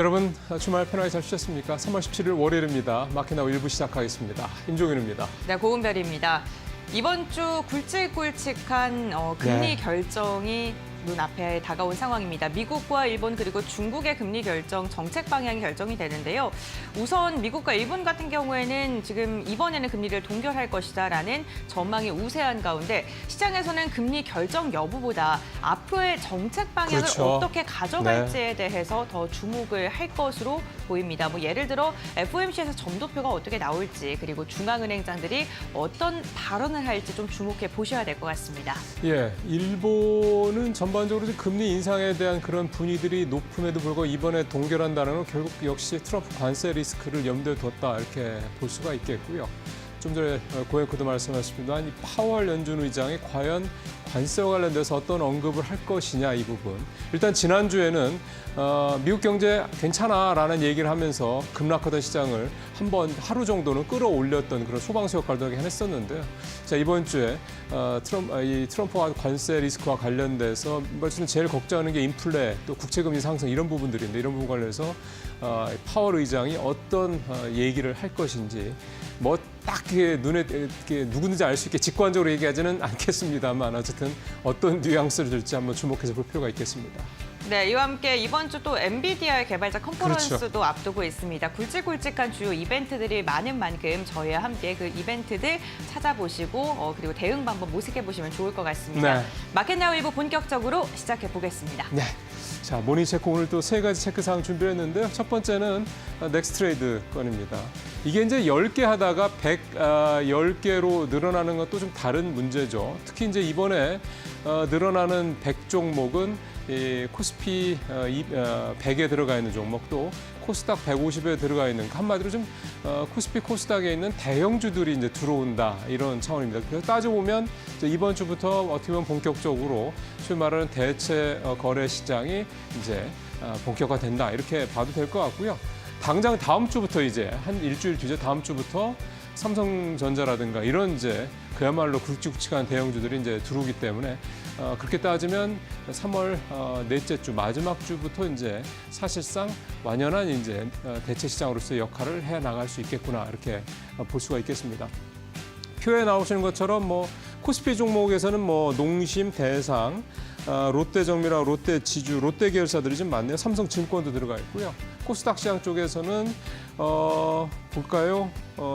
여러분 주말 편하게 잘 쉬셨습니까? 3월 17일 월요일입니다. 마켓나우 1부 시작하겠습니다. 임종윤입니다. 네, 고은별입니다. 이번 주 굵직굵직한 금리 결정이 눈앞에 다가온 상황입니다. 미국과 일본 그리고 중국의 금리 결정, 정책 방향이 결정이 되는데요. 우선 미국과 일본 같은 경우에는 지금 이번에는 금리를 동결할 것이다라는 전망이 우세한 가운데 시장에서는 금리 결정 여부보다 앞으로의 정책 방향을 그렇죠. 어떻게 가져갈지에 대해서 더 주목을 할 것으로 보입니다. 뭐 예를 들어 FOMC에서 점도표가 어떻게 나올지 그리고 중앙은행장들이 어떤 발언을 할지 좀 주목해 보셔야 될 것 같습니다. 예, 일본은 전반적으로 금리 인상에 대한 그런 분위기들이 높음에도 불구하고 이번에 동결한다는 건 결국 역시 트럼프 관세 리스크를 염두에 뒀다 이렇게 볼 수가 있겠고요. 좀 전에 고영크도 말씀하셨지만 이 파월 연준 의장이 과연 관세와 관련돼서 어떤 언급을 할 것이냐 이 부분. 일단 지난주에는 미국 경제 괜찮아라는 얘기를 하면서 급락하던 시장을 한번 하루 정도는 끌어올렸던 그런 소방수 역할도 하긴 했었는데요. 자, 이번 주에 트럼프와 관세 리스크와 관련돼서 말씀 제일 걱정하는 게 인플레 또 국채금리 상승 이런 부분들인데 이런 부분 관련해서 파월 의장이 어떤 얘기를 할 것인지 뭐 딱 눈에 누구든지 알 수 있게 직관적으로 얘기하지는 않겠습니다만 어쨌든 어떤 뉘앙스를 들지 한번 주목해서 볼 필요가 있겠습니다. 네, 이와 함께 이번 주 또 엔비디아 개발자 컨퍼런스도 그렇죠. 앞두고 있습니다. 굵직굵직한 주요 이벤트들이 많은 만큼 저희와 함께 그 이벤트들 찾아보시고 그리고 대응 방법 모색해 보시면 좋을 것 같습니다. 네. 마켓나우 1부 본격적으로 시작해 보겠습니다. 네. 자, 모닝체크 오늘 또 세 가지 체크사항 준비했는데요. 첫 번째는 넥스트레이드 건입니다. 이게 이제 10개 하다가 110개로 늘어나는 것도 좀 다른 문제죠. 특히 이제 이번에 늘어나는 100종목은 이 코스피 100에 들어가 있는 종목도 코스닥 150에 들어가 있는 한마디로 좀 코스피 코스닥에 있는 대형주들이 이제 들어온다 이런 차원입니다. 그래서 따져보면 이번 주부터 어떻게 보면 본격적으로 소위 말하는 대체 거래 시장이 이제 본격화된다 이렇게 봐도 될 것 같고요. 당장 다음 주부터 이제 한 일주일 뒤에 다음 주부터 삼성전자라든가 이런 이제 그야말로 굵직굵직한 대형주들이 이제 들어오기 때문에 그렇게 따지면 3월 넷째 주 마지막 주부터 이제 사실상 완연한 이제 대체 시장으로서의 역할을 해 나갈 수 있겠구나 이렇게 볼 수가 있겠습니다. 표에 나오시는 것처럼 뭐 코스피 종목에서는 뭐 농심, 대상, 롯데정밀하고 롯데지주, 롯데 계열사들이 좀 많네요. 삼성증권도 들어가 있고요. 코스닥 시장 쪽에서는 볼까요?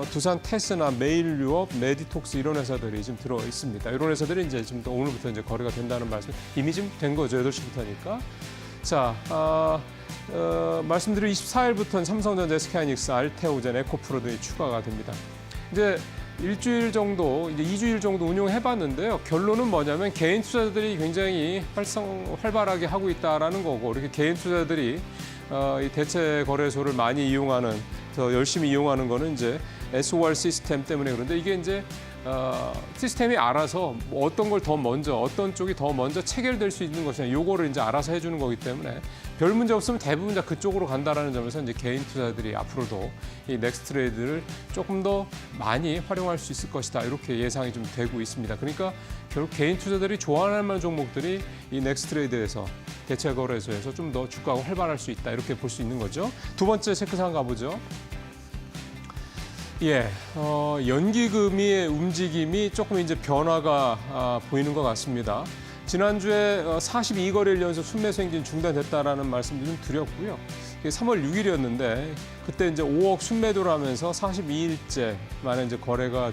두산 테스나 메일유업, 메디톡스 이런 회사들이 좀 들어 있습니다. 이런 회사들이 이제 좀 더 오늘부터 이제 거래가 된다는 말씀 이미 좀 된 거죠. 8시부터니까. 자, 말씀드린 24일부터는 삼성전자, SK하이닉스, 알테오젠, 에코프로들이 추가가 됩니다. 이제 일주일 정도, 이제 2주일 정도 운용해봤는데요. 결론은 뭐냐면 개인 투자자들이 굉장히 활발하게 하고 있다라는 거고, 이렇게 개인 투자자들이 이 대체 거래소를 많이 이용하는, 더 열심히 이용하는 거는 이제 SOR 시스템 때문에 그런데 이게 이제 시스템이 알아서 뭐 어떤 걸 더 먼저, 어떤 쪽이 더 먼저 체결될 수 있는 것이냐, 요거를 이제 알아서 해주는 거기 때문에 별 문제 없으면 대부분 다 그쪽으로 간다라는 점에서 이제 개인 투자들이 앞으로도 이 넥스트레이드를 조금 더 많이 활용할 수 있을 것이다 이렇게 예상이 좀 되고 있습니다. 그러니까 결국 개인 투자들이 좋아할 만한 종목들이 이 넥스트레이드에서 대체 거래소에서 좀 더 주가가 활발할 수 있다 이렇게 볼 수 있는 거죠. 두 번째 체크사항 가보죠. 예, 연기금의 움직임이 조금 이제 변화가 보이는 것 같습니다. 지난주에 42거래일 연속 순매수 행진 중단됐다라는 말씀도 좀 드렸고요. 3월 6일이었는데 그때 이제 5억 순매도를 하면서 42일째 만에 이제 거래가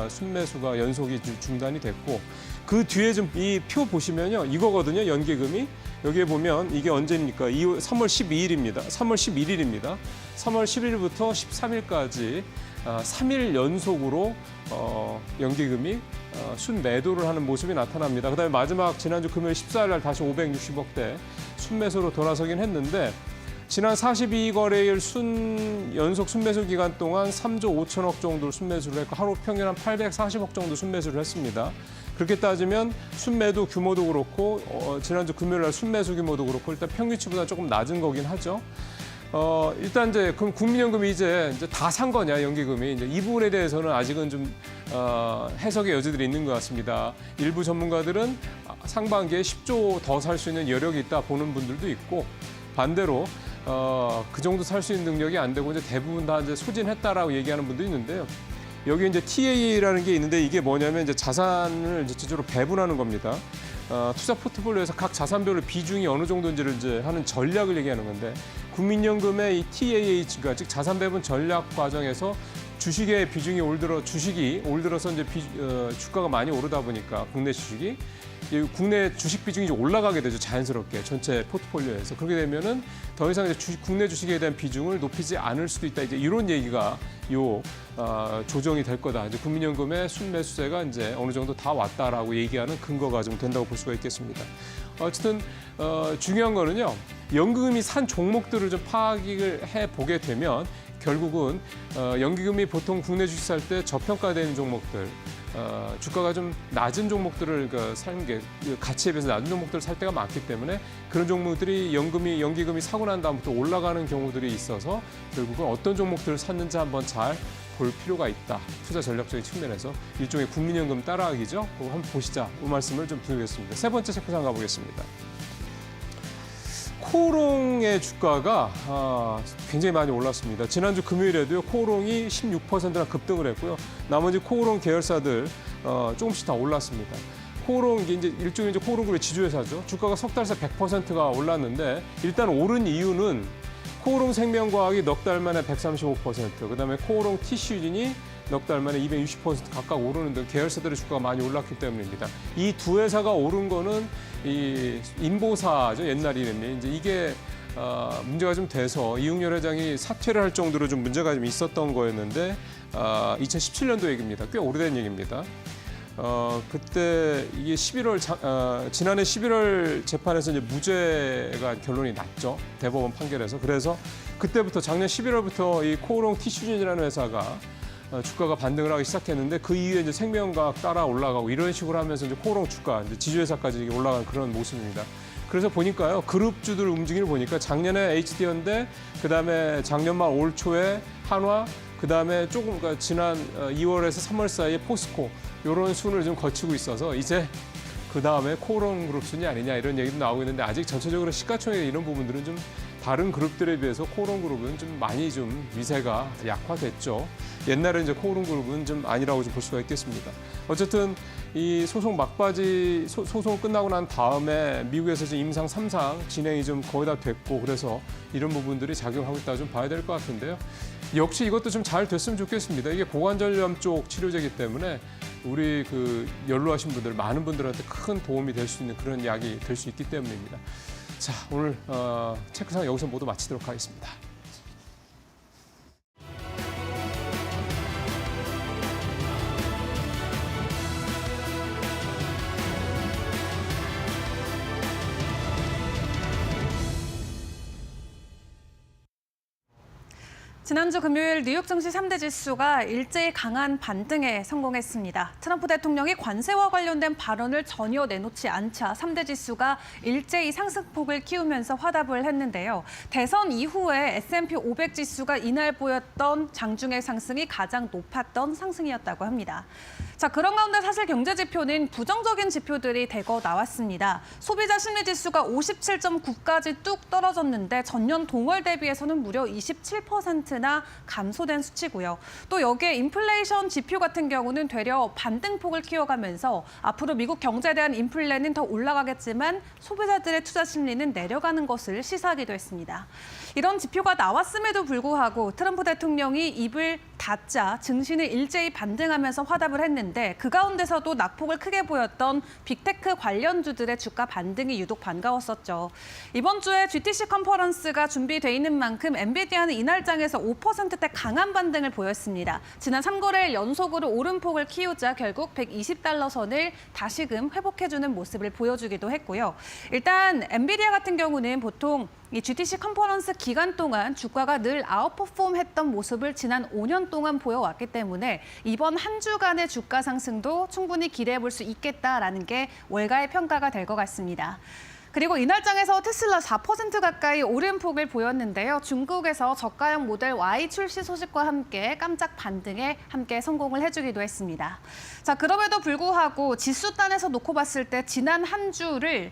순매수가 연속이 중단이 됐고 그 뒤에 좀 이 표 보시면요. 이거거든요. 연기금이. 여기에 보면 이게 언제입니까? 3월 12일입니다. 3월 11일입니다. 3월 11일부터 13일까지 3일 연속으로 연기금이 순매도를 하는 모습이 나타납니다. 그다음에 마지막 지난주 금요일 14일 날 다시 560억대 순매수로 돌아서긴 했는데 지난 42거래일 연속 순매수 기간 동안 3조 5천억 정도를 순매수를 했고 하루 평균 한 840억 정도 순매수를 했습니다. 그렇게 따지면 순매도 규모도 그렇고 지난주 금요일 날 순매수 규모도 그렇고 일단 평균치보다 조금 낮은 거긴 하죠. 일단 이제 그럼 국민연금이 이제 다 산 거냐 연기금이 이제 이 부분에 대해서는 아직은 좀 해석의 여지들이 있는 것 같습니다. 일부 전문가들은 상반기에 10조 더 살 수 있는 여력이 있다 보는 분들도 있고 반대로 그 정도 살 수 있는 능력이 안 되고 이제 대부분 다 이제 소진했다라고 얘기하는 분도 있는데요. 여기 이제 TAA라는 게 있는데 이게 뭐냐면 이제 자산을 이제 제대로 배분하는 겁니다. 투자 포트폴리오에서 각 자산별로 비중이 어느 정도인지를 이제 하는 전략을 얘기하는 건데 국민연금의 이 TAA가 즉 자산 배분 전략 과정에서 주식의 비중이 주식이 올 들어서 이제 주가가 많이 오르다 보니까 국내 주식이 국내 주식 비중이 좀 올라가게 되죠. 자연스럽게 전체 포트폴리오에서. 그렇게 되면은 더 이상 이제 국내 주식에 대한 비중을 높이지 않을 수도 있다. 이제 이런 얘기가 조정이 될 거다. 이제 국민연금의 순매수세가 이제 어느 정도 다 왔다라고 얘기하는 근거가 좀 된다고 볼 수가 있겠습니다. 어쨌든 중요한 거는요. 연금이 산 종목들을 좀 파악을 해 보게 되면 결국은 연기금이 보통 국내 주식 살 때 저평가되는 종목들, 주가가 좀 낮은 종목들을 사는 게 가치에 비해서 낮은 종목들을 살 때가 많기 때문에 그런 종목들이 연기금이 사고 난 다음부터 올라가는 경우들이 있어서 결국은 어떤 종목들을 샀는지 한번 잘 볼 필요가 있다. 투자 전략적인 측면에서 일종의 국민연금 따라하기죠. 그거 한번 보시자. 그 말씀을 좀 드리겠습니다. 세 번째 체크상 가보겠습니다. 코오롱의 주가가 굉장히 많이 올랐습니다. 지난주 금요일에도요, 코오롱이 16%나 급등을 했고요. 나머지 코오롱 계열사들 조금씩 다 올랐습니다. 코오롱 이게 이제 일종의 이제 코오롱그룹의 지주회사죠. 주가가 석 달 새 100%가 올랐는데 일단 오른 이유는 코오롱 생명과학이 넉 달 만에 135%, 그다음에 코오롱 티슈진이 넉 달 만에 260% 각각 오르는 등 계열사들의 주가가 많이 올랐기 때문입니다. 이 두 회사가 오른 거는 이 인보사죠. 옛날 이름이 이제 이게 문제가 좀 돼서 이웅열 회장이 사퇴를 할 정도로 좀 문제가 좀 있었던 거였는데 2017년도 얘기입니다. 꽤 오래된 얘기입니다. 그때 이게 지난해 11월 재판에서 이제 무죄가 결론이 났죠. 대법원 판결에서. 그래서 그때부터 작년 11월부터 이 코오롱 티슈진이라는 회사가 주가가 반등을 하기 시작했는데 그 이후에 이제 생명과학 따라 올라가고 이런 식으로 하면서 이제 코오롱 주가, 이제 지주회사까지 올라간 그런 모습입니다. 그래서 보니까요, 그룹주들 움직임을 보니까 작년에 HD현대, 그다음에 작년 말 올 초에 한화, 그다음에 조금 그러니까 지난 2월에서 3월 사이에 포스코 이런 순을 좀 거치고 있어서 이제 그다음에 코오롱 그룹 순이 아니냐 이런 얘기도 나오고 있는데 아직 전체적으로 시가총액 이런 부분들은 좀 다른 그룹들에 비해서 코오롱 그룹은 좀 많이 좀 위세가 약화됐죠. 옛날에 이제 코오롱 그룹은 좀 아니라고 좀 볼 수가 있겠습니다. 어쨌든 이 소송 막바지 소송 끝나고 난 다음에 미국에서 지금 임상 3상 진행이 좀 거의 다 됐고 그래서 이런 부분들이 작용하고 있다 좀 봐야 될 것 같은데요. 역시 이것도 좀 잘 됐으면 좋겠습니다. 이게 고관절염 쪽 치료제이기 때문에 우리 연로하신 분들 많은 분들한테 큰 도움이 될 수 있는 그런 약이 될 수 있기 때문입니다. 자, 오늘 체크상 여기서 모두 마치도록 하겠습니다. 지난주 금요일 뉴욕 증시 3대 지수가 일제히 강한 반등에 성공했습니다. 트럼프 대통령이 관세와 관련된 발언을 전혀 내놓지 않자 3대 지수가 일제히 상승폭을 키우면서 화답을 했는데요. 대선 이후에 S&P 500 지수가 이날 보였던 장중의 상승이 가장 높았던 상승이었다고 합니다. 자, 그런 가운데 사실 경제 지표는 부정적인 지표들이 대거 나왔습니다. 소비자 심리 지수가 57.9까지 뚝 떨어졌는데 전년 동월 대비해서는 무려 27%나 감소된 수치고요. 또 여기에 인플레이션 지표 같은 경우는 되려 반등폭을 키워가면서 앞으로 미국 경제에 대한 인플레는 더 올라가겠지만 소비자들의 투자 심리는 내려가는 것을 시사하기도 했습니다. 이런 지표가 나왔음에도 불구하고 트럼프 대통령이 입을 닫자 증시는 일제히 반등하면서 화답을 했는데 그 가운데서도 낙폭을 크게 보였던 빅테크 관련주들의 주가 반등이 유독 반가웠었죠. 이번 주에 GTC 컨퍼런스가 준비돼 있는 만큼 엔비디아는 이날 장에서 5%대 강한 반등을 보였습니다. 지난 3거래일 연속으로 오름폭을 키우자 결국 $120 선을 다시금 회복해주는 모습을 보여주기도 했고요. 일단 엔비디아 같은 경우는 보통 이 GTC 컨퍼런스 기간 동안 주가가 늘 아웃퍼폼했던 모습을 지난 5년 동안 보여왔기 때문에 이번 한 주간의 주가 상승도 충분히 기대해 볼 수 있겠다라는 게 월가의 평가가 될 것 같습니다. 그리고 이날장에서 테슬라 4% 가까이 오름폭을 보였는데요. 중국에서 저가형 모델 Y 출시 소식과 함께 깜짝 반등에 함께 성공을 해주기도 했습니다. 자, 그럼에도 불구하고 지수단에서 놓고 봤을 때 지난 한 주를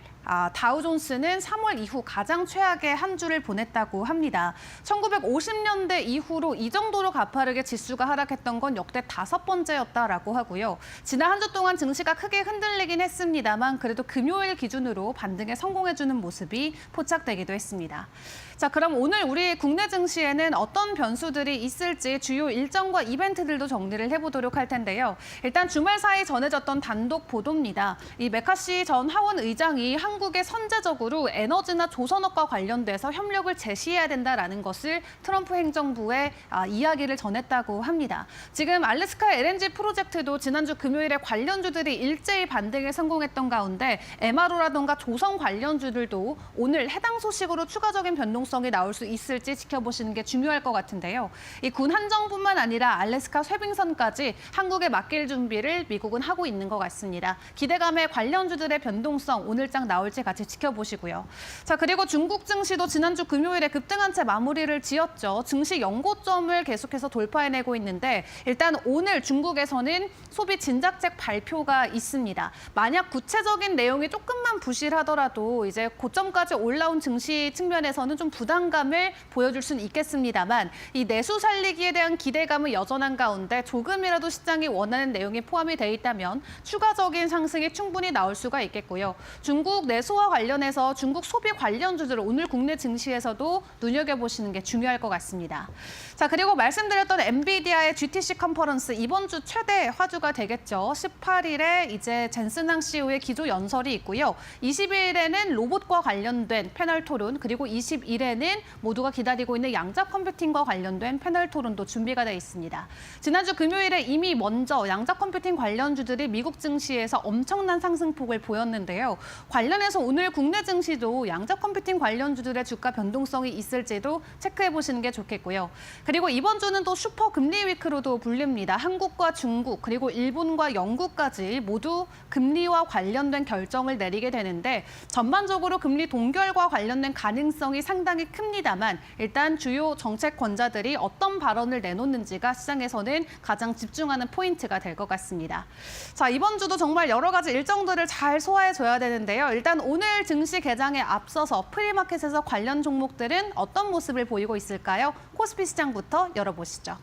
다우존스는 3월 이후 가장 최악의 한 주를 보냈다고 합니다. 1950년대 이후로 이 정도로 가파르게 지수가 하락했던 건 역대 5번째였다라고 하고요. 지난 한 주 동안 증시가 크게 흔들리긴 했습니다만 그래도 금요일 기준으로 반등에 성공해주는 모습이 포착되기도 했습니다. 자, 그럼 오늘 우리 국내 증시에는 어떤 변수들이 있을지 주요 일정과 이벤트들도 정리를 해보도록 할 텐데요. 일단 주말 사이 전해졌던 단독 보도입니다. 이 메카시 전 하원 의장이 한국에 선제적으로 에너지나 조선업과 관련돼서 협력을 제시해야 된다라는 것을 트럼프 행정부에 이야기를 전했다고 합니다. 지금 알래스카 LNG 프로젝트도 지난주 금요일에 관련주들이 일제히 반등에 성공했던 가운데 MRO라던가 조선 관련주들도 오늘 해당 소식으로 추가적인 변동성이 나올 수 있을지 지켜보시는 게 중요할 것 같은데요. 이 군 한정뿐만 아니라 알래스카 쇠빙선까지 한국에 맡길 준비를 미국은 하고 있는 것 같습니다. 기대감의 관련주들의 변동성 오늘장 나올지 같이 지켜보시고요. 자, 그리고 중국 증시도 지난주 금요일에 급등한 채 마무리를 지었죠. 증시 연고점을 계속해서 돌파해내고 있는데 일단 오늘 중국에서는 소비 진작책 발표가 있습니다. 만약 구체적인 내용이 조금만 부실하더라도 이제 고점까지 올라온 증시 측면에서는 좀 부담감을 보여줄 수는 있겠습니다만 이 내수 살리기에 대한 기대감은 여전한 가운데 조금이라도 시장이 원하는 내용이 포함이 돼 있다면 추가적인 상승이 충분히 나올 수가 있겠고요. 중국 내수와 관련해서 중국 소비 관련주들을 오늘 국내 증시에서도 눈여겨보시는 게 중요할 것 같습니다. 자, 그리고 말씀드렸던 엔비디아의 GTC 컨퍼런스 이번 주 최대 화두가 되겠죠. 18일에 이제 젠슨항 CEO의 기조 연설이 있고요. 20일에는 로봇과 관련된 패널 토론, 그리고 21일에는 모두가 기다리고 있는 양자 컴퓨팅과 관련된 패널 토론도 준비가 돼 있습니다. 지난주 금요일에 이미 먼저 양자 컴퓨팅 관련주들이 미국 증시에서 엄청난 상승폭을 보였는데요. 관련해서 오늘 국내 증시도 양자 컴퓨팅 관련주들의 주가 변동성이 있을지도 체크해 보시는 게 좋겠고요. 그리고 이번 주는 또 슈퍼 금리 위크로도 불립니다. 한국과 중국 그리고 일본과 영국까지 모두 금리와 관련된 결정을 내리게 되는데 전반적으로 금리 동결과 관련된 가능성이 상당히 큽니다만 일단 주요 정책권자들이 어떤 발언을 내놓는지가 시장에서는 가장 집중하는 포인트가 될 것 같습니다. 자, 이번 주도 정말 여러 가지 일정들을 잘 소화해줘야 되는데요. 일단 오늘 증시 개장에 앞서서 프리마켓에서 관련 종목들은 어떤 모습을 보이고 있을까요? 코스피 시장부터 열어보시죠.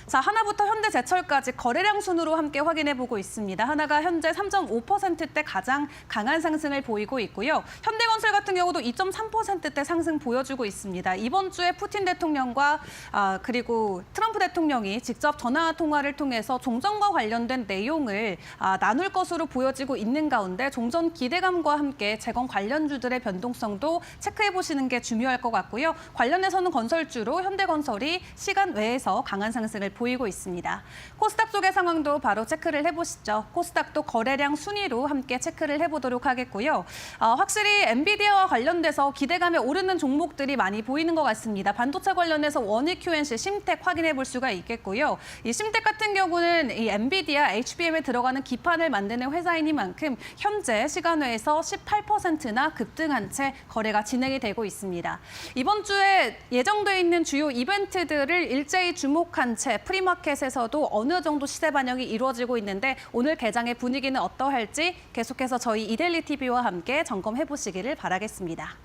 자, 하나부터 현대제철까지 거래량 순으로 함께 확인해보고 있습니다. 하나가 현재 3.5%대 가장 강한 상승을 보이고 있고요. 현대건설 같은 경우도 2.3%대 상승 보여주고 있습니다. 이번 주에 푸틴 대통령과 그리고 트럼프 대통령이 직접 전화 통화를 통해서 종전과 관련된 내용을 나눌 것으로 보여지고 있는 가운데 종전 기대감과 함께 재건 관련주들의 변동성도 체크해보시는 게 중요할 것 같고요. 관련해서는 건설주로 현대건설이 시간 외에서 강한 상승을 보이고 있습니다. 코스닥 쪽의 상황도 바로 체크를 해보시죠. 코스닥도 거래량 순위로 함께 체크를 해보도록 하겠고요. 확실히 엔비디아와 관련돼서 기대감에 오르는 종목들이 많이 보이는 것 같습니다. 반도체 관련해서 원익 QNC, 심텍 확인해 볼 수가 있겠고요. 이 심텍 같은 경우는 이 엔비디아 HBM에 들어가는 기판을 만드는 회사이니만큼 현재 시간외에서 18%나 급등한 채 거래가 진행이 되고 있습니다. 이번 주에 예정돼 있는 주요 이벤트들을 일제히 주목한 채 프리마켓에서도 어느 정도 시세 반영이 이루어지고 있는데 오늘 개장의 분위기는 어떠할지 계속해서 저희 이데일리 TV와 함께 점검해 보시기를 바라겠습니다.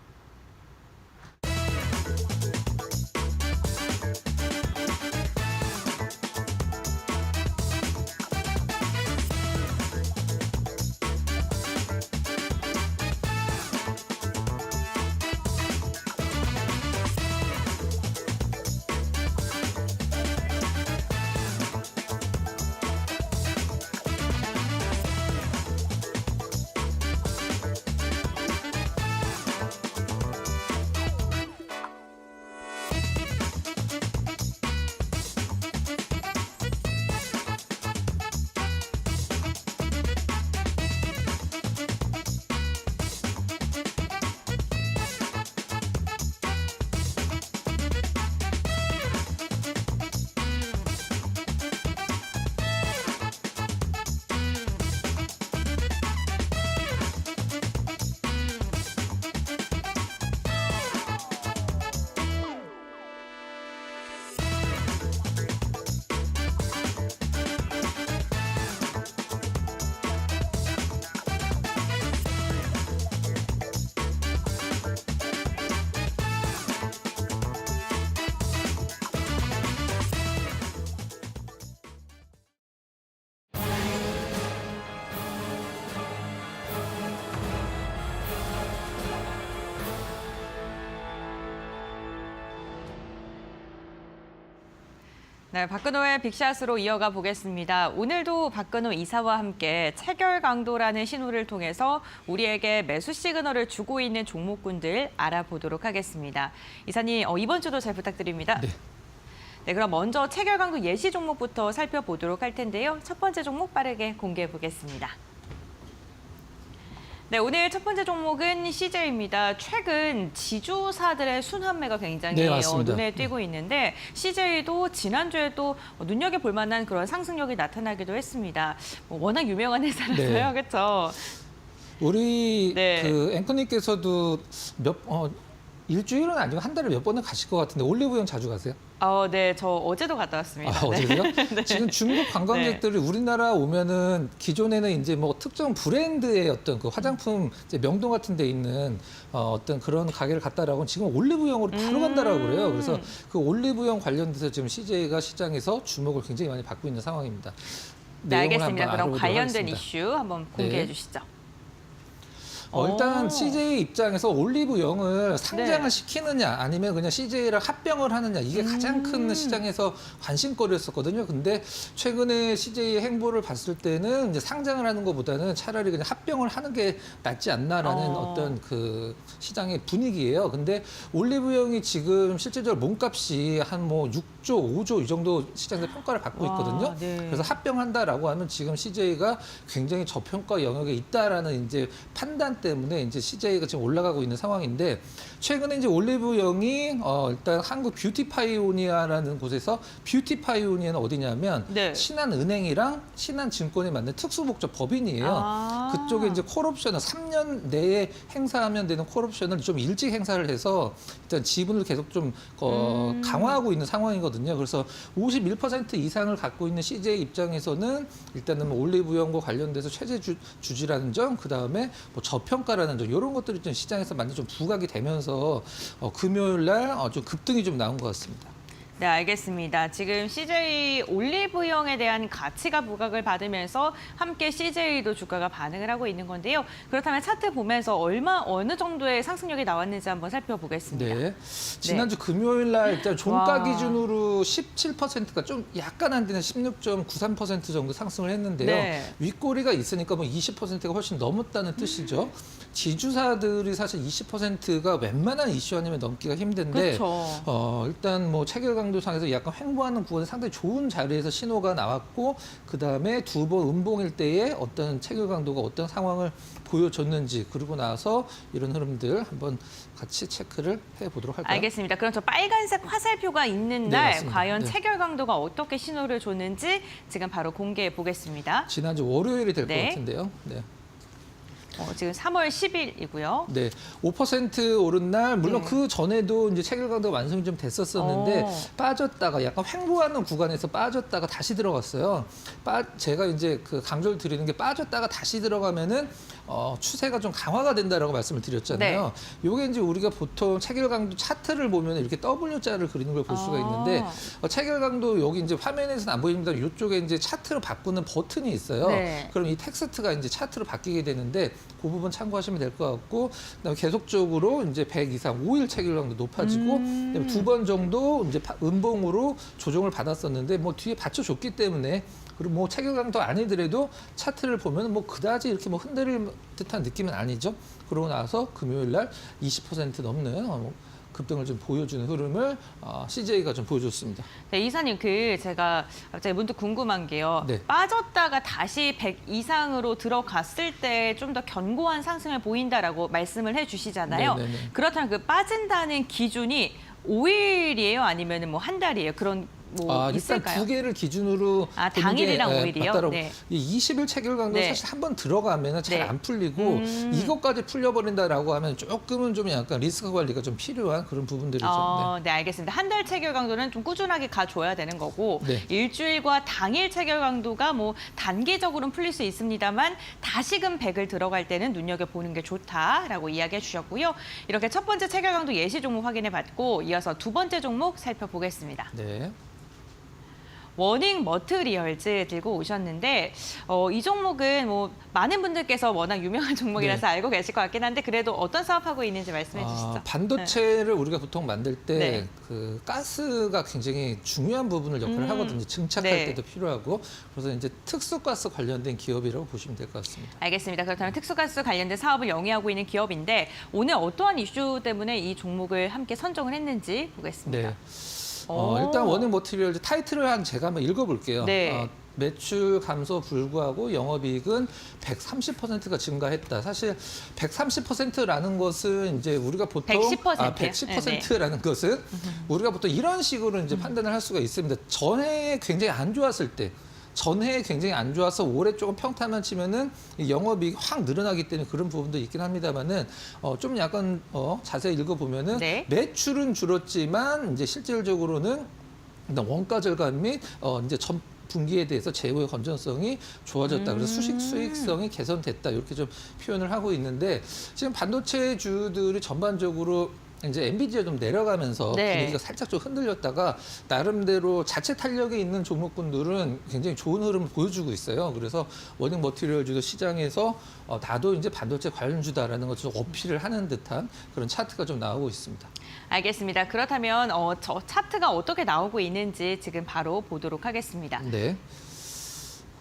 네, 박근호의 빅샷으로 이어가 보겠습니다. 오늘도 박근호 이사와 함께 체결 강도라는 신호를 통해서 우리에게 매수 시그널을 주고 있는 종목군들 알아보도록 하겠습니다. 이사님, 이번 주도 잘 부탁드립니다. 네. 네, 그럼 먼저 체결 강도 예시 종목부터 살펴보도록 할 텐데요. 첫 번째 종목 빠르게 공개해 보겠습니다. 네, 오늘 첫 번째 종목은 CJ입니다. 최근 지주사들의 순환매가 굉장히 네, 맞습니다. 눈에 띄고 있는데 CJ도 지난주에도 눈여겨볼 만한 그런 상승력이 나타나기도 했습니다. 워낙 유명한 회사라서요, 네. 그렇죠? 우리 네. 그 앵커님께서도 일주일은 아니고 한 달에 몇 번은 가실 것 같은데 올리브영 자주 가세요? 네, 저 어제도 갔다 왔습니다. 아, 어제요? 지금 중국 관광객들이 우리나라 오면은 기존에는 이제 뭐 특정 브랜드의 어떤 그 화장품 이제 명동 같은 데 있는 어떤 그런 가게를 갔다라고 지금 올리브영으로 바로 간다라고 그래요. 그래서 그 올리브영 관련돼서 지금 CJ가 시장에서 주목을 굉장히 많이 받고 있는 상황입니다. 네, 내용을 알겠습니다. 한번 그럼 알아보도록 관련된 하겠습니다. 이슈 한번 공개해 네. 주시죠. 일단 오. CJ 입장에서 올리브영을 상장을 네. 시키느냐 아니면 그냥 CJ랑 합병을 하느냐 이게 가장 큰 시장에서 관심거리였었거든요. 근데 최근에 CJ의 행보를 봤을 때는 이제 상장을 하는 것보다는 차라리 그냥 합병을 하는 게 낫지 않나라는 어떤 그 시장의 분위기예요. 근데 올리브영이 지금 실질적으로 몸값이 한 뭐 6조, 5조 이 정도 시장에서 평가를 받고 있거든요. 와, 네. 그래서 합병한다라고 하면 지금 CJ가 굉장히 저평가 영역에 있다라는 이제 판단 때문에 이제 CJ가 지금 올라가고 있는 상황인데 최근에 이제 올리브영이 일단 한국 뷰티파이오니아라는 곳에서 뷰티파이오니아는 어디냐면 네. 신한은행이랑 신한증권이 만든 특수목적 법인이에요. 아. 그쪽에 이제 콜옵션을 3년 내에 행사하면 되는 콜옵션을 좀 일찍 행사를 해서 일단 지분을 계속 좀 강화하고 있는 상황이거든요. 그래서 51% 이상을 갖고 있는 CJ 입장에서는 일단은 뭐 올리브영과 관련돼서 최대 주지라는 점, 그 다음에 뭐 저평가라는 점 이런 것들이 좀 시장에서 많이 좀 부각이 되면서 금요일 날 좀 급등이 좀 나온 것 같습니다. 네, 알겠습니다. 지금 CJ 올리브영에 대한 가치가 부각을 받으면서 함께 CJ도 주가가 반응을 하고 있는 건데요. 그렇다면 차트 보면서 어느 정도의 상승력이 나왔는지 한번 살펴보겠습니다. 네. 지난주 금요일 날 일단 종가 와. 기준으로 17%가 좀 약간 안 되는 16.93% 정도 상승을 했는데요. 네. 윗꼬리가 있으니까 뭐 20%가 훨씬 넘었다는 뜻이죠. 지주사들이 사실 20%가 웬만한 이슈 아니면 넘기가 힘든데 그렇죠. 일단 뭐 체결 강도상에서 약간 횡보하는 구간에 상당히 좋은 자리에서 신호가 나왔고 그다음에 두 번 음봉일 때에 어떤 체결 강도가 어떤 상황을 보여줬는지 그러고 나서 이런 흐름들 한번 같이 체크를 해보도록 할까요? 알겠습니다. 그럼 저 빨간색 화살표가 있는 네, 날 맞습니다. 과연 네. 체결 강도가 어떻게 신호를 줬는지 지금 바로 공개해 보겠습니다. 지난주 월요일이 될 것 네. 같은데요. 네. 지금 3월 10일이고요. 네, 5% 오른 날 물론 네. 그 전에도 이제 체결 강도가 완성이 좀 됐었었는데 빠졌다가 약간 횡보하는 구간에서 빠졌다가 다시 들어갔어요. 제가 이제 그 강조를 드리는 게 빠졌다가 다시 들어가면은 추세가 좀 강화가 된다라고 말씀을 드렸잖아요. 요게 이제 우리가 보통 체결 강도 차트를 보면 이렇게 W자를 그리는 걸 볼 수가 있는데 체결 강도 여기 이제 화면에서는 안 보입니다. 이쪽에 이제 차트로 바꾸는 버튼이 있어요. 네. 그럼 이 텍스트가 이제 차트로 바뀌게 되는데 그 부분 참고하시면 될 것 같고 그다음에 계속적으로 이제 100 이상 5일 체결 강도 높아지고 두 번 정도 이제 음봉으로 조정을 받았었는데 뭐 뒤에 받쳐줬기 때문에 그리고 뭐 체결 강도 아니더라도 차트를 보면 뭐 그다지 이렇게 뭐 흔들릴 듯한 느낌은 아니죠. 그러고 나서 금요일 날 20% 넘는 급등을 좀 보여주는 흐름을 CJ가 좀 보여줬습니다. 네, 이사님, 제가 갑자기 문득 궁금한 게요. 네. 빠졌다가 다시 100 이상으로 들어갔을 때 좀 더 견고한 상승을 보인다라고 말씀을 해주시잖아요. 네네네. 그렇다면 그 빠진다는 기준이 5일이에요? 아니면 뭐 한 달이에요? 그런 뭐 일단 있을까요? 두 개를 기준으로 보는 당일이랑 게, 5일이요? 맞다라고. 네. 이 20일 체결 강도 네. 사실 한번 들어가면 잘 네. 안 풀리고 이것까지 풀려버린다라고 하면 조금은 좀 약간 리스크 관리가 좀 필요한 그런 부분들이죠. 네. 네, 알겠습니다. 한 달 체결 강도는 좀 꾸준하게 가줘야 되는 거고 네. 일주일과 당일 체결 강도가 뭐 단기적으로는 풀릴 수 있습니다만 다시금 100을 들어갈 때는 눈여겨보는 게 좋다라고 이야기해 주셨고요. 이렇게 첫 번째 체결 강도 예시 종목 확인해 봤고 이어서 두 번째 종목 살펴보겠습니다. 네. 워닝 머트리얼즈 들고 오셨는데 이 종목은 뭐 많은 분들께서 워낙 유명한 종목이라서 네. 알고 계실 것 같긴 한데 그래도 어떤 사업하고 있는지 말씀해 주시죠. 반도체를 우리가 보통 만들 때 네. 그 가스가 굉장히 중요한 부분을 역할을 하거든요. 증착할 네. 때도 필요하고 그래서 이제 특수가스 관련된 기업이라고 보시면 될 것 같습니다. 알겠습니다. 그렇다면 특수가스 관련된 사업을 영위하고 있는 기업인데 오늘 어떠한 이슈 때문에 이 종목을 함께 선정을 했는지 보겠습니다. 네. 오. 일단 워닝 머티리얼즈 타이틀을 제가 한번 읽어볼게요. 네. 매출 감소 불구하고 영업이익은 130%가 증가했다. 사실 130%라는 것은 이제 우리가 보통 110%요? 110%라는 것은 우리가 보통 이런 식으로 이제 판단을 할 수가 있습니다. 전해에 굉장히 안 좋았을 때. 전해에 굉장히 안 좋아서 올해 조금 평탄만 치면은 이 영업이익이 확 늘어나기 때문에 그런 부분도 있긴 합니다만은 좀 약간 자세히 읽어보면은 네. 매출은 줄었지만 이제 실질적으로는 일단 원가 절감 및 이제 전 분기에 대해서 재고의 건전성이 좋아졌다. 그래서 수익성이 개선됐다. 이렇게 좀 표현을 하고 있는데 지금 반도체주들이 전반적으로 이제 엔비디아 좀 내려가면서 네. 분위기가 살짝 좀 흔들렸다가 나름대로 자체 탄력이 있는 종목군들은 굉장히 좋은 흐름을 보여주고 있어요. 그래서 워닝 머티리얼주도 시장에서 나도 이제 반도체 관련주다라는 것을 좀 어필을 하는 듯한 그런 차트가 좀 나오고 있습니다. 알겠습니다. 그렇다면 저 차트가 어떻게 나오고 있는지 지금 바로 보도록 하겠습니다. 네.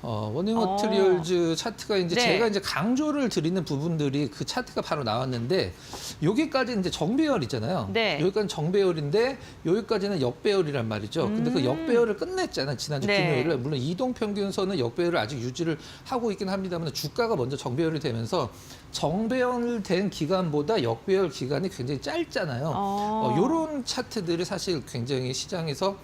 워닝 머티리얼즈 차트가 이제 네. 제가 이제 강조를 드리는 부분들이 그 차트가 바로 나왔는데 여기까지 이제 정배열이잖아요. 네. 여기까지는 정배열인데 여기까지는 역배열이란 말이죠. 근데 그 역배열을 끝냈잖아요. 지난주 네. 금요일에. 물론 이동평균선은 역배열을 아직 유지를 하고 있긴 합니다만 주가가 먼저 정배열이 되면서 정배열된 기간보다 역배열 기간이 굉장히 짧잖아요. 이런 차트들이 사실 굉장히 시장에서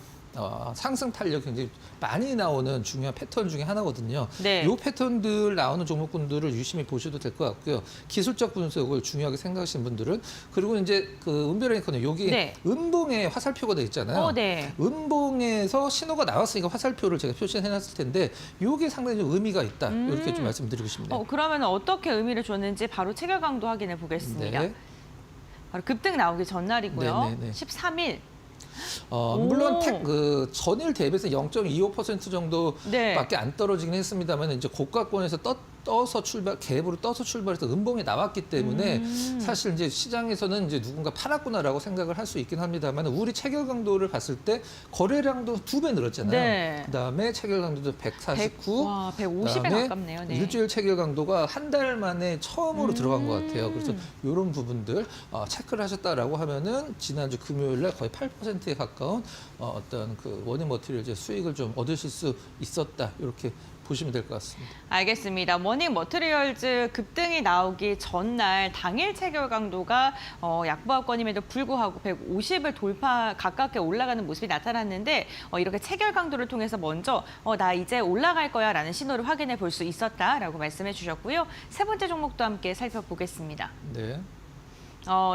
상승 탄력 굉장히 많이 나오는 중요한 패턴 중에 하나거든요. 네. 이 패턴들 나오는 종목군들을 유심히 보셔도 될 것 같고요. 기술적 분석을 중요하게 생각하시는 분들은 그리고 이제 그 은별에서는 여기 네. 은봉에 화살표가 돼 있잖아요. 네. 은봉에서 신호가 나왔으니까 화살표를 제가 표시해놨을 텐데 이게 상당히 좀 의미가 있다. 이렇게 좀 말씀드리고 싶네요. 그러면 어떻게 의미를 줬는지 바로 체결강도 확인해 보겠습니다. 네. 바로 급등 나오기 전날이고요. 네, 네, 네. 13일. 물론 오. 그 전일 대비해서 0.25% 네. 정도밖에 안 떨어지긴 했습니다만 이제 고가권에서 떠서 갭으로 떠서 출발해서 음봉이 나왔기 때문에 사실 이제 시장에서는 이제 누군가 팔았구나라고 생각을 할 수 있긴 합니다만 우리 체결 강도를 봤을 때 거래량도 2배 늘었잖아요. 네. 그다음에 체결 강도도 149. 와, 150에 그다음에 가깝네요. 네. 일주일 체결 강도가 한 달 만에 처음으로 들어간 것 같아요. 그래서 이런 부분들 체크를 하셨다라고 하면은 지난주 금요일 날 거의 8%에 가까운 어떤 그 워닝 머티리얼즈 수익을 좀 얻으실 수 있었다. 이렇게 보시면 될 것 같습니다. 알겠습니다. 워닝 머트리얼즈 급등이 나오기 전날 당일 체결 강도가 약보합권임에도 불구하고 150을 돌파 가깝게 올라가는 모습이 나타났는데 이렇게 체결 강도를 통해서 먼저 나 이제 올라갈 거야 라는 신호를 확인해 볼 수 있었다라고 말씀해 주셨고요. 세 번째 종목도 함께 살펴보겠습니다. 네.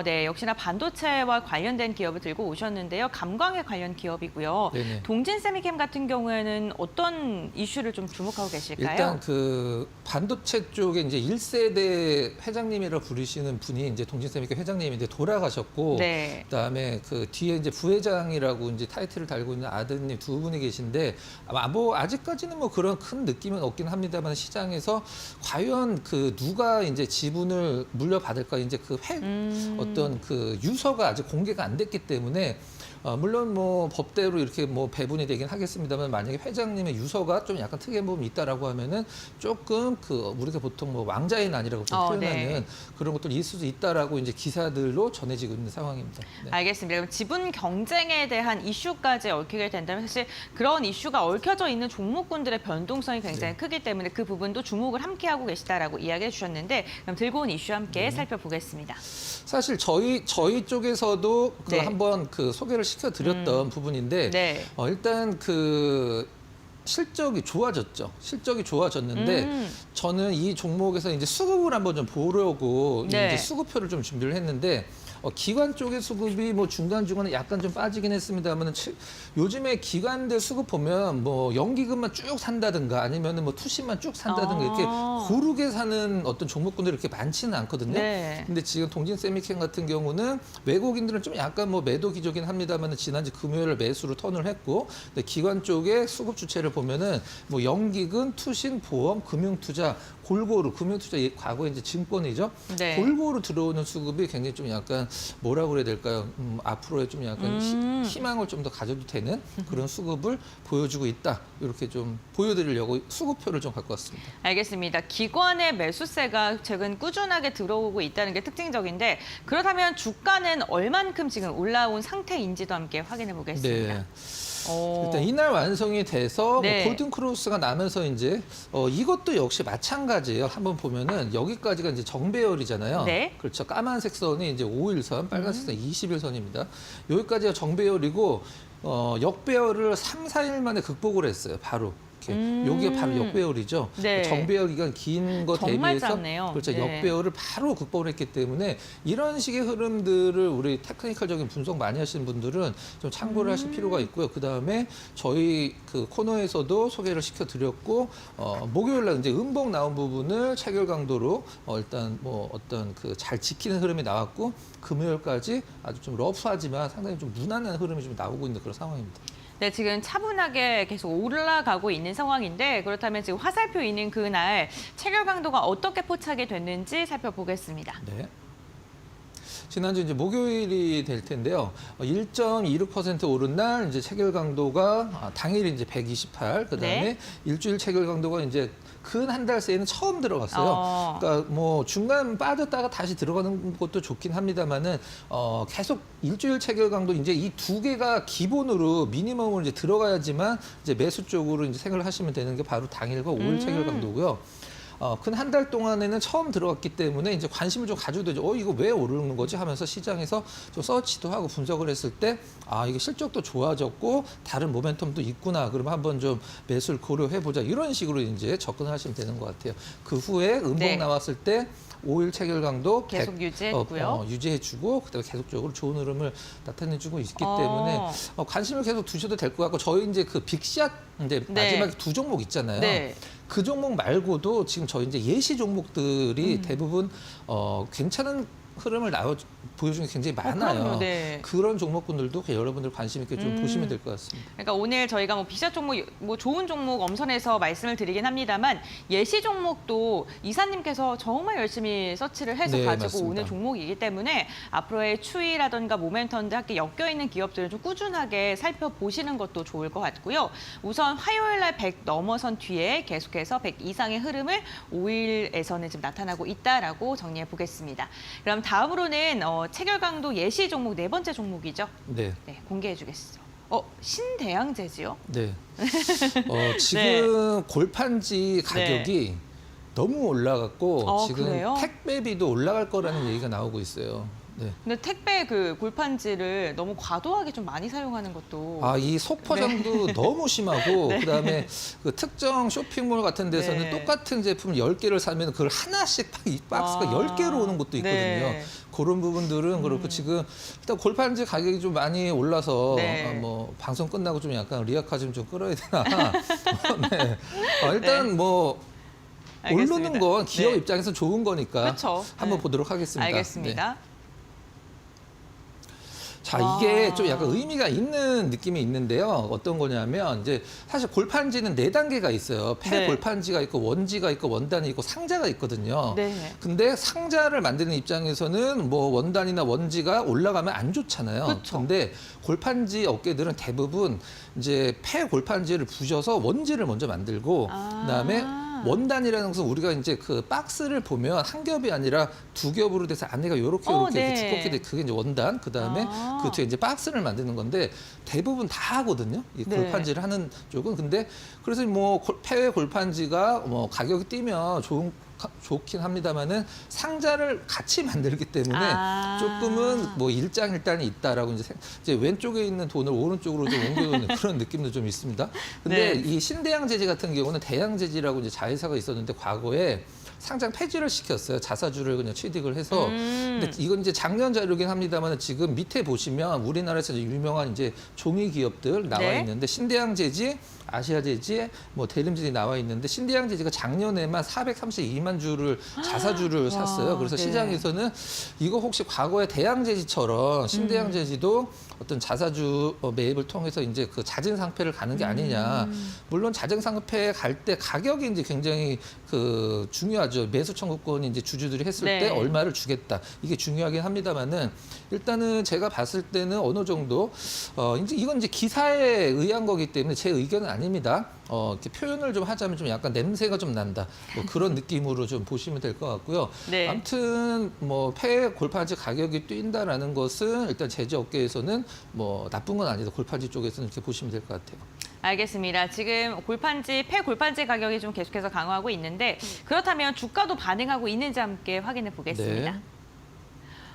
네, 역시나 반도체와 관련된 기업을 들고 오셨는데요. 감광에 관련 기업이고요. 네네. 동진 세미캠 같은 경우에는 어떤 이슈를 좀 주목하고 계실까요? 일단 그 반도체 쪽에 이제 1세대 회장님이라 부르시는 분이 이제 동진세미캠 회장님인데 돌아가셨고 네. 그다음에 그 뒤에 이제 부회장이라고 이제 타이틀을 달고 있는 아드님 두 분이 계신데 아마 뭐 아직까지는 뭐 그런 큰 느낌은 없긴 합니다만 시장에서 과연 그 누가 이제 지분을 물려받을까 이제 그 어떤 그 유서가 아직 공개가 안 됐기 때문에 물론 뭐 법대로 이렇게 뭐 배분이 되긴 하겠습니다만 만약에 회장님의 유서가 좀 약간 특이한 부분이 있다라고 하면은 조금 그 우리가 보통 뭐 왕자의 난이라고 표현하는 네. 그런 것들이 있을 수 있다라고 이제 기사들로 전해지고 있는 상황입니다. 네. 알겠습니다. 그럼 지분 경쟁에 대한 이슈까지 얽히게 된다면 사실 그런 이슈가 얽혀져 있는 종목군들의 변동성이 굉장히 네. 크기 때문에 그 부분도 주목을 함께 하고 계시다라고 이야기해 주셨는데 그럼 들고 온 이슈 함께 살펴보겠습니다. 사실 저희 쪽에서도 그 네. 한번 그 소개를 시켜드렸던 부분인데 네. 일단 그 실적이 좋아졌죠. 실적이 좋아졌는데 저는 이 종목에서 이제 수급을 한번 좀 보려고 네. 이제 수급표를 좀 준비를 했는데 기관 쪽의 수급이 뭐 중간중간에 약간 좀 빠지긴 했습니다만 요즘에 기관들 수급 보면 뭐 연기금만 쭉 산다든가 아니면은 뭐 투신만 쭉 산다든가 이렇게 고르게 사는 어떤 종목군들이 이렇게 많지는 않거든요. 네. 근데 지금 동진세미캠 같은 경우는 외국인들은 좀 약간 뭐 매도 기조긴 합니다만 지난주 금요일에 매수로 턴을 했고, 근데 기관 쪽의 수급 주체를 보면은 뭐 연기금, 투신, 보험, 금융투자 골고루 금융투자 과거에 이제 증권이죠. 네. 골고루 들어오는 수급이 굉장히 좀 약간 뭐라고 그래야 될까요? 앞으로의 좀 약간 희망을 좀 더 가져도 되는 그런 수급을 보여주고 있다. 이렇게 좀 보여드리려고 수급표를 좀 갖고 왔습니다. 알겠습니다. 기관의 매수세가 최근 꾸준하게 들어오고 있다는 게 특징적인데 그렇다면 주가는 얼만큼 지금 올라온 상태인지도 함께 확인해 보겠습니다. 네. 일단 이날 완성이 돼서 네. 뭐 골든 크로스가 나면서 이제 이것도 역시 마찬가지예요. 한번 보면은 여기까지가 이제 정배열이잖아요. 네. 그렇죠. 까만색 선이 이제 5일선, 빨간색 선 20일선입니다. 여기까지가 정배열이고 역배열을 3, 4일 만에 극복을 했어요. 바로. 여기가 바로 역배열이죠. 네. 정배열 기간 긴 거 정말 대비해서 짧네요. 그렇죠. 네. 역배열을 바로 극복을 했기 때문에 이런 식의 흐름들을 우리 테크니컬적인 분석 많이 하시는 분들은 좀 참고를 하실 필요가 있고요. 그다음에 저희 그 코너에서도 소개를 시켜드렸고 목요일 날 이제 음봉 나온 부분을 체결 강도로 일단 뭐 어떤 그 잘 지키는 흐름이 나왔고 금요일까지 아주 좀 러프하지만 상당히 좀 무난한 흐름이 좀 나오고 있는 그런 상황입니다. 네, 지금 차분하게 계속 올라가고 있는 상황인데 그렇다면 지금 화살표 있는 그날 체결 강도가 어떻게 포착이 됐는지 살펴보겠습니다. 네. 지난주 이제 목요일이 될 텐데요. 1.26% 오른 날 이제 체결 강도가 당일 이제 128, 그다음에 네. 일주일 체결 강도가 이제 근 한 달 새에는 처음 들어갔어요. 그러니까 뭐 중간 빠졌다가 다시 들어가는 것도 좋긴 합니다만은 계속 일주일 체결 강도 이제 이 두 개가 기본으로 미니멈으로 이제 들어가야지만 이제 매수 쪽으로 이제 생각을 하시면 되는 게 바로 당일과 5일 체결 강도고요. 근 한 달 동안에는 처음 들어갔기 때문에 이제 관심을 좀 가져도 되죠. 이거 왜 오르는 거지 하면서 시장에서 좀 서치도 하고 분석을 했을 때 이게 실적도 좋아졌고 다른 모멘텀도 있구나. 그러면 한번 좀 매수를 고려해 보자. 이런 식으로 이제 접근하시면 되는 것 같아요. 그 후에 음봉 네. 나왔을 때 5일 체결 강도 계속 유지했고요. 유지해주고 그다음에 계속적으로 좋은 흐름을 나타내주고 있기 때문에 관심을 계속 두셔도 될 것 같고 저희 이제 그 빅샷 이제 네. 마지막에 두 종목 있잖아요. 네. 그 종목 말고도 지금 저희 이제 예시 종목들이 대부분 괜찮은 흐름을 보여주는 게 굉장히 많아요. 그럼요, 네. 그런 종목군들도 여러분들 관심 있게 좀 보시면 될 것 같습니다. 그러니까 오늘 저희가 뭐 비샷 종목, 뭐 좋은 종목 엄선해서 말씀을 드리긴 합니다만 예시 종목도 이사님께서 정말 열심히 서치를 해서 네, 가지고 맞습니다. 오는 종목이기 때문에 앞으로의 추이라든가 모멘텀들 함께 엮여 있는 기업들을 좀 꾸준하게 살펴보시는 것도 좋을 것 같고요. 우선 화요일 날 100 넘어선 뒤에 계속해서 100 이상의 흐름을 5일에서는 지금 나타나고 있다라고 정리해 보겠습니다. 그럼 다음으로는 체결 강도 예시 종목 네 번째 종목이죠. 네. 네, 공개해 주겠습니다. 신대양제지요? 네. 지금 골판지 가격이 너무 올라갔고 지금 그래요? 택배비도 올라갈 거라는 얘기가 나오고 있어요. 네. 근데 택배 그 골판지를 너무 과도하게 좀 많이 사용하는 것도 이 속포장도 너무 심하고 그다음에 그 특정 쇼핑몰 같은 데서는 네. 똑같은 제품을 10개를 사면 그걸 하나씩 이 박스가 10개로 오는 것도 있거든요. 네. 그런 부분들은 그렇고 지금 일단 골판지 가격이 좀 많이 올라서 네. 뭐 방송 끝나고 좀 약간 리아카 좀 끌어야 되나. 네. 일단 네. 뭐 알겠습니다. 오르는 건 기업 네. 입장에서 좋은 거니까 그렇죠. 한번 네. 보도록 하겠습니다. 알겠습니다. 네. 자, 이게 좀 약간 의미가 있는 느낌이 있는데요. 어떤 거냐면 이제 사실 골판지는 4단계가 있어요. 폐 네. 골판지가 있고 원지가 있고 원단이 있고 상자가 있거든요. 네. 근데 상자를 만드는 입장에서는 뭐 원단이나 원지가 올라가면 안 좋잖아요. 그쵸. 근데 골판지 업계들은 대부분 이제 폐 골판지를 부셔서 원지를 먼저 만들고 그다음에 원단이라는 것은 우리가 이제 그 박스를 보면 한 겹이 아니라 두 겹으로 돼서 안에가 요렇게 네. 두껍게 돼. 그게 이제 원단. 그다음에 그 뒤에 이제 박스를 만드는 건데 대부분 다 하거든요. 이 네. 골판지를 하는 쪽은. 근데 그래서 뭐 폐 골판지가 뭐 가격이 뛰면 좋긴 합니다만은 상자를 같이 만들기 때문에 조금은 뭐 일장일단이 있다라고 이제 왼쪽에 있는 돈을 오른쪽으로 좀 옮겨놓는 그런 느낌도 좀 있습니다. 근데 네. 이 신대양 제지 같은 경우는 대양 제지라고 이제 자회사가 있었는데 과거에 상장 폐지를 시켰어요. 자사주를 그냥 취득을 해서. 근데 이건 이제 작년 자료긴 합니다만 지금 밑에 보시면 우리나라에서 유명한 이제 종이 기업들 나와 네. 있는데 신대양제지, 아시아제지, 뭐 대림제지 나와 있는데 신대양제지가 작년에만 432만 주를 자사주를 샀어요. 그래서 네. 시장에서는 이거 혹시 과거에 대양제지처럼 신대양제지도 어떤 자사주 매입을 통해서 이제 그 자진 상폐를 가는 게 아니냐. 물론 자진 상폐 갈 때 가격이 이제 굉장히 그 중요하죠. 매수 청구권이 이제 주주들이 했을 네. 때 얼마를 주겠다. 이게 중요하긴 합니다만은 일단은 제가 봤을 때는 어느 정도 이제 이건 이제 기사에 의한 거기 때문에 제 의견은 아닙니다. 이렇게 표현을 좀 하자면 좀 약간 냄새가 좀 난다. 뭐 그런 느낌으로 좀 보시면 될 것 같고요. 네. 아무튼 뭐 폐 골판지 가격이 뛴다라는 것은 일단 제조업계에서는 뭐 나쁜 건 아니다. 골판지 쪽에서는 이렇게 보시면 될 것 같아요. 알겠습니다. 지금 폐 골판지 가격이 좀 계속해서 강화하고 있는데 그렇다면 주가도 반응하고 있는지 함께 확인해 보겠습니다. 네.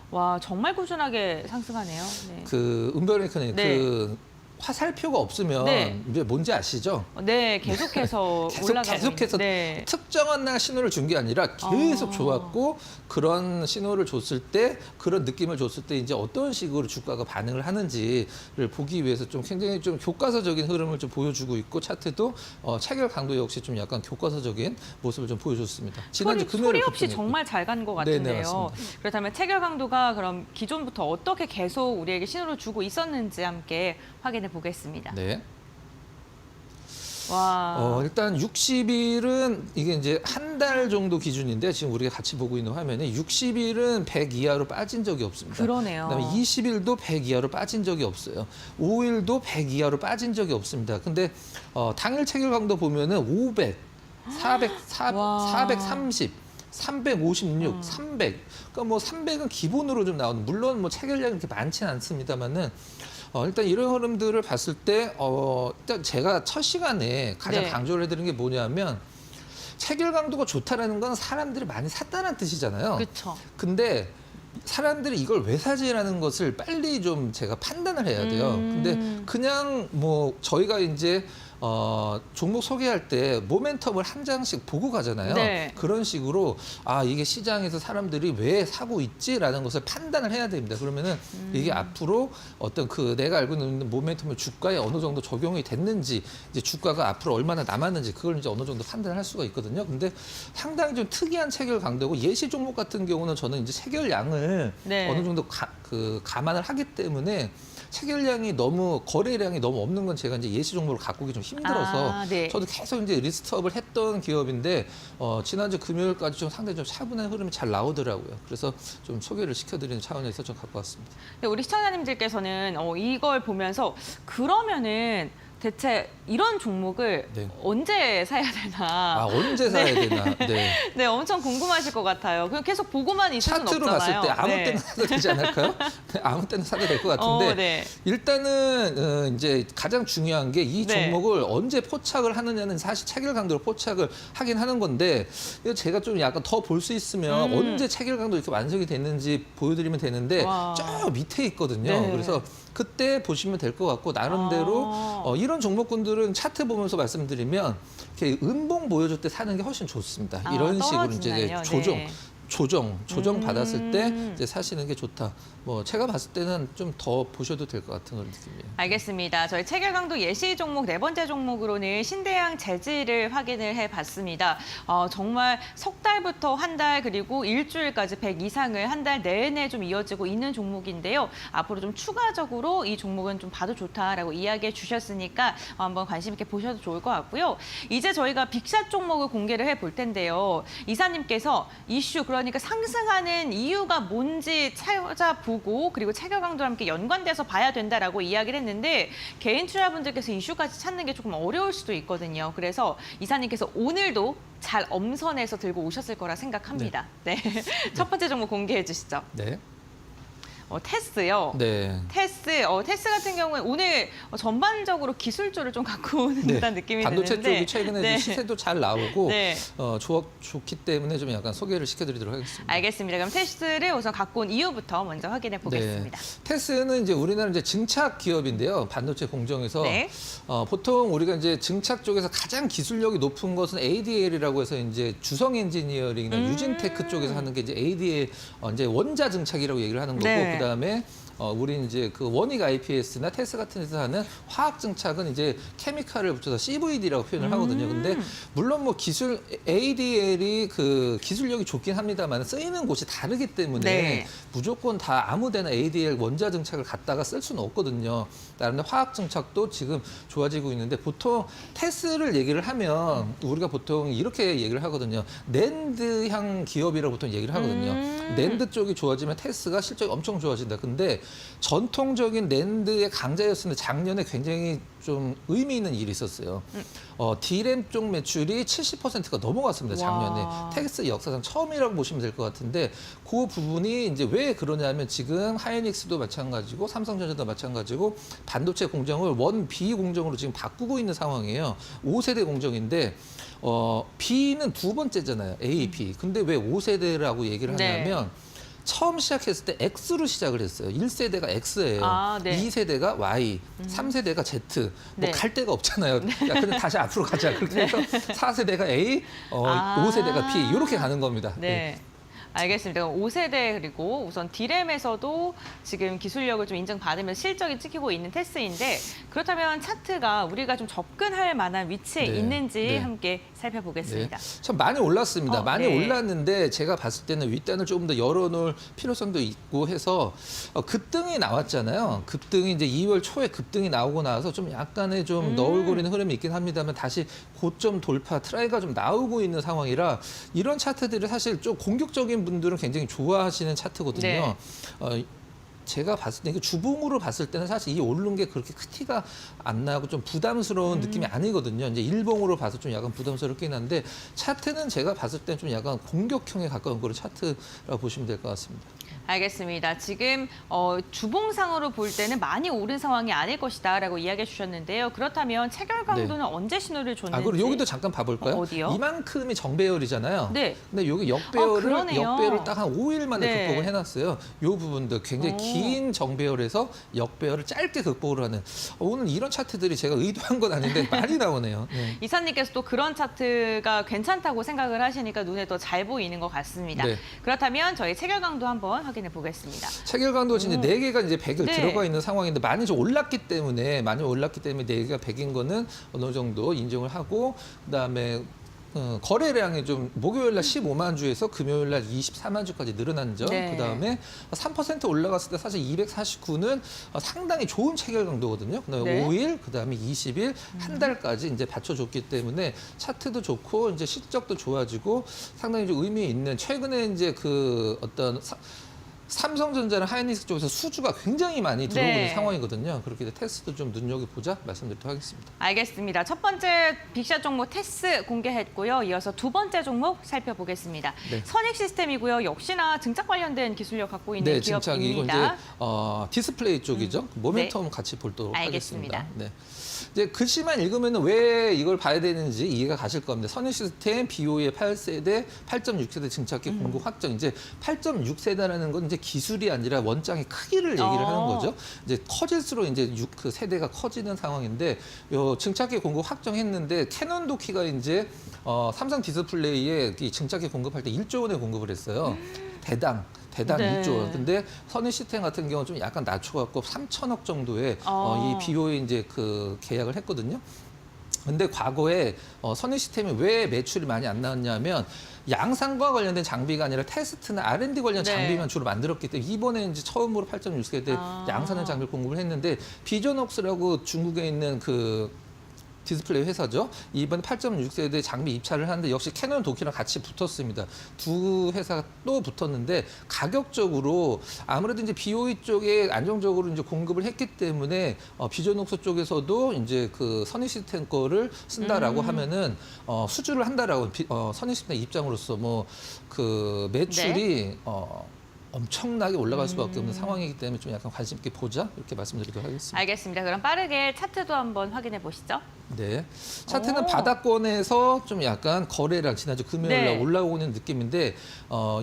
와, 정말 꾸준하게 상승하네요. 네. 그 은별이크는 네. 그 화살표가 없으면 네. 이제 뭔지 아시죠? 네, 계속해서 올라가고 계속해서 있는. 네. 특정한 날 신호를 준 게 아니라 계속 좋았고 그런 신호를 줬을 때 그런 느낌을 줬을 때 이제 어떤 식으로 주가가 반응을 하는지를 보기 위해서 좀 굉장히 좀 교과서적인 흐름을 좀 보여주고 있고 차트도 체결 강도 역시 좀 약간 교과서적인 모습을 좀 보여줬습니다. 지난주 금요일에 소리 없이 급등했고. 정말 잘 간 것 네, 네, 같은데요. 맞습니다. 그렇다면 체결 강도가 그럼 기존부터 어떻게 계속 우리에게 신호를 주고 있었는지 함께 확인해 보겠습니다. 네. 와. 일단 60일은 이게 이제 한 달 정도 기준인데 지금 우리가 같이 보고 있는 화면에 60일은 100 이하로 빠진 적이 없습니다. 그러네요. 그다음에 20일도 100 이하로 빠진 적이 없어요. 5일도 100 이하로 빠진 적이 없습니다. 근데 당일 체결 강도 보면은 500, 400, 와. 430, 356, 300. 그러니까 뭐 300은 기본으로 좀 나오는. 물론 뭐 체결량이 그렇게 많지는 않습니다만은 일단 이런 흐름들을 봤을 때 일단 제가 첫 시간에 가장 네. 강조를 해드린 게 뭐냐면 체결 강도가 좋다라는 건 사람들이 많이 샀다는 뜻이잖아요. 그렇죠. 근데 사람들이 이걸 왜 사지라는 것을 빨리 좀 제가 판단을 해야 돼요. 근데 그냥 뭐 저희가 이제 종목 소개할 때 모멘텀을 한 장씩 보고 가잖아요. 네. 그런 식으로 이게 시장에서 사람들이 왜 사고 있지라는 것을 판단을 해야 됩니다. 그러면은 이게 앞으로 어떤 그 내가 알고 있는 모멘텀을 주가에 어느 정도 적용이 됐는지 이제 주가가 앞으로 얼마나 남았는지 그걸 이제 어느 정도 판단을 할 수가 있거든요. 근데 상당히 좀 특이한 체결 강도고 예시 종목 같은 경우는 저는 이제 체결량을 네. 어느 정도 감안을 하기 때문에 체결량이 너무 거래량이 너무 없는 건 제가 이제 예시 종목을 갖고 오기 좀 힘들어서 네. 저도 계속 이제 리스트업을 했던 기업인데 지난주 금요일까지 좀 상당히 좀 차분한 흐름이 잘 나오더라고요. 그래서 좀 소개를 시켜드리는 차원에서 좀 갖고 왔습니다. 근데 우리 시청자님들께서는 이걸 보면서 그러면은 대체 이런 종목을 네. 언제 사야 되나? 언제 사야 되나? 네. 네, 엄청 궁금하실 것 같아요. 그냥 계속 보고만 있을 수는 차트로 없잖아요. 봤을 때 아무 네. 때나 사도 되지 않을까요? 아무 때나 사도 될 것 같은데 네. 일단은 이제 가장 중요한 게 이 네. 종목을 언제 포착을 하느냐는 사실 체결 강도로 포착을 하긴 하는 건데 이거 제가 좀 약간 더 볼 수 있으면 언제 체결 강도 이렇게 완성이 됐는지 보여드리면 되는데 와. 저 밑에 있거든요. 네. 그래서 그때 보시면 될 것 같고 나름대로 이런 종목군들은 차트 보면서 말씀드리면 이렇게 음봉 보여줄 때 사는 게 훨씬 좋습니다. 이런 식으로 이제 떨어지나요? 조정. 네. 조정 받았을 때 이제 사시는 게 좋다. 뭐 제가 봤을 때는 좀 더 보셔도 될 것 같은 그런 느낌이에요. 알겠습니다. 저희 체결 강도 예시 종목 네 번째 종목으로는 신대양 재질을 확인을 해봤습니다. 정말 석 달부터 한 달 그리고 일주일까지 100 이상을 한 달 내내 좀 이어지고 있는 종목인데요. 앞으로 좀 추가적으로 이 종목은 좀 봐도 좋다라고 이야기해 주셨으니까 한번 관심 있게 보셔도 좋을 것 같고요. 이제 저희가 빅샷 종목을 공개를 해볼 텐데요. 이사님께서 이슈 그러니까 상승하는 이유가 뭔지 찾아보고 그리고 체결 강도와 함께 연관돼서 봐야 된다라고 이야기를 했는데 개인 투자분들께서 이슈까지 찾는 게 조금 어려울 수도 있거든요. 그래서 이사님께서 오늘도 잘 엄선해서 들고 오셨을 거라 생각합니다. 네. 첫 번째 종목 공개해 주시죠. 네. 테스요. 네. 테스 같은 경우는 오늘 전반적으로 기술주를 좀 갖고 오는 네. 듯한 느낌이 반도체 드는데. 쪽이 최근에 네. 시세도 잘 나오고 네. 좋기 때문에 좀 약간 소개를 시켜드리도록 하겠습니다. 알겠습니다. 그럼 테스를 우선 갖고 온 이유부터 먼저 확인해 보겠습니다. 네. 테스는 이제 우리나라 이제 증착 기업인데요. 반도체 공정에서 네. 보통 우리가 이제 증착 쪽에서 가장 기술력이 높은 것은 ADL이라고 해서 이제 주성 엔지니어링이나 유진테크 쪽에서 하는 게 이제 ADL 이제 원자 증착이라고 얘기를 하는 거고 네. 그다음에 우리 이제 그 원익 IPS나 테스 같은 데서 하는 화학 증착은 이제 케미칼을 붙여서 CVD라고 표현을 하거든요. 근데 물론 뭐 기술 ADL이 그 기술력이 좋긴 합니다만 쓰이는 곳이 다르기 때문에 네. 무조건 다 아무데나 ADL 원자 증착을 갖다가 쓸 수는 없거든요. 다른데 화학 증착도 지금 좋아지고 있는데 보통 테스를 얘기를 하면 우리가 보통 이렇게 얘기를 하거든요. 낸드향 기업이라고 보통 얘기를 하거든요. 낸드 쪽이 좋아지면 테스가 실적이 엄청 좋아진다. 근데 전통적인 낸드의 강자였는데 작년에 굉장히 좀 의미 있는 일이 있었어요. D램 쪽 매출이 70%가 넘어갔습니다. 작년에. 와. 테스 역사상 처음이라고 보시면 될 것 같은데 그 부분이 이제 왜 그러냐면 지금 하이닉스도 마찬가지고 삼성전자도 마찬가지고 반도체 공정을 1B 공정으로 지금 바꾸고 있는 상황이에요. 5세대 공정인데 B는 두 번째잖아요. A, B. 근데 왜 5세대라고 얘기를 하냐면 처음 시작했을 때 X로 시작을 했어요. 1세대가 X예요. 네. 2세대가 Y, 3세대가 Z. 뭐 네. 갈 데가 없잖아요. 야, 근데 다시 앞으로 가자. 그렇게 해서 4세대가 A, 5세대가 B 이렇게 가는 겁니다. 네. 알겠습니다. 그럼 5세대 그리고 우선 D램에서도 지금 기술력을 좀 인정받으면 실적이 찍히고 있는 테스인데 그렇다면 차트가 우리가 좀 접근할 만한 위치에 네. 있는지 네. 함께 살펴보겠습니다. 참 많이 올랐습니다. 많이 네. 올랐는데 제가 봤을 때는 윗단을 조금 더 열어놓을 필요성도 있고 해서 급등이 나왔잖아요. 급등이 이제 2월 초에 급등이 나오고 나서 좀 약간의 좀 너울거리는 흐름이 있긴 합니다만 다시 고점 돌파 트라이가 좀 나오고 있는 상황이라 이런 차트들이 사실 좀 공격적인 분들은 굉장히 좋아하시는 차트거든요. 네. 제가 봤을 때 이게 주봉으로 봤을 때는 사실 이 오르는 게 그렇게 큰 티가 안 나고 좀 부담스러운 느낌이 아니거든요. 이제 일봉으로 봐서 좀 약간 부담스럽긴 한데 차트는 제가 봤을 때는 좀 약간 공격형에 가까운 그런 차트라고 보시면 될 것 같습니다. 알겠습니다. 지금 주봉상으로 볼 때는 많이 오른 상황이 아닐 것이다라고 이야기해 주셨는데요. 그렇다면 체결 강도는 언제 신호를 줬는지. 그리고 여기도 잠깐 봐볼까요? 어디요? 이만큼이 정배열이잖아요. 네. 근데 여기 그러네요. 역배열을 딱 한 5일 만에 네. 극복을 해놨어요. 이 부분도 굉장히 긴 정배열에서 역배열을 짧게 극복을 하는 오늘 이런 차트들이 제가 의도한 건 아닌데 많이 나오네요. 네. 이사님께서 또 그런 차트가 괜찮다고 생각을 하시니까 눈에 더 잘 보이는 것 같습니다. 네. 그렇다면 저희 체결 강도 한번 확인해 보겠습니다. 체결 강도 이제 4개가 이제 100을 네. 들어가 있는 상황인데 많이 좀 올랐기 때문에 4개가 100인 거는 어느 정도 인정을 하고 그다음에 거래량이 좀 목요일 날 15만 주에서 금요일 날 24만 주까지 늘어난 점. 네. 그다음에 3% 올라갔을 때 사실 249는 상당히 좋은 체결 강도거든요. 그다음에 네. 5일, 그다음에 20일, 한 달까지 이제 받쳐줬기 때문에 차트도 좋고 이제 실적도 좋아지고 상당히 좀 의미 있는 최근에 이제 그 어떤 삼성전자나 하이닉스 쪽에서 수주가 굉장히 많이 들어오고 네. 있는 상황이거든요. 그렇기 때문에 테스트도 좀 눈여겨보자 말씀드리도록 하겠습니다. 알겠습니다. 첫 번째 빅샷 종목 테스 공개했고요. 이어서 두 번째 종목 살펴보겠습니다. 네. 선익 시스템이고요. 역시나 증착 관련된 기술력 갖고 있는 증착이 이거 이제 기업입니다. 디스플레이 쪽이죠. 모멘텀 같이 보도록 알겠습니다. 하겠습니다. 네. 이제 글씨만 읽으면 왜 이걸 봐야 되는지 이해가 가실 겁니다. 선익 시스템 BO의 8세대, 8.6세대 증착기 공급 확정. 이제 8.6세대라는 건 이제 기술이 아니라 원장의 크기를 얘기를 하는 거죠. 이제 커질수록 이제 그 세대가 커지는 상황인데 요 증착기 공급 확정했는데 캐논 도키가 이제 삼성 디스플레이에 이 증착기 공급할 때 1조 원에 공급을 했어요. 대당 네. 1조 원. 근데 선익 시스템 같은 경우는 좀 약간 낮춰갖고 3천억 정도의 이 BO에 이제 그 계약을 했거든요. 근데 과거에 선익 시스템이 왜 매출이 많이 안 나왔냐면 양산과 관련된 장비가 아니라 테스트나 R&D 관련 네. 장비만 주로 만들었기 때문에 이번에 이제 처음으로 8.6세대 양산의 장비를 공급을 했는데 비전옥스라고 중국에 있는 그 디스플레이 회사죠. 이번 8.6세대 장비 입찰을 하는데 역시 캐논 도키랑 같이 붙었습니다. 두 회사가 또 붙었는데 가격적으로 아무래도 이제 BOE 쪽에 안정적으로 이제 공급을 했기 때문에 비전옥소 쪽에서도 이제 그 선익 시스템 거를 쓴다라고 하면은 수주를 한다라고 선익 시스템 입장으로서 뭐 그 매출이 엄청나게 올라갈 수밖에 없는 상황이기 때문에 좀 약간 관심 있게 보자 이렇게 말씀드리도록 하겠습니다. 알겠습니다. 그럼 빠르게 차트도 한번 확인해 보시죠. 네, 차트는 오. 바닥권에서 좀 약간 거래량 지난주 금요일 날 네. 올라오고 있는 느낌인데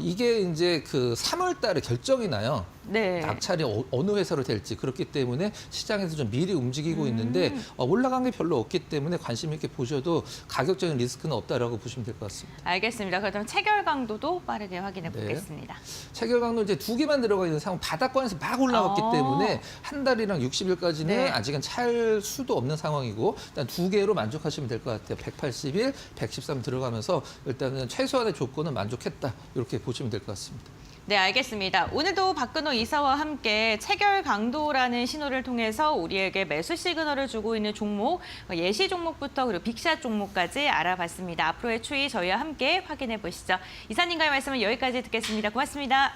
이게 이제 그 3월 달에 결정이 나요. 네. 낙찰이 어느 회사로 될지 그렇기 때문에 시장에서 좀 미리 움직이고 있는데 올라간 게 별로 없기 때문에 관심 있게 보셔도 가격적인 리스크는 없다라고 보시면 될 것 같습니다. 알겠습니다. 그럼 체결 강도도 빠르게 확인해 네. 보겠습니다. 체결 강도 이제 2개만 들어가 있는 상황 바닥권에서 막 올라왔기 때문에 한 달이랑 60일까지는 네. 아직은 찰 수도 없는 상황이고 일단 2개로 만족하시면 될 것 같아요. 181, 113 들어가면서 일단은 최소한의 조건은 만족했다 이렇게 보시면 될 것 같습니다. 네, 알겠습니다. 오늘도 박근호 이사와 함께 체결 강도라는 신호를 통해서 우리에게 매수 시그널을 주고 있는 종목, 예시 종목부터 그리고 빅샷 종목까지 알아봤습니다. 앞으로의 추이 저희와 함께 확인해 보시죠. 이사님과의 말씀은 여기까지 듣겠습니다. 고맙습니다.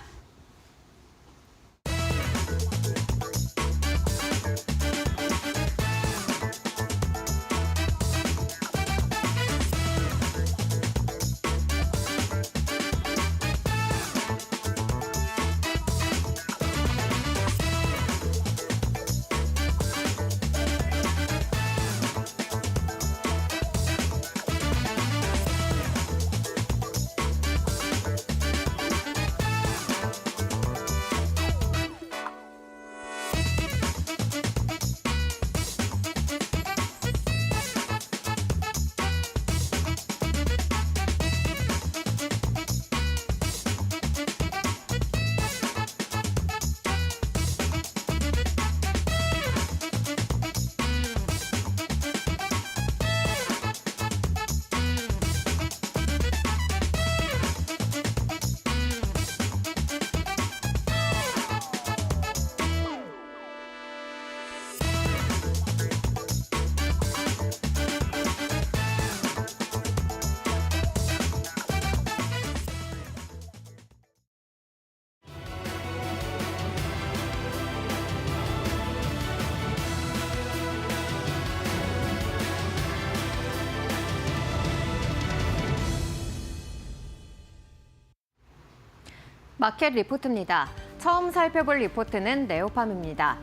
마켓 리포트입니다. 처음 살펴볼 리포트는 네오팜입니다.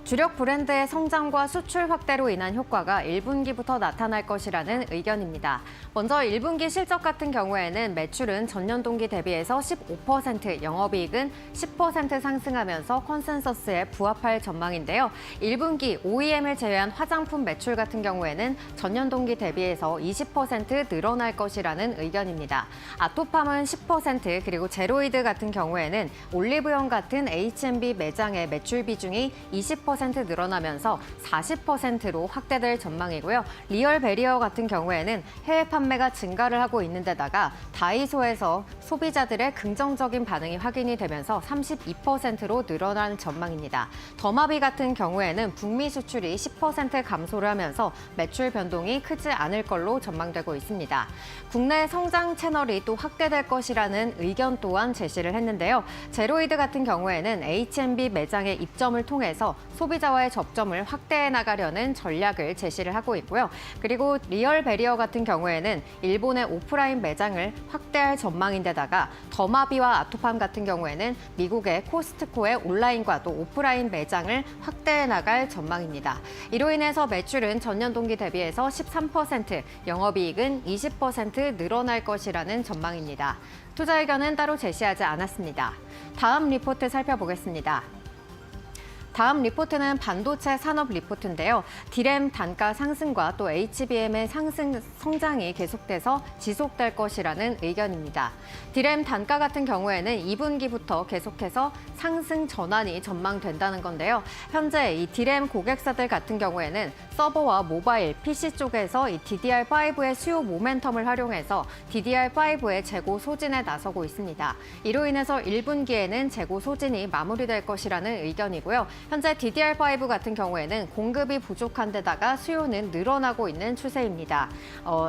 주력 브랜드의 성장과 수출 확대로 인한 효과가 1분기부터 나타날 것이라는 의견입니다. 먼저 1분기 실적 같은 경우에는 매출은 전년 동기 대비해서 15%, 영업이익은 10% 상승하면서 컨센서스에 부합할 전망인데요. 1분기 OEM을 제외한 화장품 매출 같은 경우에는 전년 동기 대비해서 20% 늘어날 것이라는 의견입니다. 아토팜은 10%, 그리고 제로이드 같은 경우에는 올리브영 같은 H&B 매장의 매출 비중이 20% 늘어나면서 40%로 확대될 전망이고요. 리얼 베리어 같은 경우에는 해외 판매가 증가를 하고 있는 데다가 다이소에서 소비자들의 긍정적인 반응이 확인이 되면서 32%로 늘어난 전망입니다. 더마비 같은 경우에는 북미 수출이 10% 감소를 하면서 매출 변동이 크지 않을 걸로 전망되고 있습니다. 국내 성장 채널이 또 확대될 것이라는 의견 또한 제시를 했는데요. 제로이드 같은 경우에는 H&B 매장의 입점을 통해서 소비자와의 접점을 확대해 나가려는 전략을 제시를 하고 있고요. 그리고 리얼 베리어 같은 경우에는 일본의 오프라인 매장을 확대할 전망인데다가 더마비와 아토팜 같은 경우에는 미국의 코스트코의 온라인과도 오프라인 매장을 확대해 나갈 전망입니다. 이로 인해서 매출은 전년 동기 대비해서 13%, 영업이익은 20% 늘어날 것이라는 전망입니다. 투자 의견은 따로 제시하지 않았습니다. 다음 리포트 살펴보겠습니다. 다음 리포트는 반도체 산업 리포트인데요. D램 단가 상승과 또 HBM의 성장이 계속돼서 지속될 것이라는 의견입니다. D램 단가 같은 경우에는 2분기부터 계속해서 상승 전환이 전망된다는 건데요. 현재 이 D램 고객사들 같은 경우에는 서버와 모바일, PC 쪽에서 이 DDR5의 수요 모멘텀을 활용해서 DDR5의 재고 소진에 나서고 있습니다. 이로 인해서 1분기에는 재고 소진이 마무리될 것이라는 의견이고요. 현재 DDR5 같은 경우에는 공급이 부족한 데다가 수요는 늘어나고 있는 추세입니다.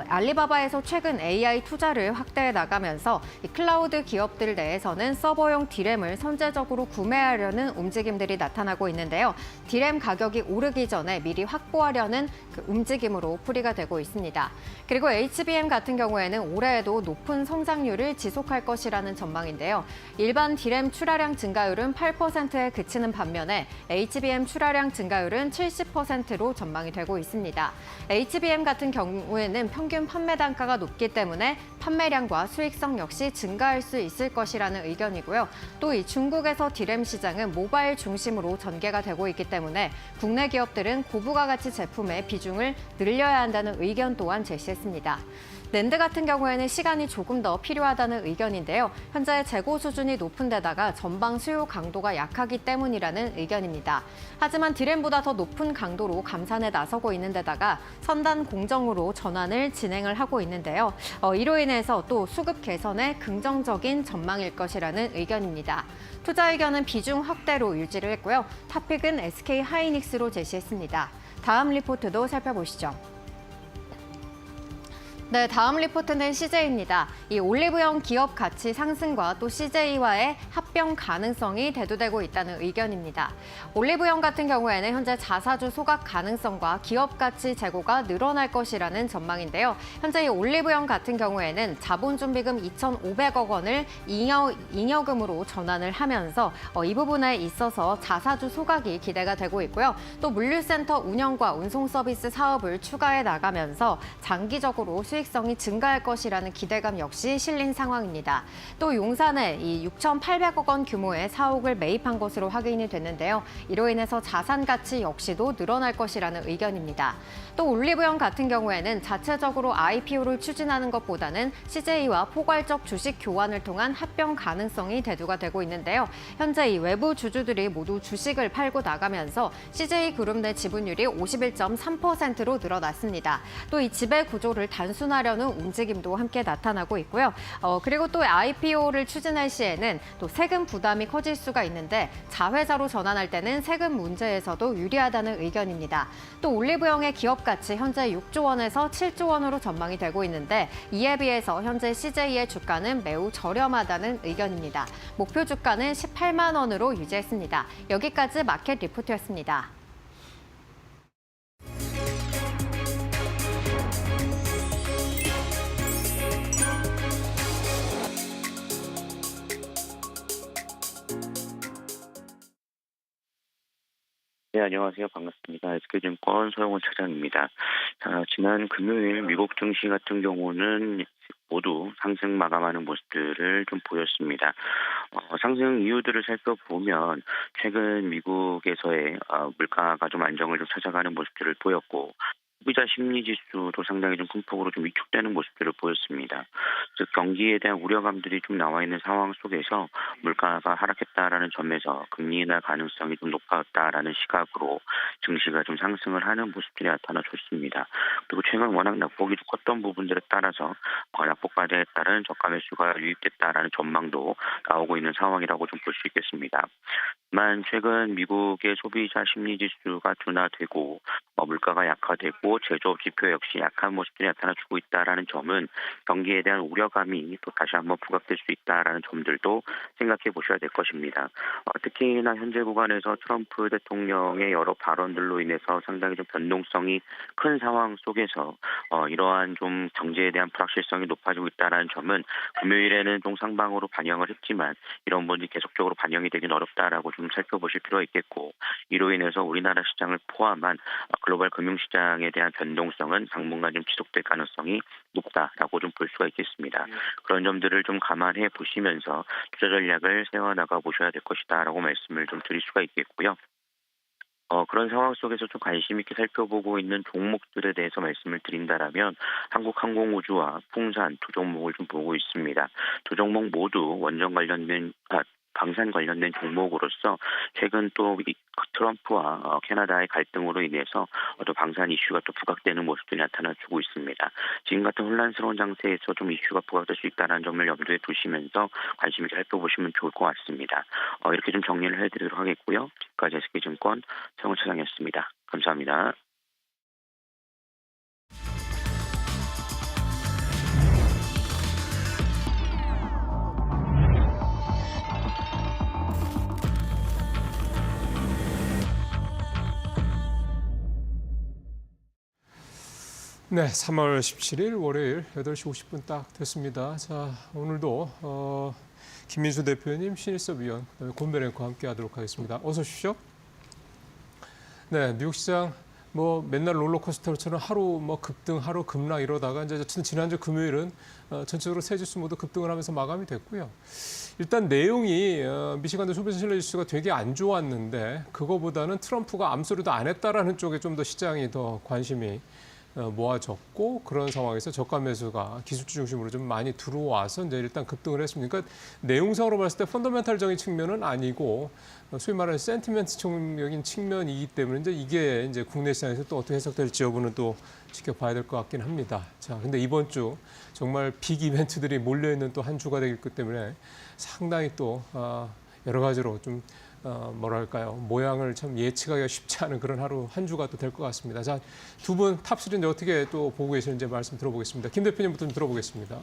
알리바바에서 최근 AI 투자를 확대해 나가면서 이 클라우드 기업들 내에서는 서버용 D램을 선제적으로 구매하려는 움직임들이 나타나고 있는데요. D램 가격이 오르기 전에 미리 확보하려는 그 움직임으로 풀이가 되고 있습니다. 그리고 HBM 같은 경우에는 올해에도 높은 성장률을 지속할 것이라는 전망인데요. 일반 D램 출하량 증가율은 8%에 그치는 반면에 HBM 출하량 증가율은 70%로 전망이 되고 있습니다. HBM 같은 경우에는 평균 판매 단가가 높기 때문에 판매량과 수익성 역시 증가할 수 있을 것이라는 의견이고요. 또 이 중국에서 D램 시장은 모바일 중심으로 전개가 되고 있기 때문에 국내 기업들은 고부가가치 제품의 비중을 늘려야 한다는 의견 또한 제시했습니다. 낸드 같은 경우에는 시간이 조금 더 필요하다는 의견인데요. 현재 재고 수준이 높은 데다가 전방 수요 강도가 약하기 때문이라는 의견입니다. 하지만 D램보다 더 높은 강도로 감산에 나서고 있는 데다가 선단 공정으로 전환을 진행을 하고 있는데요. 이로 인해서 또 수급 개선에 긍정적인 전망일 것이라는 의견입니다. 투자 의견은 비중 확대로 유지를 했고요. 탑픽은 SK 하이닉스로 제시했습니다. 다음 리포트도 살펴보시죠. 네, 다음 리포트는 CJ입니다. 이 올리브영 기업 가치 상승과 또 CJ와의 합병 가능성이 대두되고 있다는 의견입니다. 올리브영 같은 경우에는 현재 자사주 소각 가능성과 기업 가치 재고가 늘어날 것이라는 전망인데요. 현재 이 올리브영 같은 경우에는 자본준비금 2,500억 원을 잉여금으로 전환을 하면서 이 부분에 있어서 자사주 소각이 기대가 되고 있고요. 또 물류센터 운영과 운송 서비스 사업을 추가해 나가면서 장기적으로 수익성이 증가할 것이라는 기대감 역시 실린 상황입니다. 또 용산에 이 6,800억 원 규모의 사옥을 매입한 것으로 확인이 됐는데요. 이로 인해서 자산 가치 역시도 늘어날 것이라는 의견입니다. 또 올리브영 같은 경우에는 자체적으로 IPO를 추진하는 것보다는 CJ와 포괄적 주식 교환을 통한 합병 가능성이 대두가 되고 있는데요. 현재 이 외부 주주들이 모두 주식을 팔고 나가면서 CJ그룹 내 지분율이 51.3%로 늘어났습니다. 또 이 지배 구조를 단순화하려는 움직임도 함께 나타나고 있고요. 그리고 또 IPO를 추진할 시에는 또 세금 부담이 커질 수가 있는데 자회사로 전환할 때는 세금 문제에서도 유리하다는 의견입니다. 또 올리브영의 기업 가치 현재 6조 원에서 7조 원으로 전망이 되고 있는데 이에 비해서 현재 CJ의 주가는 매우 저렴하다는 의견입니다. 목표 주가는 18만 원으로 유지했습니다. 여기까지 마켓 리포트였습니다. 네, 안녕하세요. 반갑습니다. SK증권 서영훈 차장입니다. 지난 금요일 미국 증시 같은 경우는 모두 상승 마감하는 모습들을 좀 보였습니다. 상승 이유들을 살펴보면 최근 미국에서의 물가가 좀 안정을 좀 찾아가는 모습들을 보였고 소비자 심리 지수도 상당히 좀 큰 폭으로 좀 위축되는 모습들을 보였습니다. 즉 경기에 대한 우려감들이 좀 나와 있는 상황 속에서 물가가 하락했다라는 점에서 금리 인하 가능성이 좀 높아졌다라는 시각으로 증시가 좀 상승을 하는 모습들이 나타나줬습니다. 그리고 최근 워낙 낙폭이 컸던 부분들에 따라서 낙폭과대에 따른 저가 매수가 유입됐다라는 전망도 나오고 있는 상황이라고 좀 볼 수 있겠습니다. 다만 최근 미국의 소비자 심리 지수가 둔화되고 물가가 약화되고 제조업 지표 역시 약한 모습들이 나타나주고 있다라는 점은 경기에 대한 우려감이 또 다시 한번 부각될 수 있다라는 점들도 생각해 보셔야 될 것입니다. 특히나 현재 구간에서 트럼프 대통령의 여러 발언들로 인해서 상당히 좀 변동성이 큰 상황 속에서 이러한 좀 경제에 대한 불확실성이 높아지고 있다라는 점은 금요일에는 좀 상방으로 반영을 했지만 이런 부분이 계속적으로 반영이 되긴 어렵다라고 좀 살펴보실 필요가 있겠고 이로 인해서 우리나라 시장을 포함한 글로벌 금융시장에 대한 변동성은 당분간 좀 지속될 가능성이 높다라고 좀 볼 수가 있겠습니다. 그런 점들을 좀 감안해 보시면서 투자 전략을 세워나가 보셔야 될 것이다라고 말씀을 좀 드릴 수가 있겠고요. 그런 상황 속에서 좀 관심 있게 살펴보고 있는 종목들에 대해서 말씀을 드린다라면 한국항공우주와 풍산 두 종목을 좀 보고 있습니다. 두 종목 모두 원전 관련된 방산 관련된 종목으로서 최근 또 트럼프와 캐나다의 갈등으로 인해서 또 방산 이슈가 또 부각되는 모습들이 나타나주고 있습니다. 지금 같은 혼란스러운 장세에서 좀 이슈가 부각될 수 있다는 점을 염두에 두시면서 관심 있게 살펴보시면 좋을 것 같습니다. 이렇게 좀 정리를 해드리도록 하겠고요. 지금까지 SK증권 서영훈 차장이었습니다. 감사합니다. 네, 3월 17일 월요일 8시 50분 딱 됐습니다. 자, 오늘도 김민수 대표님, 신일섭 위원, 그다음에 권변 앵커와 함께 하도록 하겠습니다. 어서 오십시오. 네, 미국 시장 뭐 맨날 롤러코스터처럼 하루 뭐 급등, 하루 급락 이러다가 이제 지난주 금요일은 전체적으로 세 지수 모두 급등을 하면서 마감이 됐고요. 일단 내용이 미시간대 소비자 신뢰 지수가 되게 안 좋았는데 그거보다는 트럼프가 암소리도 안 했다라는 쪽에 좀 더 시장이 더 관심이 모아졌고 그런 상황에서 저가 매수가 기술주 중심으로 좀 많이 들어와서 이제 일단 급등을 했습니다. 그러니까 내용상으로 봤을 때 펀더멘탈적인 측면은 아니고 소위 말하는 센티멘트적인 측면이기 때문에 이게 이제 국내 시장에서 또 어떻게 해석될지 여부는 또 지켜봐야 될 것 같긴 합니다. 자, 근데 이번 주 정말 빅 이벤트들이 몰려있는 또 한 주가 되기 때문에 상당히 또 여러 가지로 좀 뭐랄까요, 모양을 참 예측하기가 쉽지 않은 그런 하루 한 주가 또 될 것 같습니다. 자, 두 분 탑3 이제 어떻게 또 보고 계시는지 말씀 들어보겠습니다. 김 대표님부터 좀 들어보겠습니다.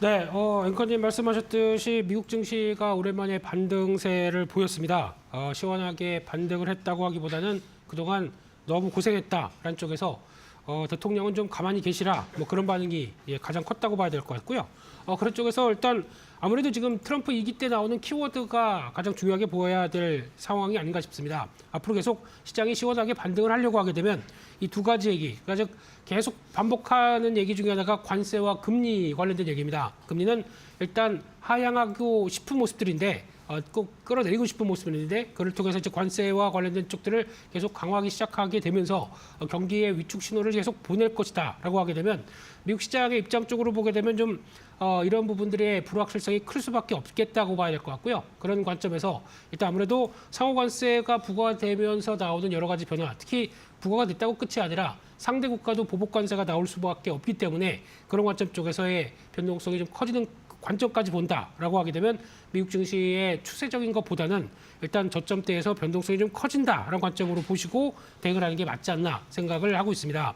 네, 앵커님 말씀하셨듯이 미국 증시가 오랜만에 반등세를 보였습니다. 시원하게 반등을 했다고 하기보다는 그동안 너무 고생했다라는 쪽에서 대통령은 좀 가만히 계시라 뭐 그런 반응이 가장 컸다고 봐야 될 것 같고요. 그런 쪽에서 일단 아무래도 지금 트럼프 2기 때 나오는 키워드가 가장 중요하게 보여야 될 상황이 아닌가 싶습니다. 앞으로 계속 시장이 시원하게 반등을 하려고 하게 되면 이 두 가지 얘기, 그러니까 즉 계속 반복하는 얘기 중에 하나가 관세와 금리 관련된 얘기입니다. 금리는 일단 하향하고 싶은 모습들인데 꼭 끌어내리고 싶은 모습인데 그를 통해서 이제 관세와 관련된 쪽들을 계속 강화하기 시작하게 되면서 경기의 위축 신호를 계속 보낼 것이다라고 하게 되면 미국 시장의 입장 쪽으로 보게 되면 좀 이런 부분들의 불확실성이 클 수밖에 없겠다고 봐야 될 것 같고요. 그런 관점에서 일단 아무래도 상호 관세가 부과되면서 나오는 여러 가지 변화, 특히 부과가 됐다고 끝이 아니라 상대 국가도 보복 관세가 나올 수밖에 없기 때문에 그런 관점 쪽에서의 변동성이 좀 커지는 관점까지 본다라고 하게 되면 미국 증시의 추세적인 것보다는 일단 저점대에서 변동성이 좀 커진다라는 관점으로 보시고 대응을 하는 게 맞지 않나 생각을 하고 있습니다.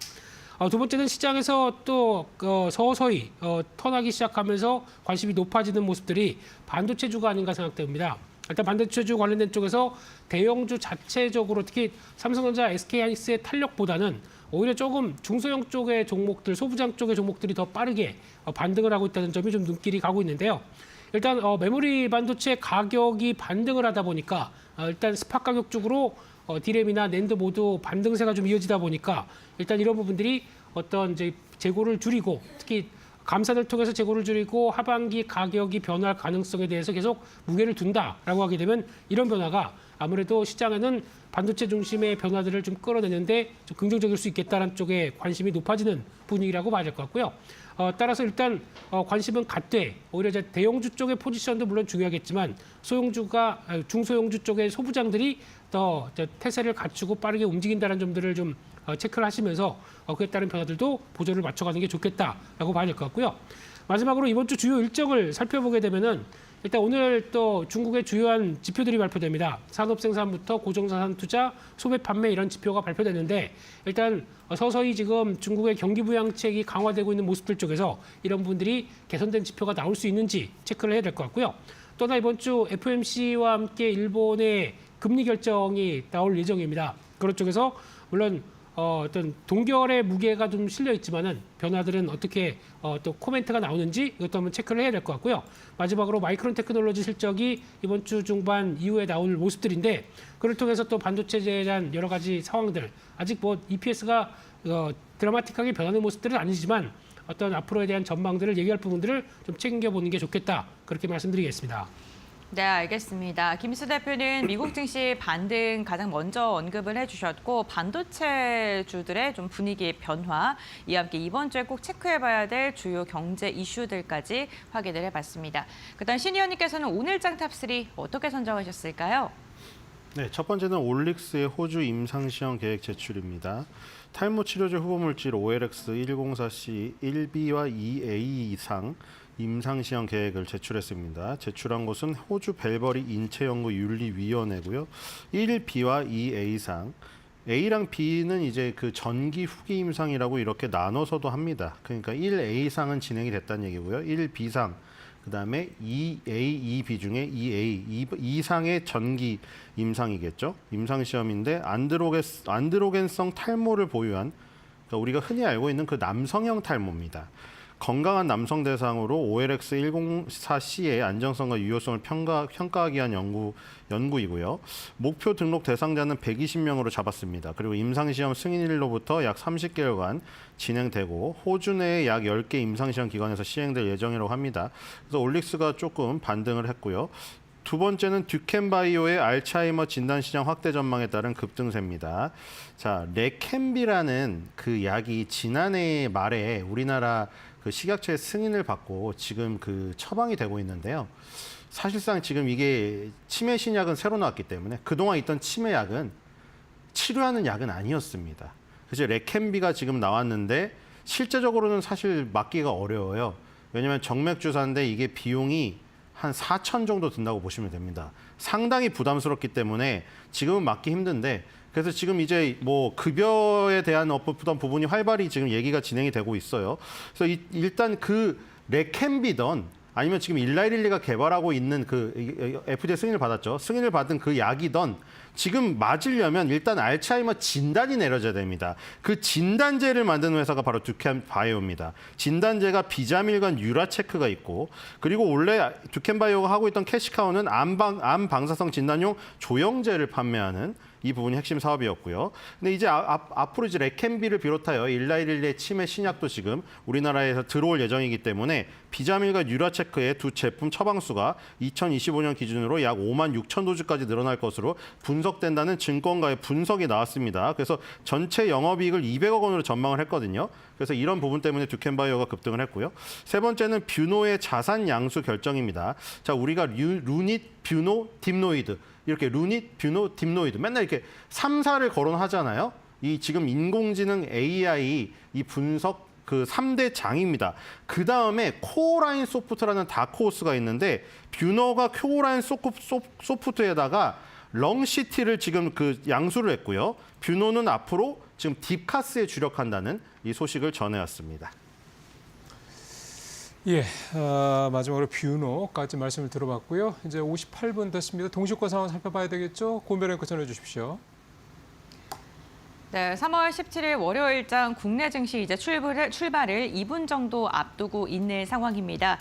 두 번째는 시장에서 또 서서히 턴하기 시작하면서 관심이 높아지는 모습들이 반도체주가 아닌가 생각됩니다. 일단 반도체주 관련된 쪽에서 대형주 자체적으로 특히 삼성전자, SK하이닉스의 탄력보다는 오히려 조금 중소형 쪽의 종목들, 소부장 쪽의 종목들이 더 빠르게 반등을 하고 있다는 점이 좀 눈길이 가고 있는데요. 일단 메모리 반도체 가격이 반등을 하다 보니까 일단 스팟 가격 쪽으로 디램이나 낸드 모두 반등세가 좀 이어지다 보니까 일단 이런 부분들이 어떤 이제 재고를 줄이고 특히 감산을 통해서 재고를 줄이고 하반기 가격이 변화할 가능성에 대해서 계속 무게를 둔다라고 하게 되면 이런 변화가 아무래도 시장에는 반도체 중심의 변화들을 좀 끌어내는데 좀 긍정적일 수 있겠다는 쪽에 관심이 높아지는 분위기라고 봐야 될 것 같고요. 따라서 일단 관심은 갖되 오히려 이제 대형주 쪽의 포지션도 물론 중요하겠지만 소형주가 중소형주 쪽의 소부장들이 더 태세를 갖추고 빠르게 움직인다는 점들을 좀 체크를 하시면서 그에 따른 변화들도 보조를 맞춰가는 게 좋겠다라고 봐야 될 것 같고요. 마지막으로 이번 주 주요 일정을 살펴보게 되면은 일단 오늘 또 중국의 주요한 지표들이 발표됩니다. 산업생산부터 고정자산 투자, 소매 판매 이런 지표가 발표되는데 일단 서서히 지금 중국의 경기 부양책이 강화되고 있는 모습들 쪽에서 이런 부분들이 개선된 지표가 나올 수 있는지 체크를 해야 될 것 같고요. 또한 이번 주 FOMC와 함께 일본의 금리 결정이 나올 예정입니다. 그런 쪽에서 물론 어떤 동결의 무게가 좀 실려 있지만은 변화들은 어떻게 또 코멘트가 나오는지 이것도 한번 체크를 해야 될 것 같고요. 마지막으로 마이크론 테크놀로지 실적이 이번 주 중반 이후에 나올 모습들인데 그를 통해서 또 반도체에 대한 여러 가지 상황들 아직 뭐 EPS가 드라마틱하게 변하는 모습들은 아니지만 어떤 앞으로에 대한 전망들을 얘기할 부분들을 좀 챙겨보는 게 좋겠다 그렇게 말씀드리겠습니다. 네, 알겠습니다. 김수 대표는 미국 증시 반등 가장 먼저 언급을 해주셨고 반도체주들의 좀 분위기 변화, 이와 함께 이번 주에 꼭 체크해봐야 될 주요 경제 이슈들까지 확인을 해봤습니다. 그다음 신 의원님께서는 오늘장 탑3 어떻게 선정하셨을까요? 네, 첫 번째는 올릭스의 호주 임상시험 계획 제출입니다. 탈모 치료제 후보물질 OLX104C 1B와 2A 이상 임상시험 계획을 제출했습니다. 제출한 곳은 호주 벨버리 인체연구윤리위원회고요. 1B와 2A상, A랑 B는 이제 그 전기 후기 임상이라고 이렇게 나눠서도 합니다. 그러니까 1A상은 진행이 됐다는 얘기고요. 1B상, 그다음에 2A, 2B 중에 2A, 2상의 전기 임상이겠죠. 임상시험인데 안드로겐성 탈모를 보유한, 그러니까 우리가 흔히 알고 있는 그 남성형 탈모입니다. 건강한 남성 대상으로 OLX104C의 안정성과 유효성을 평가하기 위한 연구이고요. 목표 등록 대상자는 120명으로 잡았습니다. 그리고 임상시험 승인일로부터 약 30개월간 진행되고 호주 내에 약 10개 임상시험 기관에서 시행될 예정이라고 합니다. 그래서 올릭스가 조금 반등을 했고요. 두 번째는 듀켄바이오의 알츠하이머 진단시장 확대 전망에 따른 급등세입니다. 자, 레캠비라는 그 약이 지난해 말에 우리나라 그 식약처의 승인을 받고 지금 그 처방이 되고 있는데요. 사실상 지금 이게 치매 신약은 새로 나왔기 때문에 그동안 있던 치매약은 치료하는 약은 아니었습니다. 그래서 레캠비가 지금 나왔는데 실제적으로는 사실 맞기가 어려워요. 왜냐하면 정맥주사인데 이게 비용이 한 4천 정도 든다고 보시면 됩니다. 상당히 부담스럽기 때문에 지금은 맞기 힘든데 그래서 지금 이제 뭐 급여에 대한 어떤 부분이 활발히 지금 얘기가 진행이 되고 있어요. 그래서 일단 그 레캠비던 아니면 지금 일라이릴리가 개발하고 있는 그 FDA 승인을 받았죠. 승인을 받은 그 약이던 지금 맞으려면 일단 알츠하이머 진단이 내려져야 됩니다. 그 진단제를 만드는 회사가 바로 듀켄바이오입니다. 진단제가 비자밀관 유라 체크가 있고 그리고 원래 듀켄바이오가 하고 있던 캐시카우는 암 방사성 진단용 조영제를 판매하는 이 부분이 핵심 사업이었고요. 근데 이제 앞으로 이제 레캠비를 비롯하여 일라이릴리의 치매 신약도 지금 우리나라에서 들어올 예정이기 때문에 비자밀과 유라체크의 두 제품 처방수가 2025년 기준으로 약 5만 6천 도즈까지 늘어날 것으로 분석된다는 증권가의 분석이 나왔습니다. 그래서 전체 영업이익을 200억 원으로 전망을 했거든요. 그래서 이런 부분 때문에 듀켄바이오가 급등을 했고요. 세 번째는 뷰노의 자산 양수 결정입니다. 자, 우리가 루닛, 뷰노, 딥노이드 이렇게 루닛, 뷰노, 딥노이드 맨날 이렇게 3사를 거론하잖아요. 이 지금 인공지능 AI 이 분석 그 3대 장입니다. 그 다음에 코어라인 소프트라는 다크호스가 있는데 뷰노가 코어라인 소프트에다가 렁시티를 지금 그 양수를 했고요. 뷰노는 앞으로 지금 딥카스에 주력한다는 이 소식을 전해왔습니다. 예, 마지막으로 뷰노까지 말씀을 들어봤고요. 이제 58분 됐습니다. 동시효과 상황 살펴봐야 되겠죠? 고은별 앵커 전해주십시오. 네, 3월 17일 월요일장 국내 증시 이제 출발을 2분 정도 앞두고 있는 상황입니다.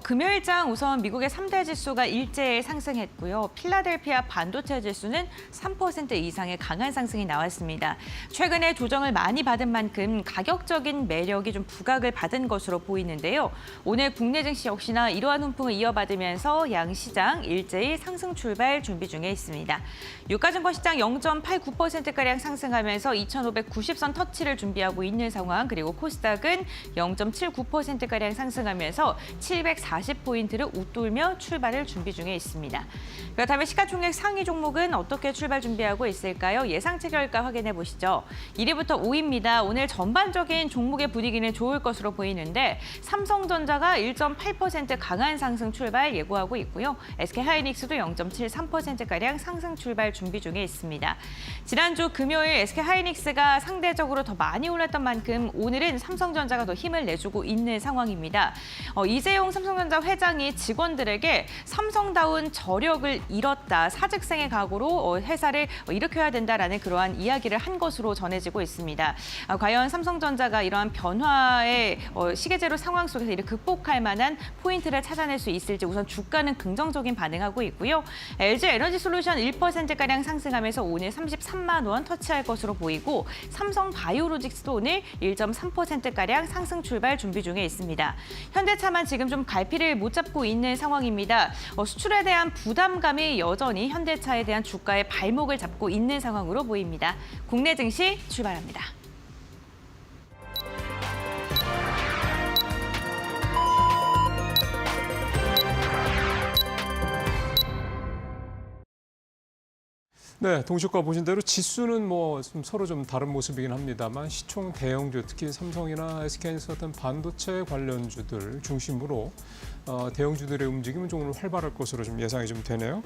금요일장 우선 미국의 3대 지수가 일제히 상승했고요. 필라델피아 반도체 지수는 3% 이상의 강한 상승이 나왔습니다. 최근에 조정을 많이 받은 만큼 가격적인 매력이 좀 부각을 받은 것으로 보이는데요. 오늘 국내 증시 역시나 이러한 훈풍을 이어받으면서 양시장 일제히 상승 출발 준비 중에 있습니다. 유가증권 시장 0.89%가량 상승하면서 2,590선 터치를 준비하고 있는 상황, 그리고 코스닥은 0.79%가량 상승하면서 740포인트를 웃돌며 출발을 준비 중에 있습니다. 그렇다면 시가총액 상위 종목은 어떻게 출발 준비하고 있을까요? 예상치 결과 확인해 보시죠. 1위부터 5위입니다. 오늘 전반적인 종목의 분위기는 좋을 것으로 보이는데 삼성전자가 1.8% 강한 상승 출발 예고하고 있고요. SK하이닉스도 0.73%가량 상승 출발 준비 중에 있습니다. 지난주 금요일 SK하이닉스가 상대적으로 더 많이 올랐던 만큼 오늘은 삼성전자가 더 힘을 내주고 있는 상황입니다. 이재용 삼성전자 회장이 직원들에게 삼성다운 저력을 잃었다, 사직생의 각오로 회사를 일으켜야 된다라는 그러한 이야기를 한 것으로 전해지고 있습니다. 과연 삼성전자가 이러한 변화의 시계제로 상황 속에서 이를 극복할 만한 포인트를 찾아낼 수 있을지 우선 주가는 긍정적인 반응하고 있고요. LG에너지솔루션 1%가량 상승하면서 오늘 33만 원 터치할 것으로 보입니다. 보이고 삼성 바이오로직스도 오늘 1.3%가량 상승 출발 준비 중에 있습니다. 현대차만 지금 좀 갈피를 못 잡고 있는 상황입니다. 수출에 대한 부담감이 여전히 현대차에 대한 주가의 발목을 잡고 있는 상황으로 보입니다. 국내 증시 출발합니다. 네, 동시효과 보신 대로 지수는 뭐 좀 서로 좀 다른 모습이긴 합니다만 시총 대형주, 특히 삼성이나 SK하이닉스 같은 반도체 관련주들 중심으로 대형주들의 움직임은 좀 활발할 것으로 좀 예상이 좀 되네요.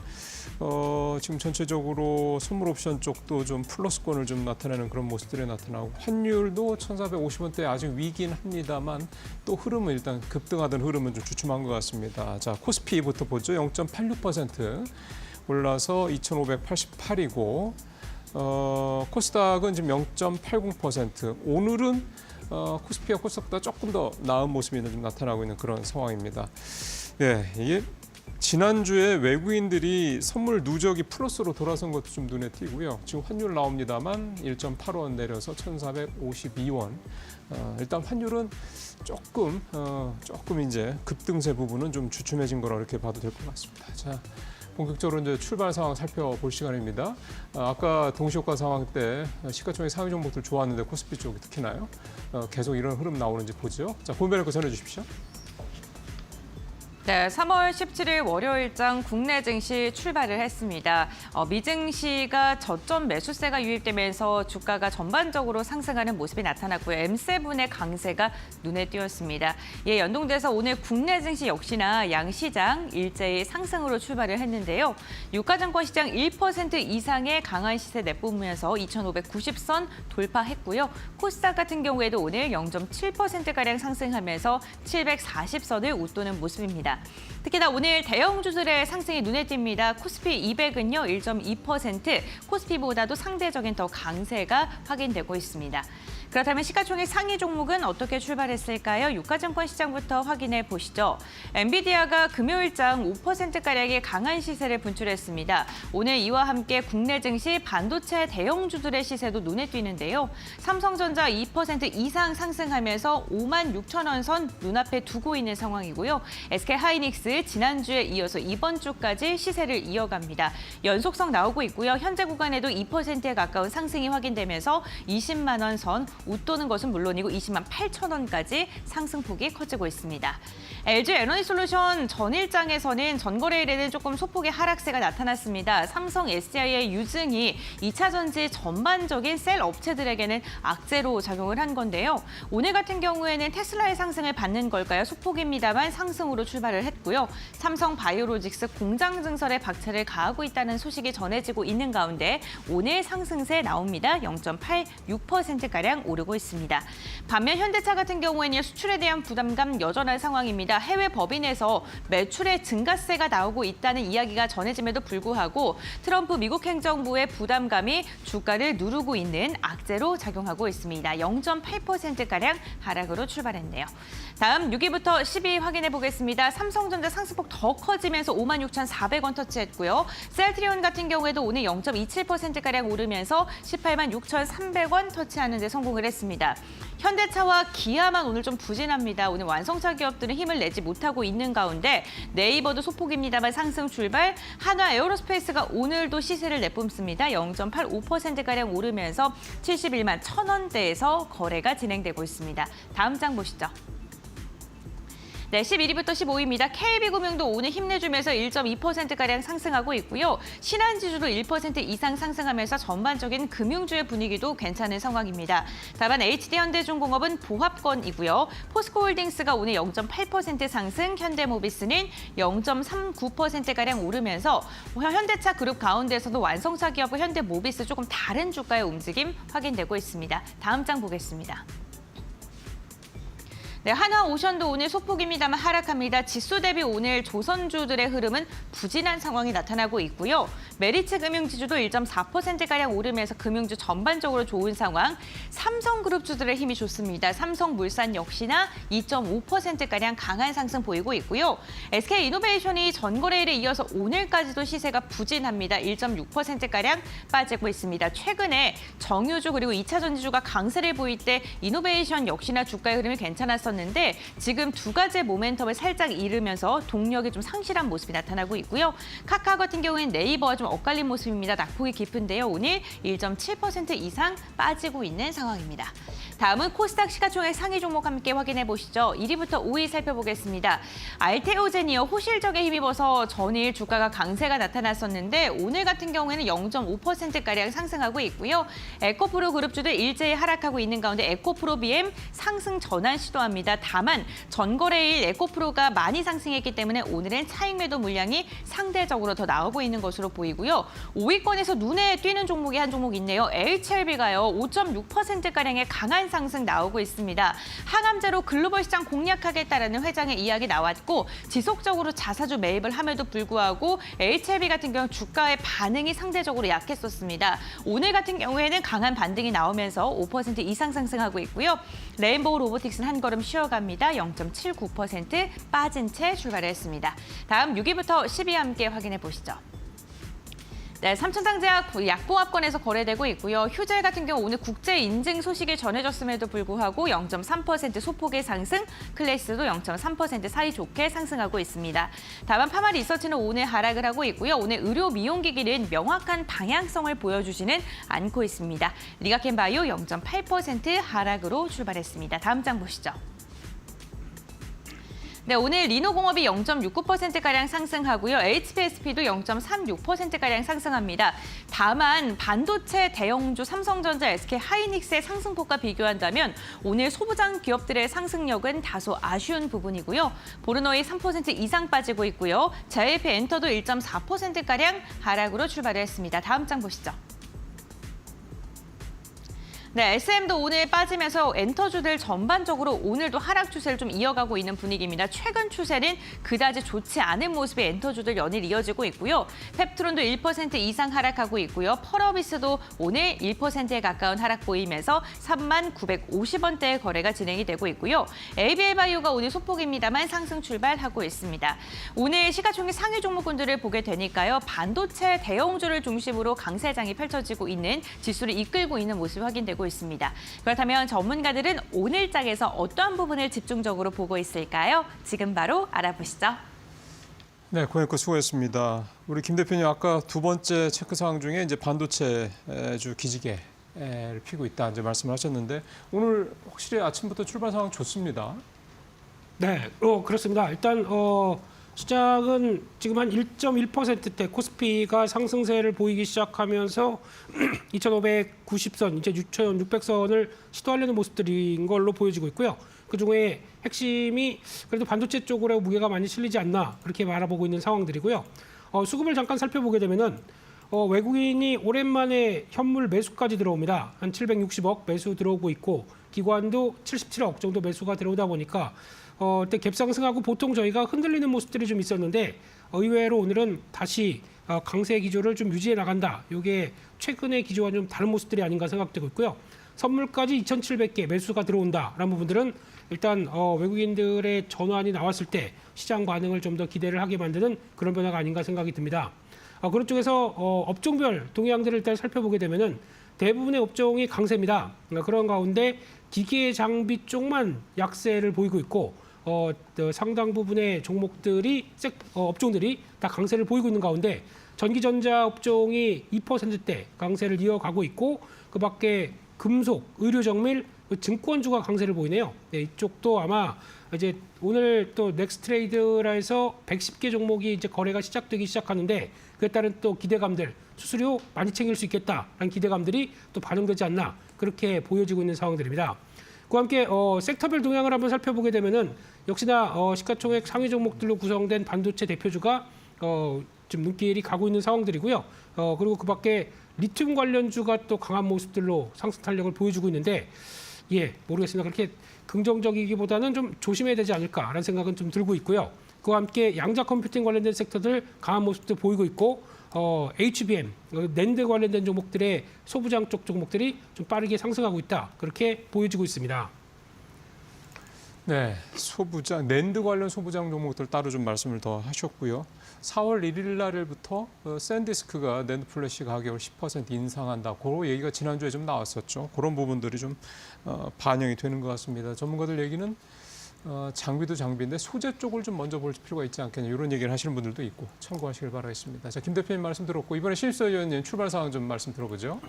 지금 전체적으로 선물 옵션 쪽도 좀 플러스권을 좀 나타내는 그런 모습들이 나타나고 환율도 1,450원대 아직 위긴 합니다만 또 흐름은 일단 급등하던 흐름은 좀 주춤한 것 같습니다. 자, 코스피부터 보죠. 0.86%. 올라서 2,588이고 코스닥은 지금 0.80%. 오늘은 코스피와 코스닥보다 조금 더 나은 모습이 좀 나타나고 있는 그런 상황입니다. 예, 이게 지난주에 외국인들이 선물 누적이 플러스로 돌아선 것도 좀 눈에 띄고요. 지금 환율 나옵니다만 1.8원 내려서 1,452원. 일단 환율은 조금 이제 급등세 부분은 좀 주춤해진 거라 이렇게 봐도 될 것 같습니다. 자. 본격적으로 이제 출발 상황 살펴볼 시간입니다. 아까 동시효과 상황 때 시가총액 상위 종목들 좋았는데 코스피 쪽이 특히나요. 계속 이런 흐름 나오는지 보죠. 자, 본변을 전해 주십시오. 네, 3월 17일 월요일장 국내 증시 출발을 했습니다. 미증시가 저점 매수세가 유입되면서 주가가 전반적으로 상승하는 모습이 나타났고요. M7의 강세가 눈에 띄었습니다. 이에 연동돼서 오늘 국내 증시 역시나 양시장 일제히 상승으로 출발을 했는데요. 유가증권 시장 1% 이상의 강한 시세 내뿜으면서 2,590선 돌파했고요. 코스닥 같은 경우에도 오늘 0.7%가량 상승하면서 740선을 웃도는 모습입니다. 특히나 오늘 대형주들의 상승이 눈에 띕니다. 코스피 200은요 1.2%, 코스피보다도 상대적인 더 강세가 확인되고 있습니다. 그렇다면 시가총액 상위 종목은 어떻게 출발했을까요? 유가증권 시장부터 확인해 보시죠. 엔비디아가 금요일장 5%가량의 강한 시세를 분출했습니다. 오늘 이와 함께 국내 증시 반도체 대형주들의 시세도 눈에 띄는데요. 삼성전자 2% 이상 상승하면서 56,000원 선 눈앞에 두고 있는 상황이고요. SK하이닉스 지난주에 이어서 이번 주까지 시세를 이어갑니다. 연속성 나오고 있고요. 현재 구간에도 2%에 가까운 상승이 확인되면서 20만 원 선 웃도는 것은 물론이고 20만 8천 원까지 상승폭이 커지고 있습니다. LG 에너지솔루션 전일장에서는 전거래일에는 조금 소폭의 하락세가 나타났습니다. 삼성 SDI의 유증이 2차 전지 전반적인 셀 업체들에게는 악재로 작용을 한 건데요. 오늘 같은 경우에는 테슬라의 상승을 받는 걸까요? 소폭입니다만 상승으로 출발을 했고요. 삼성 바이오로직스 공장 증설에 박차를 가하고 있다는 소식이 전해지고 있는 가운데 오늘 상승세 나옵니다. 0.86%가량 오르고 있습니다. 반면 현대차 같은 경우에는 수출에 대한 부담감 여전한 상황입니다. 해외 법인에서 매출의 증가세가 나오고 있다는 이야기가 전해짐에도 불구하고 트럼프 미국 행정부의 부담감이 주가를 누르고 있는 악재로 작용하고 있습니다. 0.8%가량 하락으로 출발했네요. 다음 6위부터 10위 확인해 보겠습니다. 삼성전자 상승폭 더 커지면서 56,400원 터치했고요. 셀트리온 같은 경우에도 오늘 0.27%가량 오르면서 186,300원 터치하는 데 성공을 했습니다. 현대차와 기아만 오늘 좀 부진합니다. 오늘 완성차 기업들은 힘을 내지 못하고 있는 가운데 네이버도 소폭입니다만 상승 출발, 한화 에어로스페이스가 오늘도 시세를 내뿜습니다. 0.85%가량 오르면서 71만 1,000원대에서 거래가 진행되고 있습니다. 다음 장 보시죠. 네, 11위부터 15위입니다. KB금융도 오늘 힘내주면서 1.2%가량 상승하고 있고요. 신한지주도 1% 이상 상승하면서 전반적인 금융주의 분위기도 괜찮은 상황입니다. 다만 HD현대중공업은 보합권이고요. 포스코홀딩스가 오늘 0.8% 상승, 현대모비스는 0.39%가량 오르면서 현대차 그룹 가운데서도 완성차 기업과 현대모비스 조금 다른 주가의 움직임 확인되고 있습니다. 다음 장 보겠습니다. 네, 한화오션도 오늘 소폭입니다만 하락합니다. 지수 대비 오늘 조선주들의 흐름은 부진한 상황이 나타나고 있고요. 메리츠 금융지주도 1.4%가량 오르면서 금융주 전반적으로 좋은 상황. 삼성그룹주들의 힘이 좋습니다. 삼성물산 역시나 2.5%가량 강한 상승 보이고 있고요. SK이노베이션이 전거래일에 이어서 오늘까지도 시세가 부진합니다. 1.6%가량 빠지고 있습니다. 최근에 정유주 그리고 2차 전지주가 강세를 보일 때 이노베이션 역시나 주가의 흐름이 괜찮았었는데 지금 두 가지의 모멘텀을 살짝 잃으면서 동력이 좀 상실한 모습이 나타나고 있고요. 카카오 같은 경우에는 네이버와 좀 엇갈린 모습입니다. 낙폭이 깊은데요. 오늘 1.7% 이상 빠지고 있는 상황입니다. 다음은 코스닥 시가총액 상위 종목 함께 확인해 보시죠. 1위부터 5위 살펴보겠습니다. 알테오제니어 호실적에 힘입어서 전일 주가가 강세가 나타났었는데 오늘 같은 경우에는 0.5%가량 상승하고 있고요. 에코프로 그룹주들 일제히 하락하고 있는 가운데 에코프로 BM 상승 전환 시도합니다. 다만 전거래일 에코프로가 많이 상승했기 때문에 오늘은 차익 매도 물량이 상대적으로 더 나오고 있는 것으로 보이고요. 5위권에서 눈에 띄는 종목이 한 종목 있네요. HLB가요. 5.6%가량의 강한 상승 나오고 있습니다. 항암제로 글로벌 시장 공략하겠다라는 회장의 이야기 나왔고 지속적으로 자사주 매입을 함에도 불구하고 HLB 같은 경우 주가의 반응이 상대적으로 약했었습니다. 오늘 같은 경우에는 강한 반등이 나오면서 5% 이상 상승하고 있고요. 레인보우 로보틱스는 한 걸음 쉬어갑니다. 0.79% 빠진 채 출발했습니다. 다음 6위부터 10위 함께 확인해 보시죠. 네, 삼천상제약 약보합권에서 거래되고 있고요. 휴젤 같은 경우 오늘 국제 인증 소식이 전해졌음에도 불구하고 0.3% 소폭의 상승, 클래스도 0.3% 사이좋게 상승하고 있습니다. 다만 파마리서치는 오늘 하락을 하고 있고요. 오늘 의료 미용기기는 명확한 방향성을 보여주지는 않고 있습니다. 리가켄바이오 0.8% 하락으로 출발했습니다. 다음 장 보시죠. 네, 오늘 리노공업이 0.69%가량 상승하고요. HPSP도 0.36%가량 상승합니다. 다만 반도체 대형주 삼성전자, SK하이닉스의 상승폭과 비교한다면 오늘 소부장 기업들의 상승력은 다소 아쉬운 부분이고요. 보르노이 3% 이상 빠지고 있고요. JLP 엔터도 1.4%가량 하락으로 출발을 했습니다. 다음 장 보시죠. 네, SM도 오늘 빠지면서 엔터주들 전반적으로 오늘도 하락 추세를 좀 이어가고 있는 분위기입니다. 최근 추세는 그다지 좋지 않은 모습의 엔터주들 연일 이어지고 있고요. 펩트론도 1% 이상 하락하고 있고요. 펄어비스도 오늘 1%에 가까운 하락 보이면서 39,950원대의 거래가 진행이 되고 있고요. ABL바이오가 오늘 소폭입니다만 상승 출발하고 있습니다. 오늘 시가총액 상위 종목군들을 보게 되니까요. 반도체 대형주를 중심으로 강세장이 펼쳐지고 있는 지수를 이끌고 있는 모습이 확인되고 있습니다. 그렇다면 전문가들은 오늘 장에서 어떠한 부분을 집중적으로 보고 있을까요? 지금 바로 알아보시죠. 네, 고영코 수고했습니다. 우리 김 대표님 아까 두 번째 체크 사항 중에 이제 반도체주 기지개를 피고 있다 이제 말씀을 하셨는데 오늘 확실히 아침부터 출발 상황 좋습니다. 네, 그렇습니다. 일단 시장은 지금 한 1.1%대 코스피가 상승세를 보이기 시작하면서 2,590선, 이제 6,600선을 시도하려는 모습들인 걸로 보여지고 있고요. 그중에 핵심이 그래도 반도체 쪽으로 무게가 많이 실리지 않나 그렇게 바라보고 있는 상황들이고요. 수급을 잠깐 살펴보게 되면은 외국인이 오랜만에 현물 매수까지 들어옵니다. 한 760억 매수 들어오고 있고 기관도 77억 정도 매수가 들어오다 보니까 그때 갭상승하고 보통 저희가 흔들리는 모습들이 좀 있었는데 의외로 오늘은 다시 강세 기조를 좀 유지해 나간다. 이게 최근의 기조와 좀 다른 모습들이 아닌가 생각되고 있고요. 선물까지 2,700개 매수가 들어온다라는 부분들은 일단 외국인들의 전환이 나왔을 때 시장 반응을 좀 더 기대를 하게 만드는 그런 변화가 아닌가 생각이 듭니다. 그런 쪽에서 업종별 동향들을 일단 살펴보게 되면은 대부분의 업종이 강세입니다. 그런 가운데 기계 장비 쪽만 약세를 보이고 있고 상당 부분의 종목들이 업종들이 다 강세를 보이고 있는 가운데 전기전자 업종이 2%대 강세를 이어가고 있고 그밖에 금속, 의료정밀, 증권주가 강세를 보이네요. 네, 이쪽도 아마 이제 오늘 또 넥스트레이드라 해서 110개 종목이 이제 거래가 시작되기 시작하는데 그에 따른 또 기대감들 수수료 많이 챙길 수 있겠다라는 기대감들이 또 반영되지 않나 그렇게 보여지고 있는 상황들입니다. 그와 함께 섹터별 동향을 한번 살펴보게 되면은 역시나 시가총액 상위 종목들로 구성된 반도체 대표주가 지금 눈길이 가고 있는 상황들이고요. 그리고 그밖에 리튬 관련주가 또 강한 모습들로 상승 탄력을 보여주고 있는데 모르겠습니다. 그렇게 긍정적이기보다는 좀 조심해야 되지 않을까라는 생각은 좀 들고 있고요. 그와 함께 양자 컴퓨팅 관련된 섹터들 강한 모습도 보이고 있고 HBM, 낸드 관련된 종목들의 소부장 쪽 종목들이 좀 빠르게 상승하고 있다. 그렇게 보여지고 있습니다. 네, 소부장, 낸드 관련 소부장 종목들 따로 좀 말씀을 더 하셨고요. 4월 1일 날부터 샌디스크가 낸드 플래시 가격을 10% 인상한다. 그런 얘기가 지난주에 좀 나왔었죠. 그런 부분들이 좀 반영이 되는 것 같습니다. 전문가들 얘기는 장비도 장비인데 소재 쪽을 좀 먼저 볼 필요가 있지 않겠냐 이런 얘기를 하시는 분들도 있고 참고하시길 바라겠습니다. 자, 김 대표님 말씀 들었고 이번에 신입사 위원님 출발 상황 좀 말씀 들어보죠.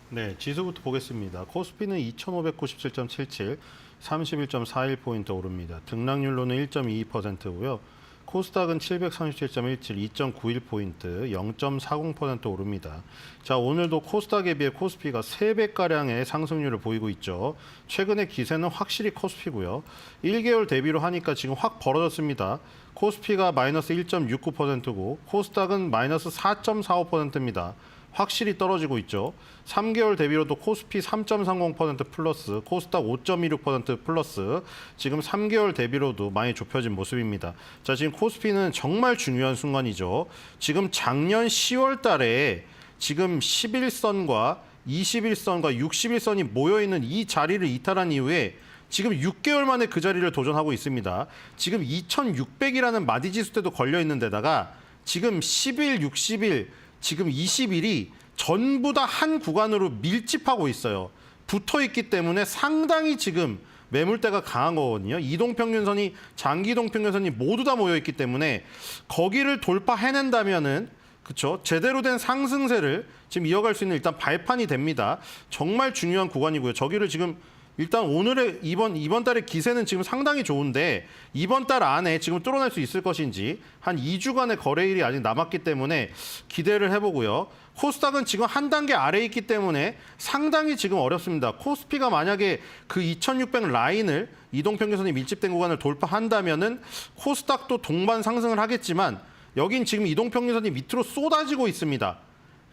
네, 지수부터 보겠습니다. 코스피는 2,597.77, 31.41포인트 오릅니다. 등락률로는 1.22%고요. 코스닥은 737.17, 2.91포인트, 0.40% 오릅니다. 자, 오늘도 코스닥에 비해 코스피가 3배가량의 상승률을 보이고 있죠. 최근의 기세는 확실히 코스피고요. 1개월 대비로 하니까 지금 확 벌어졌습니다. 코스피가 마이너스 1.69%고 코스닥은 마이너스 4.45%입니다. 확실히 떨어지고 있죠. 3개월 대비로도 코스피 3.30% 플러스, 코스닥 5.26% 플러스, 지금 3개월 대비로도 많이 좁혀진 모습입니다. 자, 지금 코스피는 정말 중요한 순간이죠. 지금 작년 10월 달에 지금 11선과 21선과 61선이 모여있는 이 자리를 이탈한 이후에 지금 6개월 만에 그 자리를 도전하고 있습니다. 지금 2600이라는 마디지수 때도 걸려있는 데다가 지금 10일, 60일, 지금 20일이 전부 다 한 구간으로 밀집하고 있어요. 붙어 있기 때문에 상당히 지금 매물대가 강한 거거든요. 이동평균선이, 장기이동평균선이 모두 다 모여 있기 때문에 거기를 돌파해낸다면은 그렇죠. 제대로 된 상승세를 지금 이어갈 수 있는 일단 발판이 됩니다. 정말 중요한 구간이고요. 저기를 지금 일단 오늘의 이번 달의 기세는 지금 상당히 좋은데 이번 달 안에 지금 뚫어낼 수 있을 것인지 한 2주간의 거래일이 아직 남았기 때문에 기대를 해보고요. 코스닥은 지금 한 단계 아래에 있기 때문에 상당히 지금 어렵습니다. 코스피가 만약에 그 2600 라인을 이동평균선이 밀집된 구간을 돌파한다면은 코스닥도 동반 상승을 하겠지만 여긴 지금 이동평균선이 밑으로 쏟아지고 있습니다.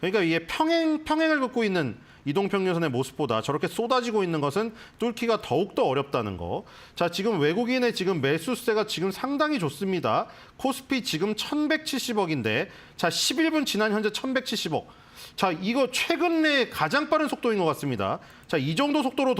그러니까 이게 평행을 긋고 있는 이동평균선의 모습보다 저렇게 쏟아지고 있는 것은 뚫기가 더욱더 어렵다는 거. 자, 지금 외국인의 지금 매수세가 지금 상당히 좋습니다. 코스피 지금 1170억인데 자, 11분 지난 현재 1170억. 자, 이거 최근 내 가장 빠른 속도인 것 같습니다. 자, 이 정도 속도로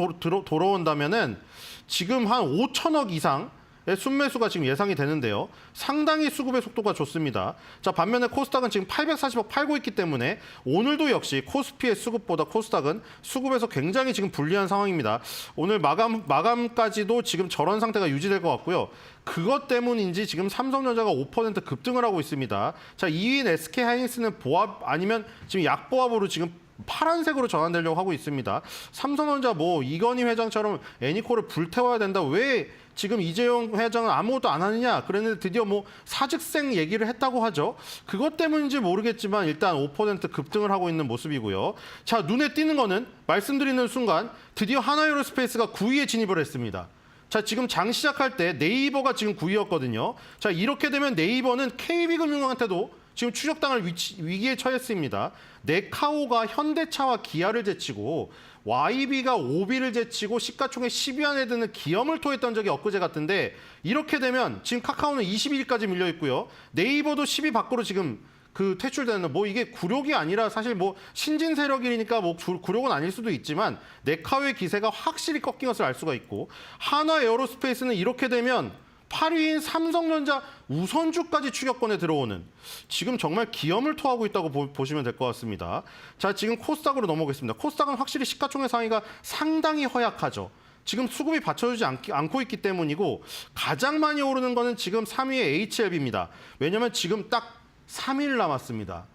돌아온다면은 지금 한 5천억 이상 순매수가 지금 예상이 되는데요. 상당히 수급의 속도가 좋습니다. 자, 반면에 코스닥은 지금 840억 팔고 있기 때문에 오늘도 역시 코스피의 수급보다 코스닥은 수급에서 굉장히 지금 불리한 상황입니다. 오늘 마감까지도 지금 저런 상태가 유지될 것 같고요. 그것 때문인지 지금 삼성전자가 5% 급등을 하고 있습니다. 자, 2위인 SK하이닉스는 보합 아니면 지금 약보합으로 지금 파란색으로 전환되려고 하고 있습니다. 삼성전자 뭐 이건희 회장처럼 애니코를 불태워야 된다. 왜 지금 이재용 회장은 아무것도 안 하느냐 그랬는데 드디어 뭐 사직생 얘기를 했다고 하죠. 그것 때문인지 모르겠지만 일단 5% 급등을 하고 있는 모습이고요. 자, 눈에 띄는 거는 말씀드리는 순간 드디어 하나에어로스페이스가 9위에 진입을 했습니다. 자, 지금 장 시작할 때 네이버가 지금 9위였거든요. 자, 이렇게 되면 네이버는 KB금융한테도 지금 추적당할 위기에 처했습니다. 네카오가 현대차와 기아를 제치고 YB가 오비를 제치고 시가총액 10위 안에 드는 기염을 토했던 적이 엊그제 같은데 이렇게 되면 지금 카카오는 21위까지 밀려 있고요. 네이버도 10위 밖으로 지금 그 퇴출되는 뭐 이게 굴욕이 아니라 사실 뭐 신진 세력이니까 뭐 굴욕은 아닐 수도 있지만 네카오의 기세가 확실히 꺾인 것을 알 수가 있고 한화에어로스페이스는 이렇게 되면 8위인 삼성전자 우선주까지 추격권에 들어오는 지금 정말 기염을 토하고 있다고 보시면 될 것 같습니다. 자, 지금 코스닥으로 넘어오겠습니다. 코스닥은 확실히 시가총액 상위가 상당히 허약하죠. 지금 수급이 받쳐주지 않고 있기 때문이고 가장 많이 오르는 거는 지금 3위의 HLB입니다. 왜냐하면 지금 딱 3일 남았습니다.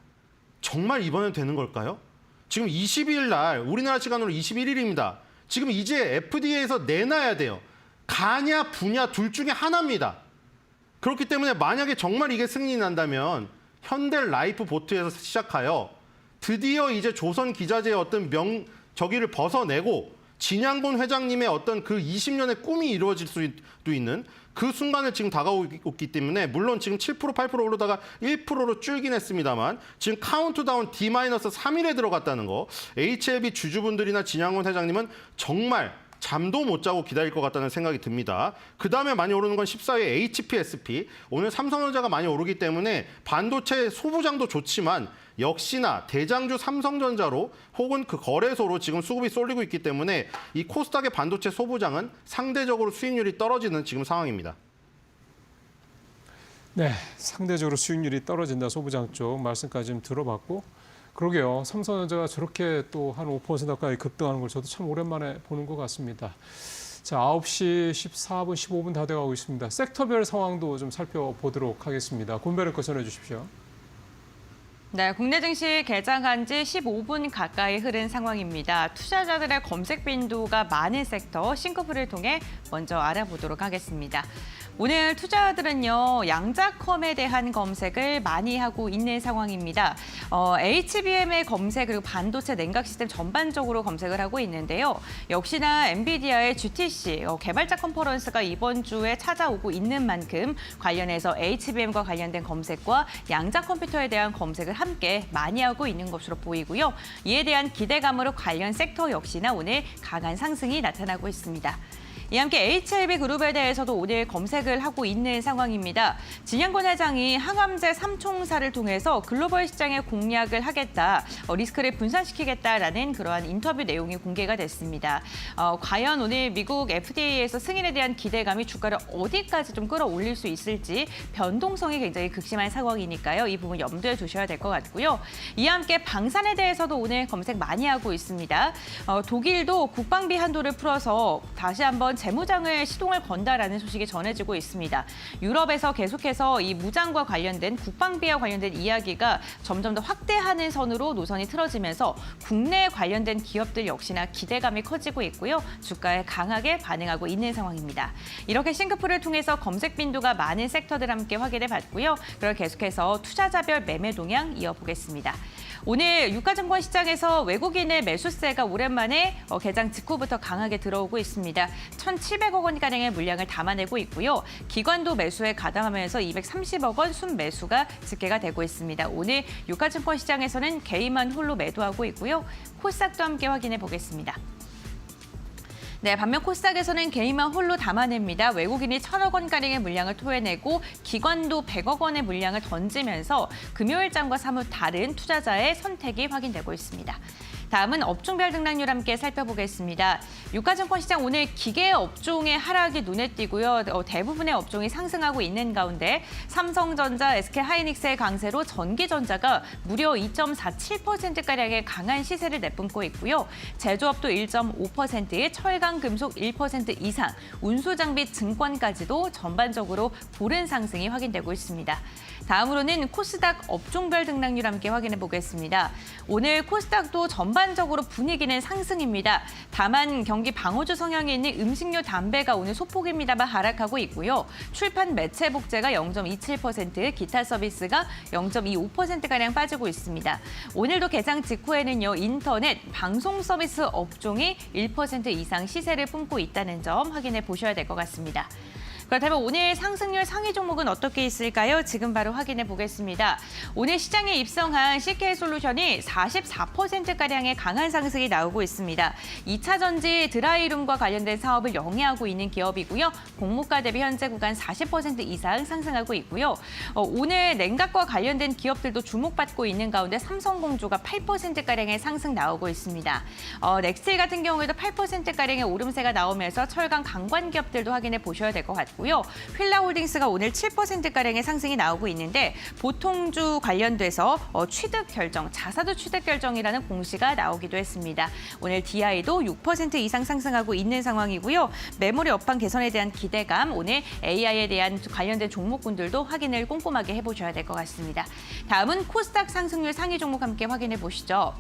정말 이번엔 되는 걸까요? 지금 22일 날 우리나라 시간으로 21일입니다. 지금 이제 FDA에서 내놔야 돼요. 가냐 부냐 둘 중에 하나입니다. 그렇기 때문에 만약에 정말 이게 승리 난다면 현대라이프 보트에서 시작하여 드디어 이제 조선기자재의 어떤 저기를 벗어내고 진양곤 회장님의 어떤 그 20년의 꿈이 이루어질 수도 있는 그 순간을 지금 다가오기 때문에 물론 지금 7% 8% 오르다가 1%로 줄긴 했습니다만 지금 카운트다운 D-3일에 들어갔다는 거 HLB 주주분들이나 진양곤 회장님은 정말 잠도 못 자고 기다릴 것 같다는 생각이 듭니다. 그다음에 많이 오르는 건 14위 HPSP. 오늘 삼성전자가 많이 오르기 때문에 반도체 소부장도 좋지만 역시나 대장주 삼성전자로 혹은 그 거래소로 지금 수급이 쏠리고 있기 때문에 이 코스닥의 반도체 소부장은 상대적으로 수익률이 떨어지는 지금 상황입니다. 네, 상대적으로 수익률이 떨어진다 소부장 쪽 말씀까지 좀 들어봤고 그러게요. 삼성전자가 저렇게 또 한 5% 가까이 급등하는 걸 저도 참 오랜만에 보는 것 같습니다. 자, 9시 14분, 15분 다 돼가고 있습니다. 섹터별 상황도 좀 살펴보도록 하겠습니다. 곤배를 거 전해주십시오. 네, 국내 증시 개장한 지 15분 가까이 흐른 상황입니다. 투자자들의 검색 빈도가 많은 섹터 싱크풀을 통해 먼저 알아보도록 하겠습니다. 오늘 투자자들은요, 양자컴에 대한 검색을 많이 하고 있는 상황입니다. HBM의 검색 그리고 반도체 냉각 시스템 전반적으로 검색을 하고 있는데요. 역시나 엔비디아의 GTC 개발자 컨퍼런스가 이번 주에 찾아오고 있는 만큼 관련해서 HBM과 관련된 검색과 양자 컴퓨터에 대한 검색을 함께 많이 하고 있는 것으로 보이고요. 이에 대한 기대감으로 관련 섹터 역시나 오늘 강한 상승이 나타나고 있습니다. 이와 함께 HLB그룹에 대해서도 오늘 검색을 하고 있는 상황입니다. 진양권 회장이 항암제 3총사를 통해서 글로벌 시장에 공략을 하겠다, 리스크를 분산시키겠다라는 그러한 인터뷰 내용이 공개가 됐습니다. 과연 오늘 미국 FDA에서 승인에 대한 기대감이 주가를 어디까지 좀 끌어올릴 수 있을지 변동성이 굉장히 극심한 상황이니까요. 이 부분 염두에 두셔야 될 것 같고요. 이와 함께 방산에 대해서도 오늘 검색 많이 하고 있습니다. 독일도 국방비 한도를 풀어서 다시 한번 재무장을 시동을 건다라는 소식이 전해지고 있습니다. 유럽에서 계속해서 이 무장과 관련된 국방비와 관련된 이야기가 점점 더 확대하는 선으로 노선이 틀어지면서 국내에 관련된 기업들 역시나 기대감이 커지고 있고요. 주가에 강하게 반응하고 있는 상황입니다. 이렇게 싱크풀을 통해서 검색 빈도가 많은 섹터들 함께 확인해 봤고요. 그걸 계속해서 투자자별 매매 동향 이어보겠습니다. 오늘 유가증권 시장에서 외국인의 매수세가 오랜만에 개장 직후부터 강하게 들어오고 있습니다. 1,700억 원가량의 물량을 담아내고 있고요. 기관도 매수에 가담하면서 230억 원 순매수가 집계가 되고 있습니다. 오늘 유가증권 시장에서는 개인만 홀로 매도하고 있고요. 코스닥도 함께 확인해 보겠습니다. 네, 반면 코스닥에서는 개인만 홀로 담아냅니다. 외국인이 1,000억 원가량의 물량을 토해내고 기관도 100억 원의 물량을 던지면서 금요일장과 사뭇 다른 투자자의 선택이 확인되고 있습니다. 다음은 업종별 등락률 함께 살펴보겠습니다. 유가증권 시장 오늘 기계 업종의 하락이 눈에 띄고요. 대부분의 업종이 상승하고 있는 가운데 삼성전자, SK하이닉스의 강세로 전기전자가 무려 2.47%가량의 강한 시세를 내뿜고 있고요. 제조업도 1.5%, 철강금속 1% 이상, 운수장비, 증권까지도 전반적으로 고른 상승이 확인되고 있습니다. 다음으로는 코스닥 업종별 등락률 함께 확인해 보겠습니다. 오늘 코스닥도 전반적으로 분위기는 상승입니다. 다만 경기 방어주 성향이 있는 음식료, 담배가 오늘 소폭입니다만 하락하고 있고요. 출판, 매체, 복제가 0.27%, 기타 서비스가 0.25%가량 빠지고 있습니다. 오늘도 개장 직후에는요, 인터넷, 방송 서비스 업종이 1% 이상 시세를 뿜고 있다는 점 확인해 보셔야 될 것 같습니다. 그렇다면 오늘 상승률 상위 종목은 어떻게 있을까요? 지금 바로 확인해 보겠습니다. 오늘 시장에 입성한 CK솔루션이 44%가량의 강한 상승이 나오고 있습니다. 2차 전지 드라이룸과 관련된 사업을 영위하고 있는 기업이고요. 공모가 대비 현재 구간 40% 이상 상승하고 있고요. 오늘 냉각과 관련된 기업들도 주목받고 있는 가운데 삼성공조가 8%가량의 상승 나오고 있습니다. 넥스틸 같은 경우에도 8%가량의 오름세가 나오면서 철강 강관 기업들도 확인해 보셔야 될 것 같고요. 휠라홀딩스가 오늘 7%가량의 상승이 나오고 있는데 보통주 관련돼서 취득 결정, 자사주 취득 결정이라는 공시가 나오기도 했습니다. 오늘 DI도 6% 이상 상승하고 있는 상황이고요. 메모리 업황 개선에 대한 기대감, 오늘 AI에 대한 관련된 종목군들도 확인을 꼼꼼하게 해보셔야 될 것 같습니다. 다음은 코스닥 상승률 상위 종목 함께 확인해 보시죠.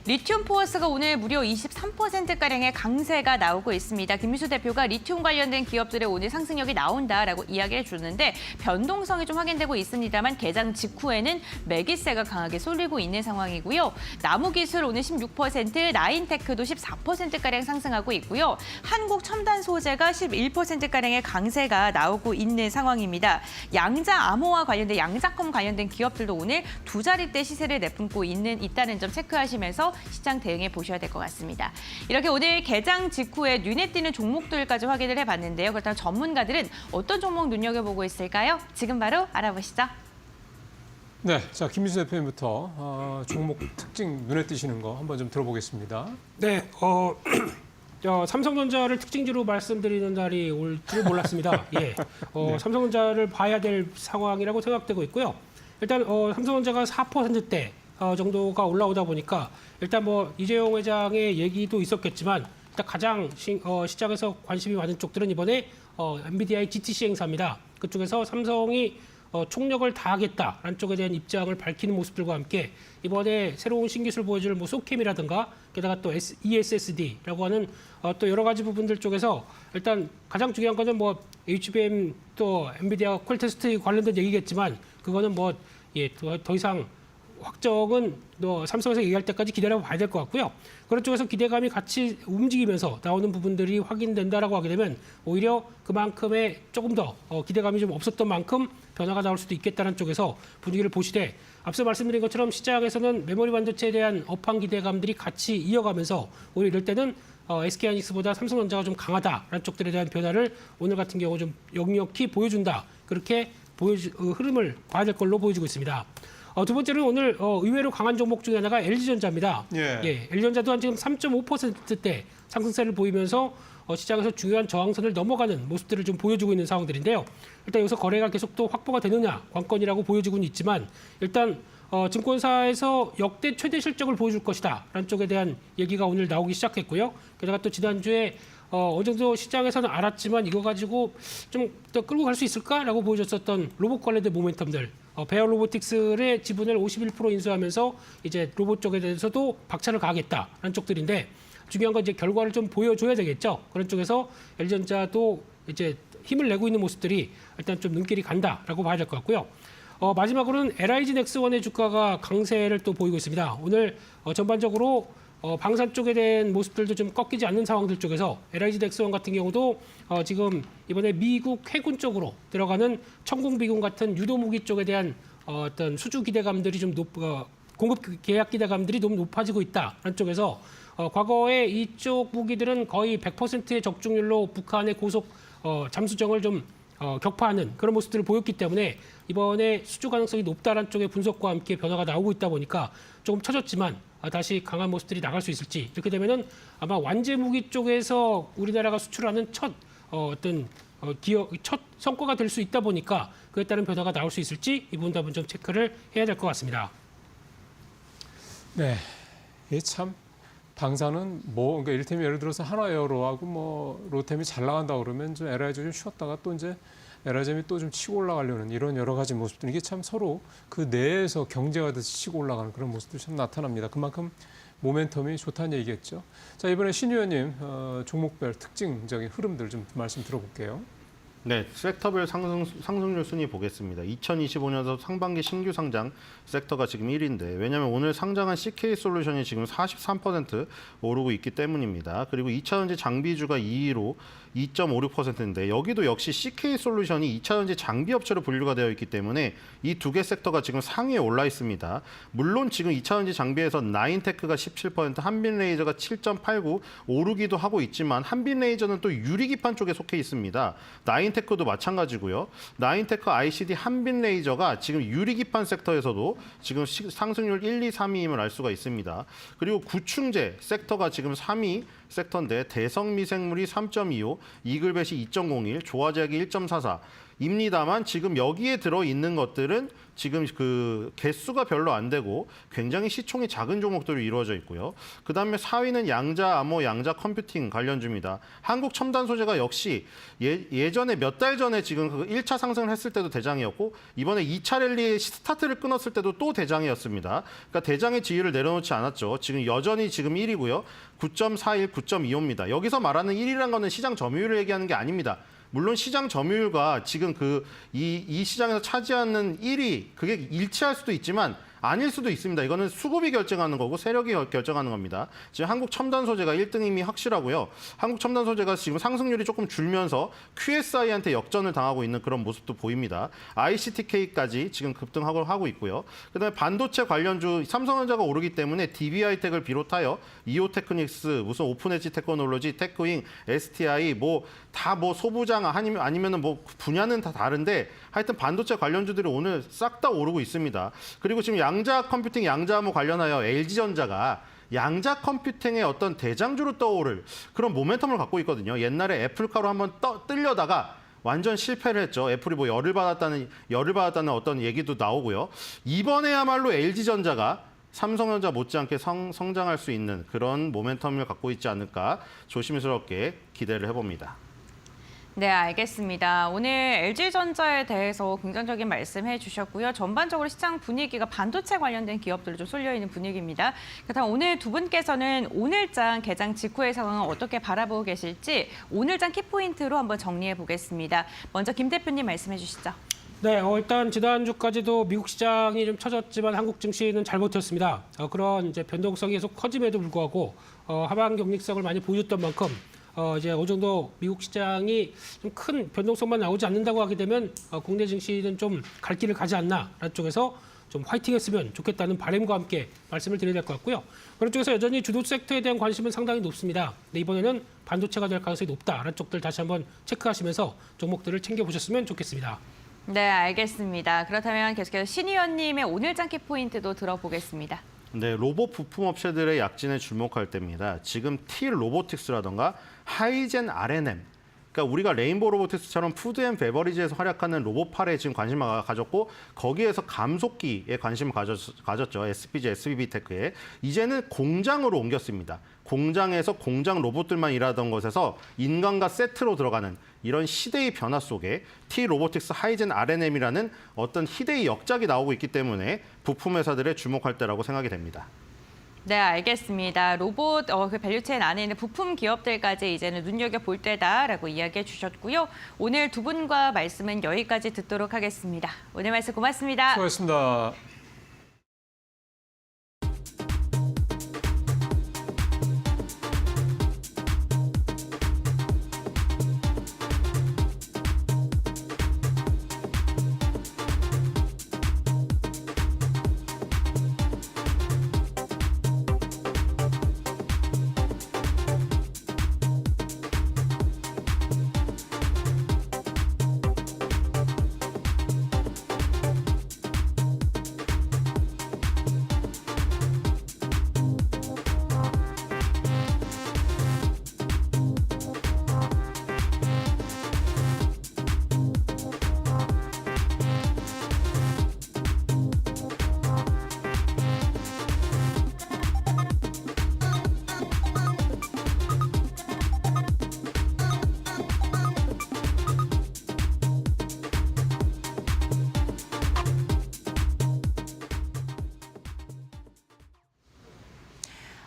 리튬 포어스가 오늘 무려 23%가량의 강세가 나오고 있습니다. 김미수 대표가 리튬 관련된 기업들의 오늘 상승력이 나온다라고 이야기를 해주는데 변동성이 좀 확인되고 있습니다만 개장 직후에는 매기세가 강하게 쏠리고 있는 상황이고요. 나무기술 오늘 16%, 라인테크도 14%가량 상승하고 있고요. 한국첨단소재가 11%가량의 강세가 나오고 있는 상황입니다. 양자 암호와 관련된 양자컴 관련된 기업들도 오늘 두 자릿대 시세를 내뿜고 있다는 점 체크하시면서 시장 대응해 보셔야 될 것 같습니다. 이렇게 오늘 개장 직후에 눈에 띄는 종목들까지 확인을 해봤는데요. 그렇다면 전문가들은 어떤 종목 눈여겨보고 있을까요? 지금 바로 알아보시죠. 네, 자 김민수 대표님부터 종목 특징 눈에 띄시는 거 한번 좀 들어보겠습니다. 네, 삼성전자를 특징지로 말씀드리는 날이 올 줄 몰랐습니다. 예, 삼성전자를 봐야 될 상황이라고 생각되고 있고요. 일단 삼성전자가 4%대 정도가 올라오다 보니까 일단 뭐 이재용 회장의 얘기도 있었겠지만 일단 가장 시장에서 관심이 많은 쪽들은 이번에 엔비디아의 GTC 행사입니다. 그쪽에서 삼성이 총력을 다하겠다라는 쪽에 대한 입장을 밝히는 모습들과 함께 이번에 새로운 신기술 보여줄 뭐 소캠이라든가 게다가 또 ESSD라고 하는 또 여러 가지 부분들 쪽에서 일단 가장 중요한 거는 뭐 HBM 또 엔비디아 퀄테스트 관련된 얘기겠지만 그거는 뭐 더 이상 확정은 삼성에서 얘기할 때까지 기다려 봐야 될 것 같고요. 그런 쪽에서 기대감이 같이 움직이면서 나오는 부분들이 확인된다라고 하게 되면 오히려 그만큼의 조금 더 기대감이 좀 없었던 만큼 변화가 나올 수도 있겠다는 쪽에서 분위기를 보시되 앞서 말씀드린 것처럼 시장에서는 메모리 반도체에 대한 업황 기대감들이 같이 이어가면서 오히려 이럴 때는 SK하이닉스보다 삼성전자가 좀 강하다라는 쪽들에 대한 변화를 오늘 같은 경우 좀 역력히 보여준다. 그렇게 흐름을 봐야 될 걸로 보여지고 있습니다. 두 번째는 오늘 의외로 강한 종목 중에 하나가 LG전자입니다. 예, LG전자도 한 지금 3.5%대 상승세를 보이면서 시장에서 중요한 저항선을 넘어가는 모습들을 좀 보여주고 있는 상황들인데요. 일단 여기서 거래가 계속 또 확보가 되느냐 관건이라고 보여지고는 있지만 일단 증권사에서 역대 최대 실적을 보여줄 것이다 라는 쪽에 대한 얘기가 오늘 나오기 시작했고요. 게다가 또 지난주에 어느 정도 시장에서는 알았지만 이거 가지고 좀 더 끌고 갈 수 있을까라고 보여줬었던 로봇 관련된 모멘텀들 베어 로보틱스의 지분을 51% 인수하면서 이제 로봇 쪽에 대해서도 박차를 가하겠다라는 쪽들인데 중요한 건 이제 결과를 좀 보여줘야 되겠죠. 그런 쪽에서 LG전자도 이제 힘을 내고 있는 모습들이 일단 좀 눈길이 간다라고 봐야 될 것 같고요. 마지막으로는 LIG 넥스원의 주가가 강세를 또 보이고 있습니다. 오늘 전반적으로 방산 쪽에 대한 모습들도 좀 꺾이지 않는 상황들 쪽에서 LIG 넥스원 같은 경우도 지금 이번에 미국 해군 쪽으로 들어가는 천공비군 같은 유도무기 쪽에 대한 어떤 수주 기대감들이 좀 공급 계약 기대감들이 너무 높아지고 있다는 쪽에서 과거에 이쪽 무기들은 거의 100%의 적중률로 북한의 고속 잠수정을 좀 격파하는 그런 모습들을 보였기 때문에 이번에 수주 가능성이 높다는 쪽의 분석과 함께 변화가 나오고 있다 보니까 조금 처졌지만 다시 강한 모습들이 나갈 수 있을지 이렇게 되면은 아마 완제 무기 쪽에서 우리나라가 수출하는 첫 성과가 될 수 있다 보니까 그에 따른 변화가 나올 수 있을지 이 부분도 한번 좀 체크를 해야 될 것 같습니다. 네, 이게 참 방사는 뭐 그러니까 이를테면 예를 들어서 한화에어로하고 뭐 로템이 잘 나간다 그러면 좀 LIG 좀 쉬었다가 또 이제 LIG이 또 좀 치고 올라가려는 이런 여러 가지 모습들 이게 참 서로 그 내에서 경제가 돼서 치고 올라가는 그런 모습들이 참 나타납니다. 그만큼 모멘텀이 좋다는 얘기겠죠. 자 이번에 신 의원님 종목별 특징적인 흐름들 좀 말씀 들어볼게요. 네, 섹터별 상승률 순위 보겠습니다. 2025년도 상반기 신규 상장 섹터가 지금 1위인데 왜냐하면 오늘 상장한 CK솔루션이 지금 43% 오르고 있기 때문입니다. 그리고 2차전지 장비주가 2위로 2.56%인데 여기도 역시 CK솔루션이 2차전지 장비 업체로 분류가 되어 있기 때문에 이 두 개 섹터가 지금 상위에 올라 있습니다. 물론 지금 2차전지 장비에서 나인테크가 17%, 한빛레이저가 7.89 오르기도 하고 있지만 한빛레이저는 또 유리기판 쪽에 속해 있습니다. 나인테크도 마찬가지고요. 나인테크, ICD, 한빛레이저가 지금 유리기판 섹터에서도 지금 상승률 1, 2, 3위임을 알 수가 있습니다. 그리고 구충제 섹터가 지금 3위 섹터인데 대성미생물이 3.25, 이글벳이 2.01, 조화제약이 1.44 입니다만 지금 여기에 들어있는 것들은 지금 그 개수가 별로 안 되고 굉장히 시총이 작은 종목들로 이루어져 있고요. 그다음에 4위는 양자 암호, 양자 컴퓨팅 관련주입니다. 한국첨단소재가 역시 예전에 몇 달 전에 지금 그 1차 상승을 했을 때도 대장이었고 이번에 2차 랠리의 스타트를 끊었을 때도 또 대장이었습니다. 그러니까 대장의 지위를 내려놓지 않았죠. 지금 여전히 지금 1위고요. 9.41, 9.25입니다. 여기서 말하는 1위란 거는 시장 점유율을 얘기하는 게 아닙니다. 물론 시장 점유율과 지금 이 시장에서 차지하는 1위 그게 일치할 수도 있지만 아닐 수도 있습니다. 이거는 수급이 결정하는 거고 세력이 결정하는 겁니다. 지금 한국 첨단 소재가 1등임이 확실하고요. 한국 첨단 소재가 지금 상승률이 조금 줄면서 QSI한테 역전을 당하고 있는 그런 모습도 보입니다. ICTK까지 지금 급등하고 있고요. 그다음에 반도체 관련주 삼성전자가 오르기 때문에 DB하이텍을 비롯하여 이오테크닉스, 무슨 오픈엣지 테크놀로지, 테크윙, STI 다 소부장 아니면은 분야는 다 다른데 하여튼 반도체 관련주들이 오늘 싹 다 오르고 있습니다. 그리고 지금 양자 컴퓨팅, 양자암호 관련하여 LG전자가 양자 컴퓨팅의 어떤 대장주로 떠오를 그런 모멘텀을 갖고 있거든요. 옛날에 애플카로 한번 뜰려다가 완전 실패를 했죠. 애플이 열을 받았다는 어떤 얘기도 나오고요. 이번에야말로 LG전자가 삼성전자 못지않게 성장할 수 있는 그런 모멘텀을 갖고 있지 않을까 조심스럽게 기대를 해봅니다. 네, 알겠습니다. 오늘 LG전자에 대해서 긍정적인 말씀해 주셨고요. 전반적으로 시장 분위기가 반도체 관련된 기업들로 좀 쏠려 있는 분위기입니다. 그렇다면 오늘 두 분께서는 오늘장 개장 직후의 상황을 어떻게 바라보고 계실지 오늘장 키포인트로 한번 정리해 보겠습니다. 먼저 김 대표님 말씀해 주시죠. 네, 일단 지난주까지도 미국 시장이 좀 처졌지만 한국 증시는 잘 버텼습니다. 그런 이제 변동성이 계속 커짐에도 불구하고 하방 경직성을 많이 보여줬던 만큼 이제 어느 정도 미국 시장이 좀 큰 변동성만 나오지 않는다고 하게 되면 국내 증시는 좀 갈 길을 가지 않나라는 쪽에서 좀 화이팅했으면 좋겠다는 바람과 함께 말씀을 드려야 될 것 같고요. 그런 쪽에서 여전히 주도 섹터에 대한 관심은 상당히 높습니다. 근데 이번에는 반도체가 될 가능성이 높다라는 쪽들 다시 한번 체크하시면서 종목들을 챙겨보셨으면 좋겠습니다. 네, 알겠습니다. 그렇다면 계속해서 신 의원님의 오늘장 키포인트도 들어보겠습니다. 네, 로봇 부품 업체들의 약진에 주목할 때입니다. 지금 T 로보틱스라던가 하이젠 R&M, 그러니까 우리가 레인보우 로보틱스처럼 푸드 앤 베버리지에서 활약하는 로봇팔에 지금 관심을 가졌고 거기에서 감속기에 관심을 가졌죠. SPG, SBB테크에. 이제는 공장으로 옮겼습니다. 공장에서 공장 로봇들만 일하던 곳에서 인간과 세트로 들어가는 이런 시대의 변화 속에 T 로보틱스 하이젠 R&M이라는 어떤 희대의 역작이 나오고 있기 때문에 부품 회사들의 주목할 때라고 생각이 됩니다. 네, 알겠습니다. 로봇 그 밸류체인 안에 있는 부품 기업들까지 이제는 눈여겨볼 때다라고 이야기해 주셨고요. 오늘 두 분과 말씀은 여기까지 듣도록 하겠습니다. 오늘 말씀 고맙습니다. 수고하셨습니다.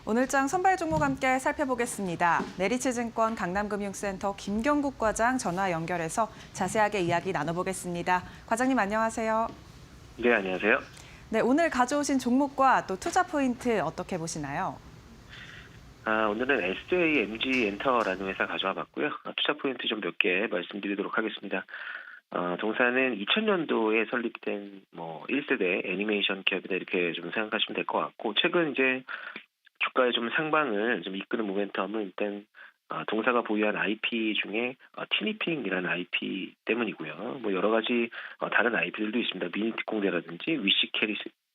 오늘장 선발 종목 함께 살펴보겠습니다. 메리츠증권 강남금융센터 김경국 과장 전화 연결해서 자세하게 이야기 나눠보겠습니다. 과장님 안녕하세요. 네, 안녕하세요. 네, 오늘 가져오신 종목과 또 투자 포인트 어떻게 보시나요? 오늘은 SJMG엔터라는 회사 가져와 봤고요. 투자 포인트 좀 몇 개 말씀드리도록 하겠습니다. 동사는 2000년도에 설립된 1세대 애니메이션 기업이다 이렇게 좀 생각하시면 될 것 같고 최근 이제 주가의 좀 상방을 좀 이끄는 모멘텀은 일단 동사가 보유한 IP 중에 티니핑이라는 IP 때문이고요. 여러 가지 다른 IP들도 있습니다. 미니특공대라든지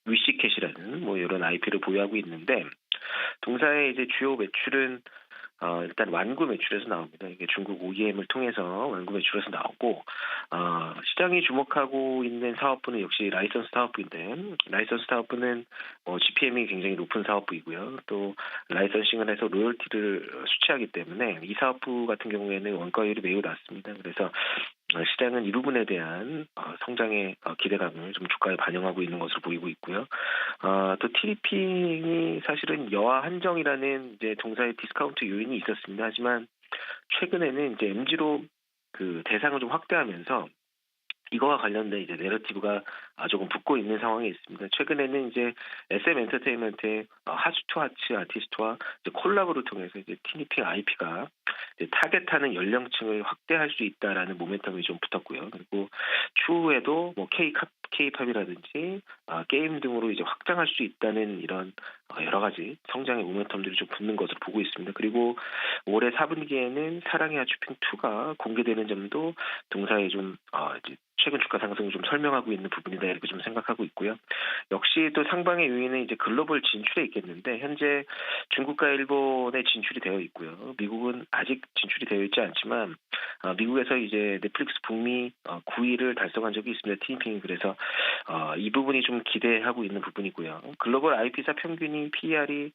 위시캣이라는 이런 IP를 보유하고 있는데 동사의 이제 주요 매출은 일단 완구 매출에서 나옵니다. 이게 중국 OEM을 통해서 완구 매출에서 나오고 시장이 주목하고 있는 사업부는 역시 라이선스 사업부인데 라이선스 사업부는 GPM이 굉장히 높은 사업부이고요. 또 라이선싱을 해서 로열티를 수취하기 때문에 이 사업부 같은 경우에는 원가율이 매우 낮습니다. 그래서 시장은 이 부분에 대한 성장의 기대감을 좀 주가에 반영하고 있는 것으로 보이고 있고요. 또 티니핑이 사실은 여하 한정이라는 이제 동사의 디스카운트 요인이 있었습니다. 하지만 최근에는 이제 MG로 그 대상을 좀 확대하면서 이거와 관련된 이제 내러티브가 조금 붙고 있는 상황이 있습니다. 최근에는 이제 SM 엔터테인먼트의 하츠 투 하츠 아티스트와 이제 콜라보를 통해서 이제 티니핑 IP가 이제 타겟하는 연령층을 확대할 수 있다라는 모멘텀이 좀 붙었고요. 그리고 추후에도 뭐 K-팝이라든지 게임 등으로 이제 확장할 수 있다는 이런 여러 가지 성장의 모멘텀들이 좀 붙는 것으로 보고 있습니다. 그리고 올해 4분기에는 사랑의 하츄핑 2가 공개되는 점도 동사의 좀 이제 최근 주가 상승을 좀 설명하고 있는 부분이다 이렇게 좀 생각하고 있고요. 역시 또 상방의 요인은 이제 글로벌 진출에 있겠는데 현재 중국과 일본에 진출이 되어 있고요. 미국은 아직 진출이 되어 있지 않지만 미국에서 이제 넷플릭스 북미 9위를 달성한 적이 있습니다. 티니핑이. 그래서 이 부분이 좀 기대하고 있는 부분이고요. 글로벌 IP사 평균이 PER이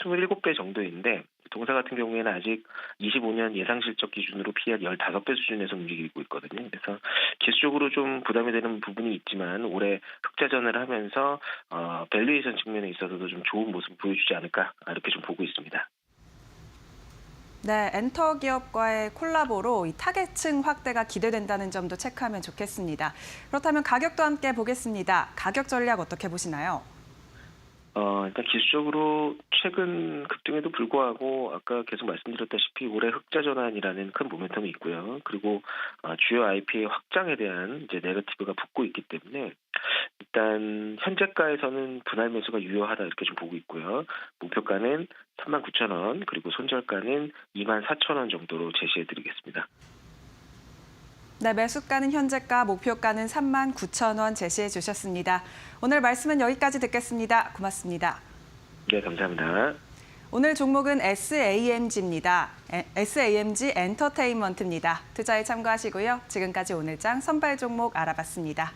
27배 정도인데 동사 같은 경우에는 아직 25년 예상 실적 기준으로 PER 15배 수준에서 움직이고 있거든요. 그래서 기술적으로 좀 부담이 되는 부분이 있지만 올해 흑자전을 하면서 밸류에이션 측면에 있어서도 좀 좋은 모습을 보여주지 않을까 이렇게 좀 보고 있습니다. 네, 엔터 기업과의 콜라보로 이 타겟층 확대가 기대된다는 점도 체크하면 좋겠습니다. 그렇다면 가격도 함께 보겠습니다. 가격 전략 어떻게 보시나요? 일단 기술적으로 최근 급등에도 불구하고 아까 계속 말씀드렸다시피 올해 흑자 전환이라는 큰 모멘텀이 있고요. 그리고 주요 IP의 확장에 대한 이제 네거티브가 붙고 있기 때문에 일단 현재가에서는 분할 매수가 유효하다 이렇게 좀 보고 있고요. 목표가는 39,000원 그리고 손절가는 24,000원 정도로 제시해드리겠습니다. 네, 매수가는 현재가, 목표가는 39,000원 제시해 주셨습니다. 오늘 말씀은 여기까지 듣겠습니다. 고맙습니다. 네, 감사합니다. 오늘 종목은 SAMG입니다. SAMG 엔터테인먼트입니다. 투자에 참고하시고요. 지금까지 오늘장 선발 종목 알아봤습니다.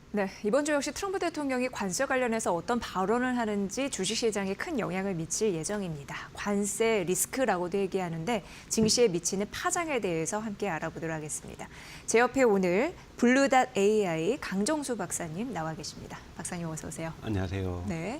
네, 이번 주 역시 트럼프 대통령이 관세 관련해서 어떤 발언을 하는지 주식시장에 큰 영향을 미칠 예정입니다. 관세 리스크라고도 얘기하는데 증시에 미치는 파장에 대해서 함께 알아보도록 하겠습니다. 제 옆에 오늘 블루닷 AI 강정수 박사님 나와 계십니다. 박사님 어서 오세요. 안녕하세요. 네.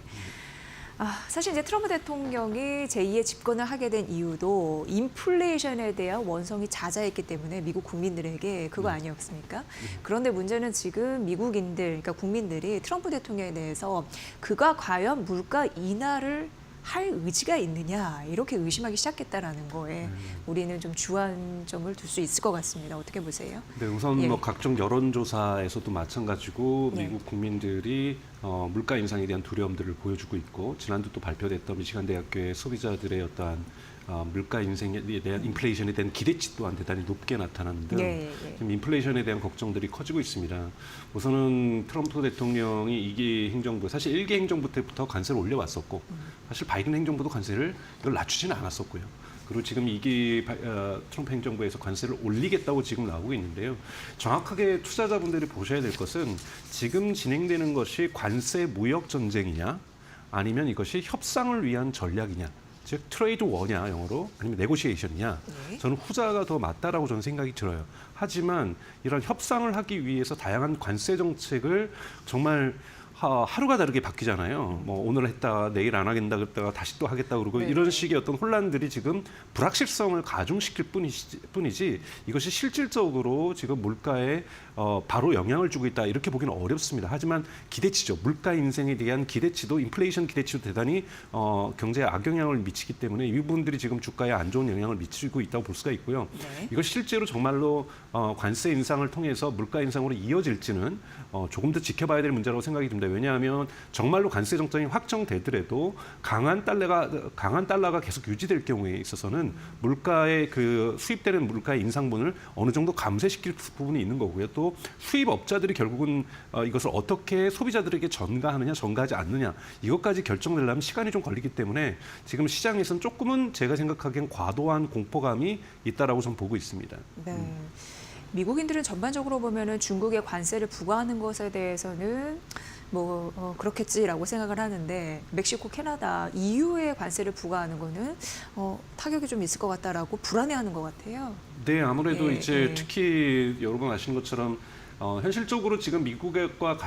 사실 이제 트럼프 대통령이 제2의 집권을 하게 된 이유도 인플레이션에 대한 원성이 잦아있기 때문에 미국 국민들에게 그거 아니었습니까? 그런데 문제는 지금 미국인들, 그러니까 국민들이 트럼프 대통령에 대해서 그가 과연 물가 인하를 할 의지가 있느냐 이렇게 의심하기 시작했다라는 거에 우리는 좀 주안점을 둘 수 있을 것 같습니다. 어떻게 보세요? 네, 우선 뭐 각종 여론조사에서도 마찬가지고 미국 국민들이 물가 인상에 대한 두려움들을 보여주고 있고 지난주 또 발표됐던 미시간 대학교의 소비자들의 어떠한 물가 인상에 대한 인플레이션에 대한 기대치 또한 대단히 높게 나타나는데요. 지금 인플레이션에 대한 걱정들이 커지고 있습니다. 우선은 트럼프 대통령이 2기 행정부, 사실 1기 행정부 때부터 관세를 올려왔었고 사실 바이든 행정부도 관세를 이걸 낮추지는 않았었고요. 그리고 지금 2기 트럼프 행정부에서 관세를 올리겠다고 지금 나오고 있는데요. 정확하게 투자자분들이 보셔야 될 것은 지금 진행되는 것이 관세 무역 전쟁이냐 아니면 이것이 협상을 위한 전략이냐. 즉 트레이드 워냐 영어로 아니면 네고시에이션이냐 저는 후자가 더 맞다라고 저는 생각이 들어요. 하지만 이런 협상을 하기 위해서 다양한 관세 정책을 정말 하루가 다르게 바뀌잖아요. 뭐 오늘 했다가 내일 안 하겠다 그랬다가 다시 또 하겠다 그러고 이런 식의 어떤 혼란들이 지금 불확실성을 가중시킬 뿐이지 이것이 실질적으로 지금 물가에 바로 영향을 주고 있다 이렇게 보기는 어렵습니다. 하지만 기대치죠. 물가 인상에 대한 기대치도 인플레이션 기대치도 대단히 경제에 악영향을 미치기 때문에 이 부분들이 지금 주가에 안 좋은 영향을 미치고 있다고 볼 수가 있고요. 이것이 실제로 정말로 관세 인상을 통해서 물가 인상으로 이어질지는 조금 더 지켜봐야 될 문제라고 생각이 듭니다. 왜냐하면 정말로 관세 정책이 확정되더라도 강한 달러가 계속 유지될 경우에 있어서는 물가의 그 수입되는 물가의 인상분을 어느 정도 감쇄시킬 부분이 있는 거고요. 또 수입업자들이 결국은 이것을 어떻게 소비자들에게 전가하느냐, 전가하지 않느냐 이것까지 결정되려면 시간이 좀 걸리기 때문에 지금 시장에서는 조금은 제가 생각하기엔 과도한 공포감이 있다라고 좀 보고 있습니다. 네. 미국인들은 전반적으로 보면은 중국의 관세를 부과하는 것에 대해서는 그렇겠지라고 생각을 하는데 멕시코, 캐나다, EU에 관세를 부과하는 거는 타격이 좀 있을 것 같다라고 불안해하는 것 같아요. 네, 아무래도 예, 이제 예. 특히 여러분 아시는 것처럼 현실적으로 지금 미국과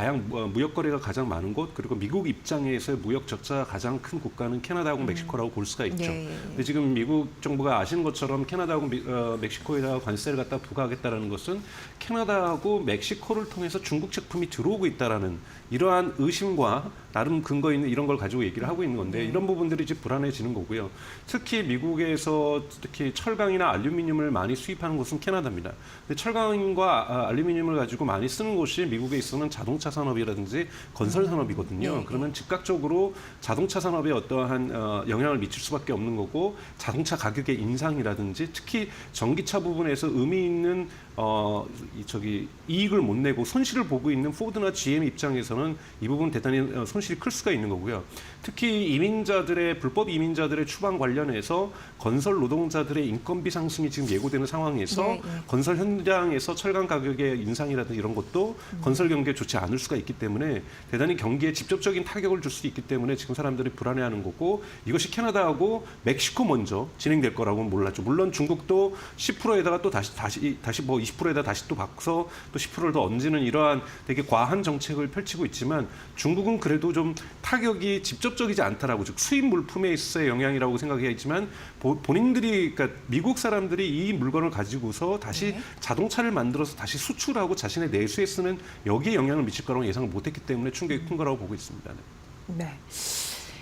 무역 거래가 가장 많은 곳, 그리고 미국 입장에서의 무역 적자가 가장 큰 국가는 캐나다하고 멕시코라고 볼 수가 있죠. 예, 예. 근데 지금 미국 정부가 아시는 것처럼 캐나다하고 멕시코에다가 관세를 갖다 부과하겠다는 것은 캐나다하고 멕시코를 통해서 중국 제품이 들어오고 있다라는 이러한 의심과 나름 근거 있는 이런 걸 가지고 얘기를 하고 있는 건데 이런 부분들이 이제 불안해지는 거고요. 특히 미국에서 특히 철강이나 알루미늄을 많이 수입하는 곳은 캐나다입니다. 근데 철강과 알루미늄을 가지고 많이 쓰는 곳이 미국에 있어서는 자동차 산업이라든지 건설 산업이거든요. 네. 그러면 즉각적으로 자동차 산업에 어떠한 영향을 미칠 수밖에 없는 거고 자동차 가격의 인상이라든지 특히 전기차 부분에서 의미 있는 이익을 못 내고 손실을 보고 있는 포드나 GM 입장에서는 이 부분 대단히 손실이 클 수가 있는 거고요. 특히 불법 이민자들의 추방 관련해서 건설 노동자들의 인건비 상승이 지금 예고되는 상황에서 네, 네. 건설 현장에서 철강 가격의 인상이라든지 이런 것도 건설 경기에 좋지 않을 수가 있기 때문에 대단히 경기에 직접적인 타격을 줄 수 있기 때문에 지금 사람들이 불안해하는 거고 이것이 캐나다하고 멕시코 먼저 진행될 거라고는 몰랐죠. 물론 중국도 10%에다가 또 다시 20%에다 다시 또 바꿔서 또 10%를 더 얹는 이러한 되게 과한 정책을 펼치고 있지만 중국은 그래도 좀 타격이 직접적이지 않다라고 즉 수입 물품에 있어서의 영향이라고 생각해야지만 본인들이 그러니까 미국 사람들이 이 물건을 가지고서 다시 자동차를 만들어서 다시 수출하고 자신의 내수에 쓰는 여기에 영향을 미칠 거라고 예상을 못했기 때문에 충격이 큰 거라고 보고 있습니다. 네.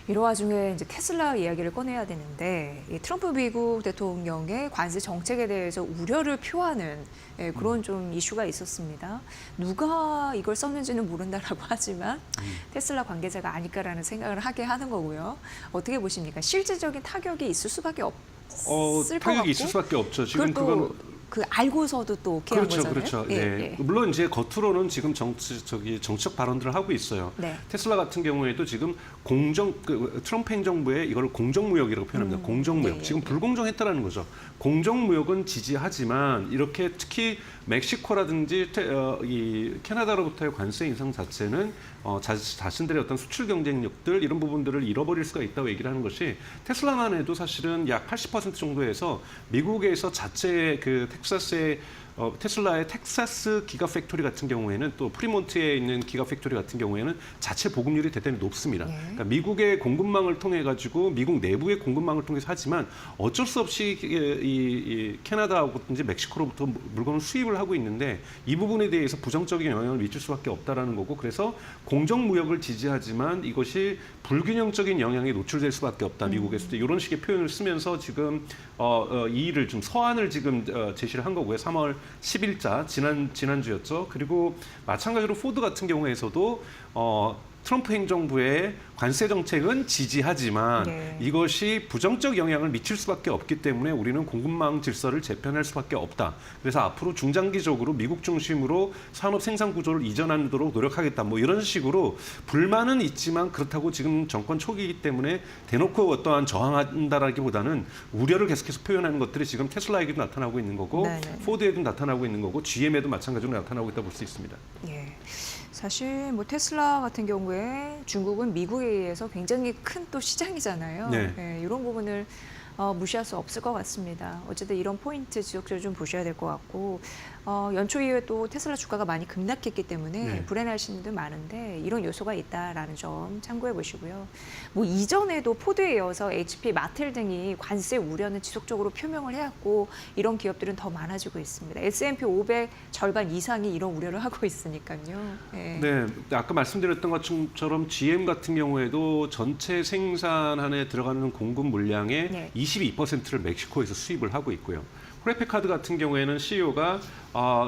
이런 와중에 이제 테슬라 이야기를 꺼내야 되는데 이 트럼프 미국 대통령의 관세 정책에 대해서 우려를 표하는 그런 좀 이슈가 있었습니다. 누가 이걸 썼는지는 모른다라고 하지만 테슬라 관계자가 아닐까라는 생각을 하게 하는 거고요. 어떻게 보십니까? 실질적인 타격이 있을 수밖에 없을 것 같고 타격이 있을 수밖에 없죠. 지금 그건 알고서도 또 오케이 한 거잖아요. 그렇죠. 예, 네. 예. 물론 이제 겉으로는 지금 정치적 발언들을 하고 있어요. 네. 테슬라 같은 경우에도 지금 트럼프 행정부에 이걸 공정무역이라고 표현합니다. 공정무역. 네, 지금 네. 불공정했다라는 거죠. 공정무역은 지지하지만 이렇게 특히 멕시코라든지 이 캐나다로부터의 관세 인상 자체는 자신들의 어떤 수출 경쟁력들 이런 부분들을 잃어버릴 수가 있다고 얘기를 하는 것이 테슬라만 해도 사실은 약 80% 정도에서 미국에서 자체 그 텍사스의 테슬라의 텍사스 기가 팩토리 같은 경우에는 또 프리몬트에 있는 기가 팩토리 같은 경우에는 자체 보급률이 대단히 높습니다. 그러니까 미국의 공급망을 통해 가지고 미국 내부의 공급망을 통해서 하지만 어쩔 수 없이 이 캐나다하고든지 멕시코로부터 물건을 수입을 하고 있는데 이 부분에 대해서 부정적인 영향을 미칠 수밖에 없다라는 거고 그래서 공정무역을 지지하지만 이것이 불균형적인 영향에 노출될 수밖에 없다. 미국에서도 이런 식의 표현을 쓰면서 지금 이 일을 좀 서한을 지금 제시를 한 거고요. 3월 10일자 지난주였죠. 그리고 마찬가지로 포드 같은 경우에서도 트럼프 행정부의 관세 정책은 지지하지만 이것이 부정적 영향을 미칠 수밖에 없기 때문에 우리는 공급망 질서를 재편할 수밖에 없다. 그래서 앞으로 중장기적으로 미국 중심으로 산업 생산 구조를 이전하도록 노력하겠다. 뭐 이런 식으로 불만은 있지만 그렇다고 지금 정권 초기이기 때문에 대놓고 어떠한 저항한다라기보다는 우려를 계속해서 표현하는 것들이 지금 테슬라에게도 나타나고 있는 거고 포드에도 나타나고 있는 거고 GM에도 마찬가지로 나타나고 있다 볼 수 있습니다. 예. 사실 뭐 테슬라 같은 경우에 중국은 미국에 의해서 굉장히 큰 또 시장이잖아요. 네. 예, 이런 부분을 무시할 수 없을 것 같습니다. 어쨌든 이런 포인트 지속적으로 좀 보셔야 될 것 같고 연초 이후에 또 테슬라 주가가 많이 급락했기 때문에 불안해하시는 분들 많은데 이런 요소가 있다라는 점 참고해 보시고요. 뭐 이전에도 포드에 이어서 HP, 마텔 등이 관세 우려는 지속적으로 표명을 해왔고 이런 기업들은 더 많아지고 있습니다. S&P 500 절반 이상이 이런 우려를 하고 있으니까요. 네. 네, 아까 말씀드렸던 것처럼 GM 같은 경우에도 전체 생산안에 들어가는 공급 물량의 22%를 멕시코에서 수입을 하고 있고요. 후레페카드 같은 경우에는 CEO가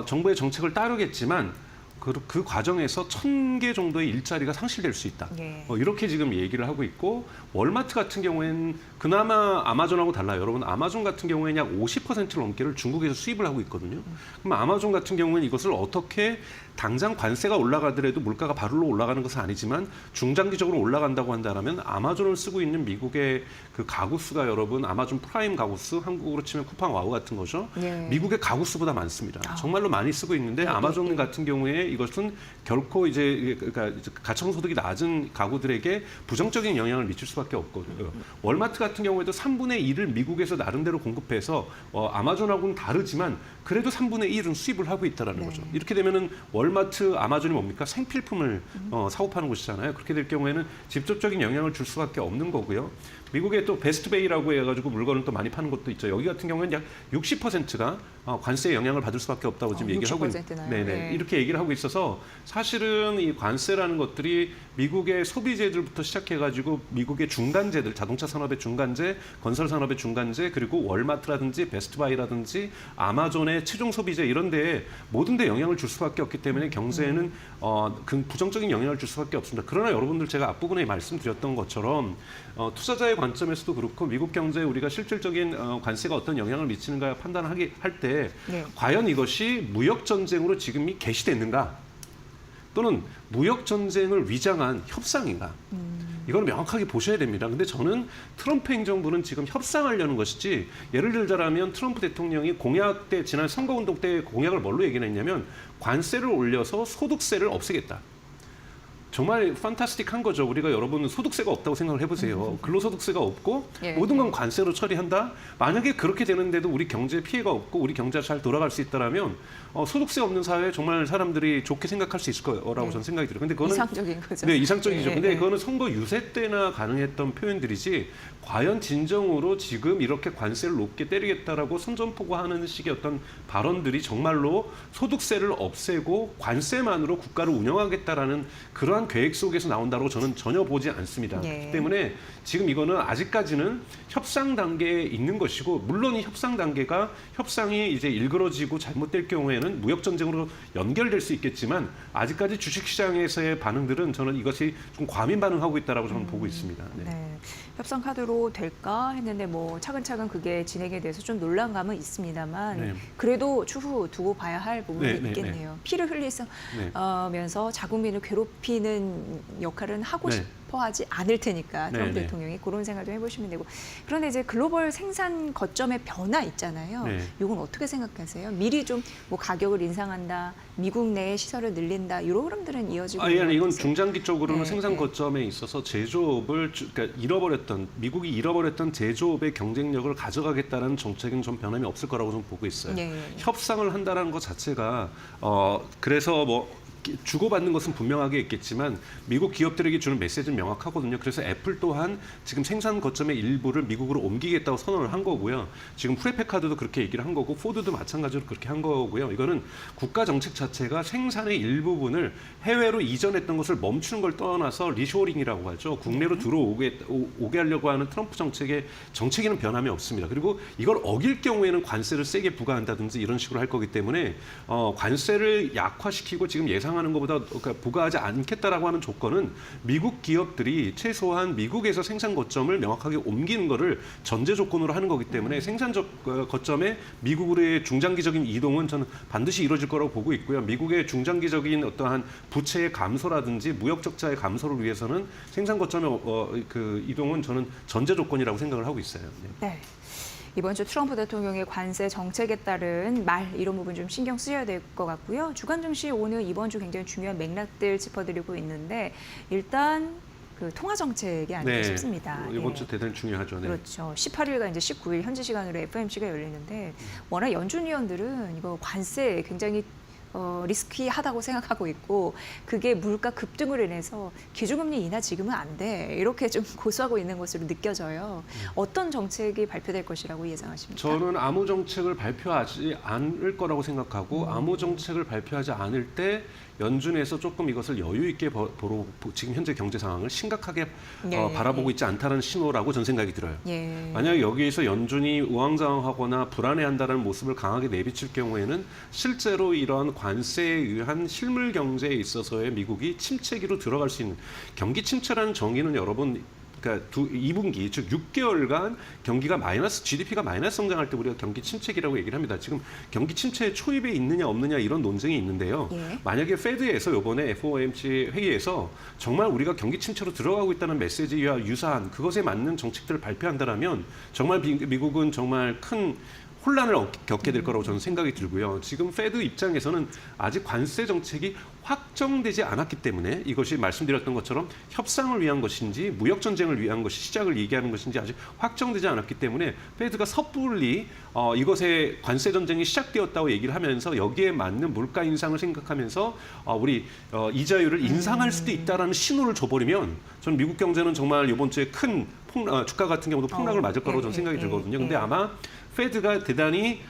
정부의 정책을 따르겠지만 그 과정에서 1,000개 정도의 일자리가 상실될 수 있다. 이렇게 지금 얘기를 하고 있고 월마트 같은 경우에는 그나마 아마존하고 달라요. 여러분 아마존 같은 경우에는 약 50%를 넘게를 중국에서 수입을 하고 있거든요. 그럼 아마존 같은 경우에는 이것을 어떻게 당장 관세가 올라가더라도 물가가 바로 올라가는 것은 아니지만 중장기적으로 올라간다고 한다면 아마존을 쓰고 있는 미국의 그 가구 수가 여러분 아마존 프라임 가구 수 한국으로 치면 쿠팡 와우 같은 거죠. 미국의 가구 수보다 많습니다. 정말로 많이 쓰고 있는데 아마존 같은 경우에 이것은 결코 이제 그러니까 가청소득이 낮은 가구들에게 부정적인 영향을 미칠 수밖에 없거든요. 월마트 같은 경우에도 3분의 1을 미국에서 나름대로 공급해서 아마존하고는 다르지만 그래도 3분의 1은 수입을 하고 있다라는 거죠. 이렇게 되면은 월마트, 아마존이 뭡니까? 생필품을 사고 파는 곳이잖아요. 그렇게 될 경우에는 직접적인 영향을 줄 수밖에 없는 거고요. 미국에 또 베스트베이라고 해가지고 물건을 또 많이 파는 곳도 있죠. 여기 같은 경우에는 약 60%가 관세에 영향을 받을 수밖에 없다고 지금 얘기를 하고 네네. 이렇게 얘기를 하고 있어서 사실은 이 관세라는 것들이 미국의 소비재들부터 시작해가지고 미국의 중간재들, 자동차 산업의 중간재, 건설 산업의 중간재, 그리고 월마트라든지 베스트바이라든지 아마존의 최종 소비재 이런 데에 모든 데 영향을 줄 수밖에 없기 때문에 경제에는 부정적인 영향을 줄 수밖에 없습니다. 그러나 여러분들 제가 앞부분에 말씀드렸던 것처럼 투자자의 관점에서도 그렇고 미국 경제에 우리가 실질적인 관세가 어떤 영향을 미치는가 판단하게 할 때 과연 이것이 무역 전쟁으로 지금이 개시됐는가 또는 무역 전쟁을 위장한 협상인가 이걸 명확하게 보셔야 됩니다. 근데 저는 트럼프 행정부는 지금 협상하려는 것이지 예를 들자면 트럼프 대통령이 공약 때 지난 선거운동 때 공약을 뭘로 얘기를 했냐면 관세를 올려서 소득세를 없애겠다. 정말 판타스틱한 거죠. 우리가 여러분 소득세가 없다고 생각을 해보세요. 근로소득세가 없고 모든 건 관세로 처리한다. 만약에 그렇게 되는데도 우리 경제에 피해가 없고 우리 경제가 잘 돌아갈 수 있다라면 소득세 없는 사회에 정말 사람들이 좋게 생각할 수 있을 거라고 저는 생각이 들어요. 근데 그거는 이상적인 거죠. 네, 이상적이죠. 근데 그거는 선거 유세 때나 가능했던 표현들이지 과연 진정으로 지금 이렇게 관세를 높게 때리겠다라고 선전포고하는 식의 어떤 발언들이 정말로 소득세를 없애고 관세만으로 국가를 운영하겠다라는 그러한 계획 속에서 나온다고 저는 전혀 보지 않습니다. 그렇기 때문에 지금 이거는 아직까지는 협상 단계에 있는 것이고 물론 이 협상 단계가 협상이 이제 일그러지고 잘못될 경우에는 무역 전쟁으로 연결될 수 있겠지만 아직까지 주식시장에서의 반응들은 저는 이것이 좀 과민 반응하고 있다라고 저는 보고 있습니다. 네. 협상 카드로 될까 했는데 뭐 차근차근 그게 진행에 대해서 좀 논란감은 있습니다만 그래도 추후 두고 봐야 할 부분이 있겠네요. 피를 흘리면서 자국민을 괴롭히는 역할은 하고 싶어하지 않을 테니까 트럼프 대통령이 그런 생각 좀 해보시면 되고 그런데 이제 글로벌 생산 거점의 변화 있잖아요. 이건 어떻게 생각하세요? 미리 좀 뭐 가격을 인상한다, 미국 내에 시설을 늘린다 이런 흐름들은 이어지고 있는 것 같아요. 이건 중장기적으로는 생산 거점에 있어서 제조업을 그러니까 미국이 잃어버렸던 제조업의 경쟁력을 가져가겠다는 정책은 좀 변함이 없을 거라고 좀 보고 있어요. 협상을 한다는 것 자체가 그래서 뭐 주고받는 것은 분명하게 있겠지만 미국 기업들에게 주는 메시지는 명확하거든요. 그래서 애플 또한 지금 생산 거점의 일부를 미국으로 옮기겠다고 선언을 한 거고요. 지금 후레패카드도 그렇게 얘기를 한 거고 포드도 마찬가지로 그렇게 한 거고요. 이거는 국가 정책 자체가 생산의 일부분을 해외로 이전했던 것을 멈추는 걸 떠나서 리쇼링이라고 하죠. 국내로 들어오게 하려고 하는 트럼프 정책에는 변함이 없습니다. 그리고 이걸 어길 경우에는 관세를 세게 부과한다든지 이런 식으로 할 거기 때문에 관세를 약화시키고 지금 예상하는 것보다 부과하지 않겠다라고 하는 조건은 미국 기업들이 최소한 미국에서 생산 거점을 명확하게 옮기는 것을 전제 조건으로 하는 거기 때문에 생산 거점의 미국으로의 중장기적인 이동은 저는 반드시 이루어질 거라고 보고 있고요. 미국의 중장기적인 어떠한 부채의 감소라든지 무역 적자의 감소를 위해서는 생산 거점의 그 이동은 저는 전제 조건이라고 생각을 하고 있어요. 네. 이번 주 트럼프 대통령의 관세 정책에 따른 말 이런 부분 좀 신경 쓰셔야 될 것 같고요. 주간 증시 오늘 이번 주 굉장히 중요한 맥락들 짚어드리고 있는데 일단 그 통화 정책이 아닐까 싶습니다. 이번 주 대단히 중요하죠. 그렇죠. 18일과 이제 19일 현지 시간으로 FOMC가 열리는데 워낙 연준 위원들은 이거 관세 굉장히 리스키하다고 생각하고 있고 그게 물가 급등으로 인해서 기준금리 인하 지금은 안 돼. 이렇게 좀 고수하고 있는 것으로 느껴져요. 어떤 정책이 발표될 것이라고 예상하십니까? 저는 아무 정책을 발표하지 않을 거라고 생각하고 아무 정책을 발표하지 않을 때 연준에서 조금 이것을 여유 있게 지금 현재 경제 상황을 심각하게 바라보고 있지 않다는 신호라고 저는 생각이 들어요. 만약 여기에서 연준이 우왕좌왕하거나 불안해한다는 모습을 강하게 내비칠 경우에는 실제로 이런 관세에 의한 실물 경제에 있어서의 미국이 침체기로 들어갈 수 있는 경기 침체라는 정의는 여러분 그러니까 2분기 즉 6개월간 경기가 GDP가 마이너스 성장할 때 우리가 경기 침체기라고 얘기를 합니다. 지금 경기 침체의 초입에 있느냐 없느냐 이런 논쟁이 있는데요. 만약에 페드에서 이번에 FOMC 회의에서 정말 우리가 경기 침체로 들어가고 있다는 메시지와 유사한 그것에 맞는 정책들을 발표한다면 정말 미국은 정말 큰 혼란을 겪게 될 거라고 저는 생각이 들고요. 지금 페드 입장에서는 아직 관세 정책이 확정되지 않았기 때문에 이것이 말씀드렸던 것처럼 협상을 위한 것인지 무역 전쟁을 위한 것이 시작을 얘기하는 것인지 아직 확정되지 않았기 때문에 페드가 섣불리 이것의 관세 전쟁이 시작되었다고 얘기를 하면서 여기에 맞는 물가 인상을 생각하면서 우리 이자율을 인상할 수도 있다라는 신호를 줘버리면 저는 미국 경제는 정말 이번 주에 큰 주가 같은 경우도 폭락을 맞을 거라고 저는 생각이 들거든요. 근데 아마 페드가 대단히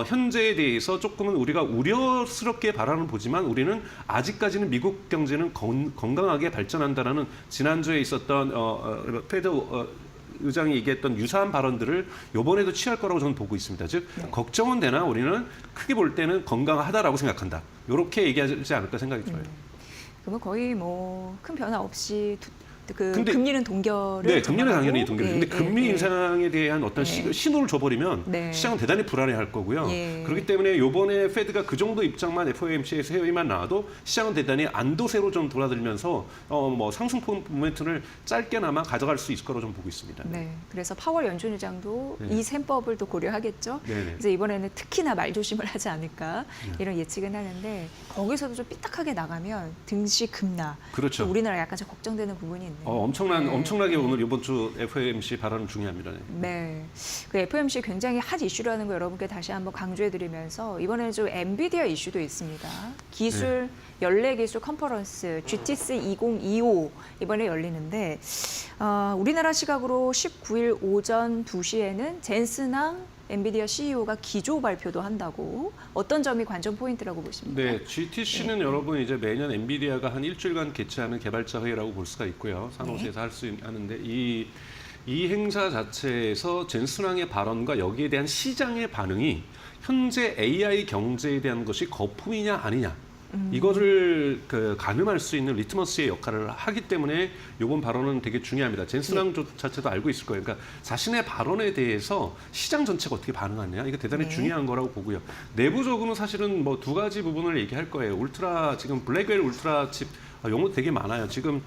현재에 대해서 조금은 우리가 우려스럽게 바라는 보지만 우리는 아직까지는 미국 경제는 건강하게 발전한다라는 지난주에 있었던 페드 의장이 얘기했던 유사한 발언들을 이번에도 취할 거라고 저는 보고 있습니다. 즉 걱정은 되나 우리는 크게 볼 때는 건강하다라고 생각한다. 이렇게 얘기하지 않을까 생각이 들어요. 그러면 거의 뭐 큰 변화 없이 근데, 금리는 동결을 네, 금리는 당연히 동결이죠. 근데 금리 예. 인상에 대한 어떤 신호를 줘버리면 시장은 대단히 불안해할 거고요. 그렇기 때문에 이번에 페드가 그 정도 입장만 FOMC에서 회의만 나와도 시장은 대단히 안도세로 좀 돌아들면서 뭐 상승 모멘텀을 짧게나마 가져갈 수 있을 거로 좀 보고 있습니다. 네, 그래서 파월 연준 의장도 네. 이 셈법을 또 고려하겠죠. 네네. 그래서 이번에는 특히나 말조심을 하지 않을까 이런 예측은 하는데 거기서도 좀 삐딱하게 나가면 증시 급락. 그렇죠. 우리나라 약간 좀 걱정되는 부분이 있네요. 엄청나게 오늘 이번 주 FOMC 발언은 중요합니다. 네, 그 FOMC 굉장히 핫 이슈라는 거 여러분께 다시 한번 강조해드리면서 이번에는 좀 엔비디아 이슈도 있습니다. 기술 연례 기술 컨퍼런스 GTC 2025 이번에 열리는데 우리나라 시각으로 19일 오전 2시에는 젠슨항 엔비디아 CEO가 기조 발표도 한다고 어떤 점이 관전 포인트라고 보십니까? 네, GTC는 여러분 이제 매년 엔비디아가 한 일주일간 개최하는 개발자 회의라고 볼 수가 있고요. 산호세에서 할 수 하는데 이 행사 자체에서 젠슨항의 발언과 여기에 대한 시장의 반응이 현재 AI 경제에 대한 것이 거품이냐 아니냐. 이거를 가늠할 수 있는 리트머스의 역할을 하기 때문에 이번 발언은 되게 중요합니다. 젠슨항 자체도 알고 있을 거예요. 그러니까 자신의 발언에 대해서 시장 전체가 어떻게 반응하느냐 이거 대단히 중요한 거라고 보고요. 내부적으로는 사실은 뭐 두 가지 부분을 얘기할 거예요. 지금 블랙웰 울트라 칩 용어 되게 많아요. 지금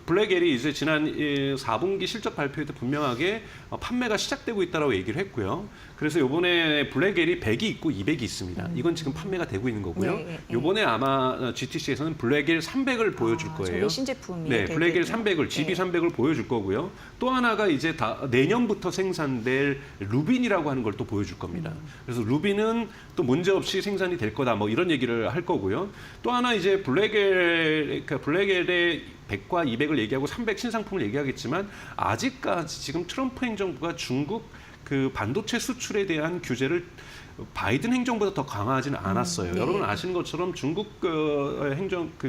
블랙웰이 이제 지난 4분기 실적 발표에 때 분명하게 판매가 시작되고 있다라고 얘기를 했고요. 그래서 이번에 블랙웰이 100이 있고 200이 있습니다. 이건 지금 판매가 되고 있는 거고요. 이번에 아마 GTC에서는 블랙웰 300을 보여줄 거예요. 신제품이 네, 블랙웰 300을 GB300을 보여줄 거고요. 또 하나가 이제 내년부터 생산될 루빈이라고 하는 걸 또 보여줄 겁니다. 그래서 루빈은 또 문제 없이 생산이 될 거다. 뭐 이런 얘기를 할 거고요. 또 하나 이제 블랙웰의 100과 200을 얘기하고 300 신상품을 얘기하겠지만 아직까지 지금 트럼프 행정부가 중국 그 반도체 수출에 대한 규제를 바이든 행정보다 더 강화하지는 않았어요. 여러분 아시는 것처럼 중국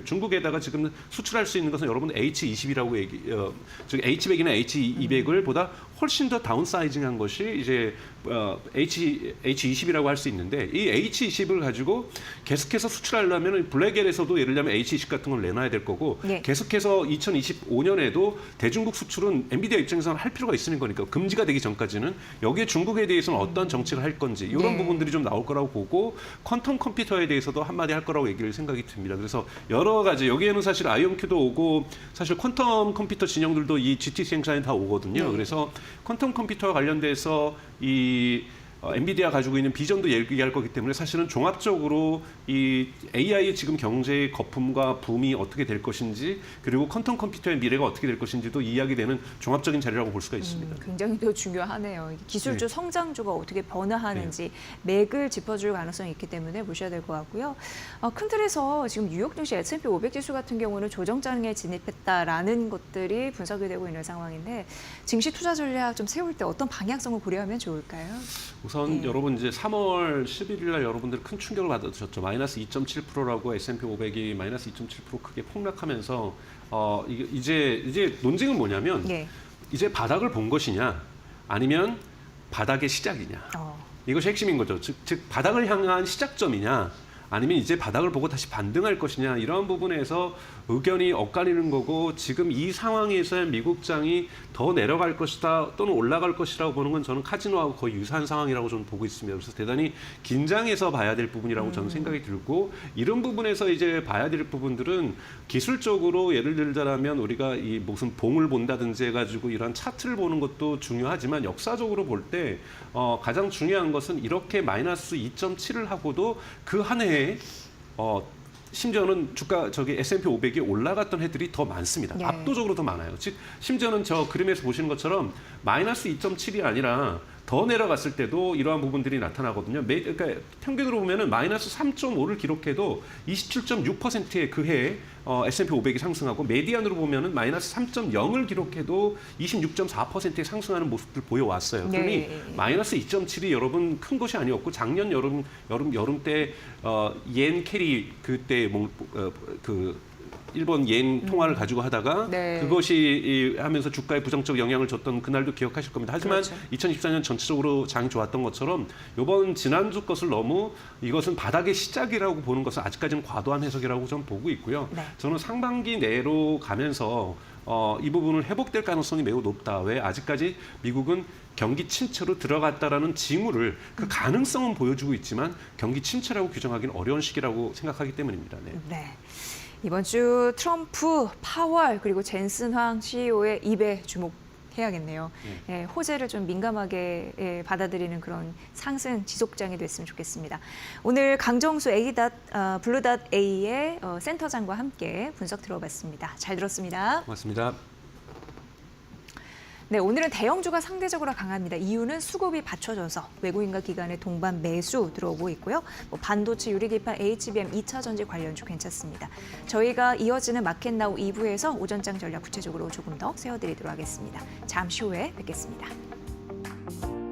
중국에다가 지금 수출할 수 있는 것은 여러분 H20이라고 즉 H100이나 H200을 보다 훨씬 더 다운사이징한 것이 이제 H20이라고 할 수 있는데 이 H20을 가지고 계속해서 수출하려면 블랙웰에서도 예를 들면 H20 같은 걸 내놔야 될 거고 계속해서 2025년에도 대중국 수출은 엔비디아 입장에서는 할 필요가 있는 거니까 금지가 되기 전까지는 여기에 중국에 대해서는 어떤 정책을 할 건지 이런 부분들이 좀 나올 거라고 보고 퀀텀 컴퓨터에 대해서도 한마디 할 거라고 얘기를 생각이 듭니다. 그래서 여러 가지 여기에는 사실 아이온큐도 오고 사실 퀀텀 컴퓨터 진영들도 이 GTC 행사에 다 오거든요. 그래서 퀀텀 컴퓨터와 관련돼서 이 엔비디아 가지고 있는 비전도 얘기할 거기 때문에 사실은 종합적으로 이 AI 지금 경제의 거품과 붐이 어떻게 될 것인지 그리고 퀀텀 컴퓨터의 미래가 어떻게 될 것인지도 이야기되는 종합적인 자리라고 볼 수가 있습니다. 굉장히 또 중요하네요. 기술주 성장주가 어떻게 변화하는지 맥을 짚어줄 가능성이 있기 때문에 보셔야 될 것 같고요. 큰 틀에서 지금 뉴욕 증시 S&P 500 지수 같은 경우는 조정장에 진입했다라는 것들이 분석이 되고 있는 상황인데 증시 투자 전략 좀 세울 때 어떤 방향성을 고려하면 좋을까요? 우선 여러분 이제 3월 11일 날 여러분들 큰 충격을 받으셨죠. 마이너스 2.7%라고 S&P 500이 마이너스 2.7% 크게 폭락하면서 이제 논쟁은 뭐냐면 이제 바닥을 본 것이냐 아니면 바닥의 시작이냐. 이것이 핵심인 거죠. 즉 바닥을 향한 시작점이냐 아니면 이제 바닥을 보고 다시 반등할 것이냐 이런 부분에서 의견이 엇갈리는 거고 지금 이 상황에서 미국장이 더 내려갈 것이다 또는 올라갈 것이라고 보는 건 저는 카지노하고 거의 유사한 상황이라고 저는 보고 있습니다. 그래서 대단히 긴장해서 봐야 될 부분이라고 저는 생각이 들고 이런 부분에서 이제 봐야 될 부분들은 기술적으로 예를 들자면 우리가 이 무슨 봉을 본다든지 해가지고 이런 차트를 보는 것도 중요하지만 역사적으로 볼 때 가장 중요한 것은 이렇게 마이너스 2.7을 하고도 그 한 해에 심지어는 주가 S&P 500이 올라갔던 해들이 더 많습니다. 네. 압도적으로 더 많아요. 즉 심지어는 저 그림에서 보시는 것처럼 마이너스 2.7이 아니라 더 내려갔을 때도 이러한 부분들이 나타나거든요. 그러니까 평균으로 보면은 마이너스 3.5를 기록해도 27.6%의 그 해에 S&P 500이 상승하고 메디안으로 보면은 마이너스 3.0을 기록해도 26.4%의 상승하는 모습들 보여왔어요. 그러니 네. 마이너스 2.7이 여러분 큰 것이 아니었고 작년 여름 때 옌 캐리 그때 그 일본 옌 통화를 가지고 하다가 네. 그것이 하면서 주가에 부정적 영향을 줬던 그날도 기억하실 겁니다. 하지만 그렇죠. 2024년 전체적으로 장이 좋았던 것처럼 이번 지난주 것을 너무 이것은 바닥의 시작이라고 보는 것은 아직까지는 과도한 해석이라고 저는 보고 있고요. 네. 저는 상반기 내로 가면서 이 부분을 회복될 가능성이 매우 높다. 왜 아직까지 미국은 경기 침체로 들어갔다라는 징후를 그 가능성은 보여주고 있지만 경기 침체라고 규정하기는 어려운 시기라고 생각하기 때문입니다. 네. 네. 이번 주 트럼프, 파월 그리고 젠슨 황 CEO의 입에 주목해야겠네요. 예, 호재를 좀 민감하게 받아들이는 그런 상승 지속장이 됐으면 좋겠습니다. 오늘 강정수 블루닷A의 센터장과 함께 분석 들어봤습니다. 잘 들었습니다. 고맙습니다. 네, 오늘은 대형주가 상대적으로 강합니다. 이유는 수급이 받쳐져서 외국인과 기관의 동반 매수 들어오고 있고요. 반도체 유리기판 HBM 2차 전지 관련주 괜찮습니다. 저희가 이어지는 마켓나우 2부에서 오전장 전략 구체적으로 조금 더 세워드리도록 하겠습니다. 잠시 후에 뵙겠습니다.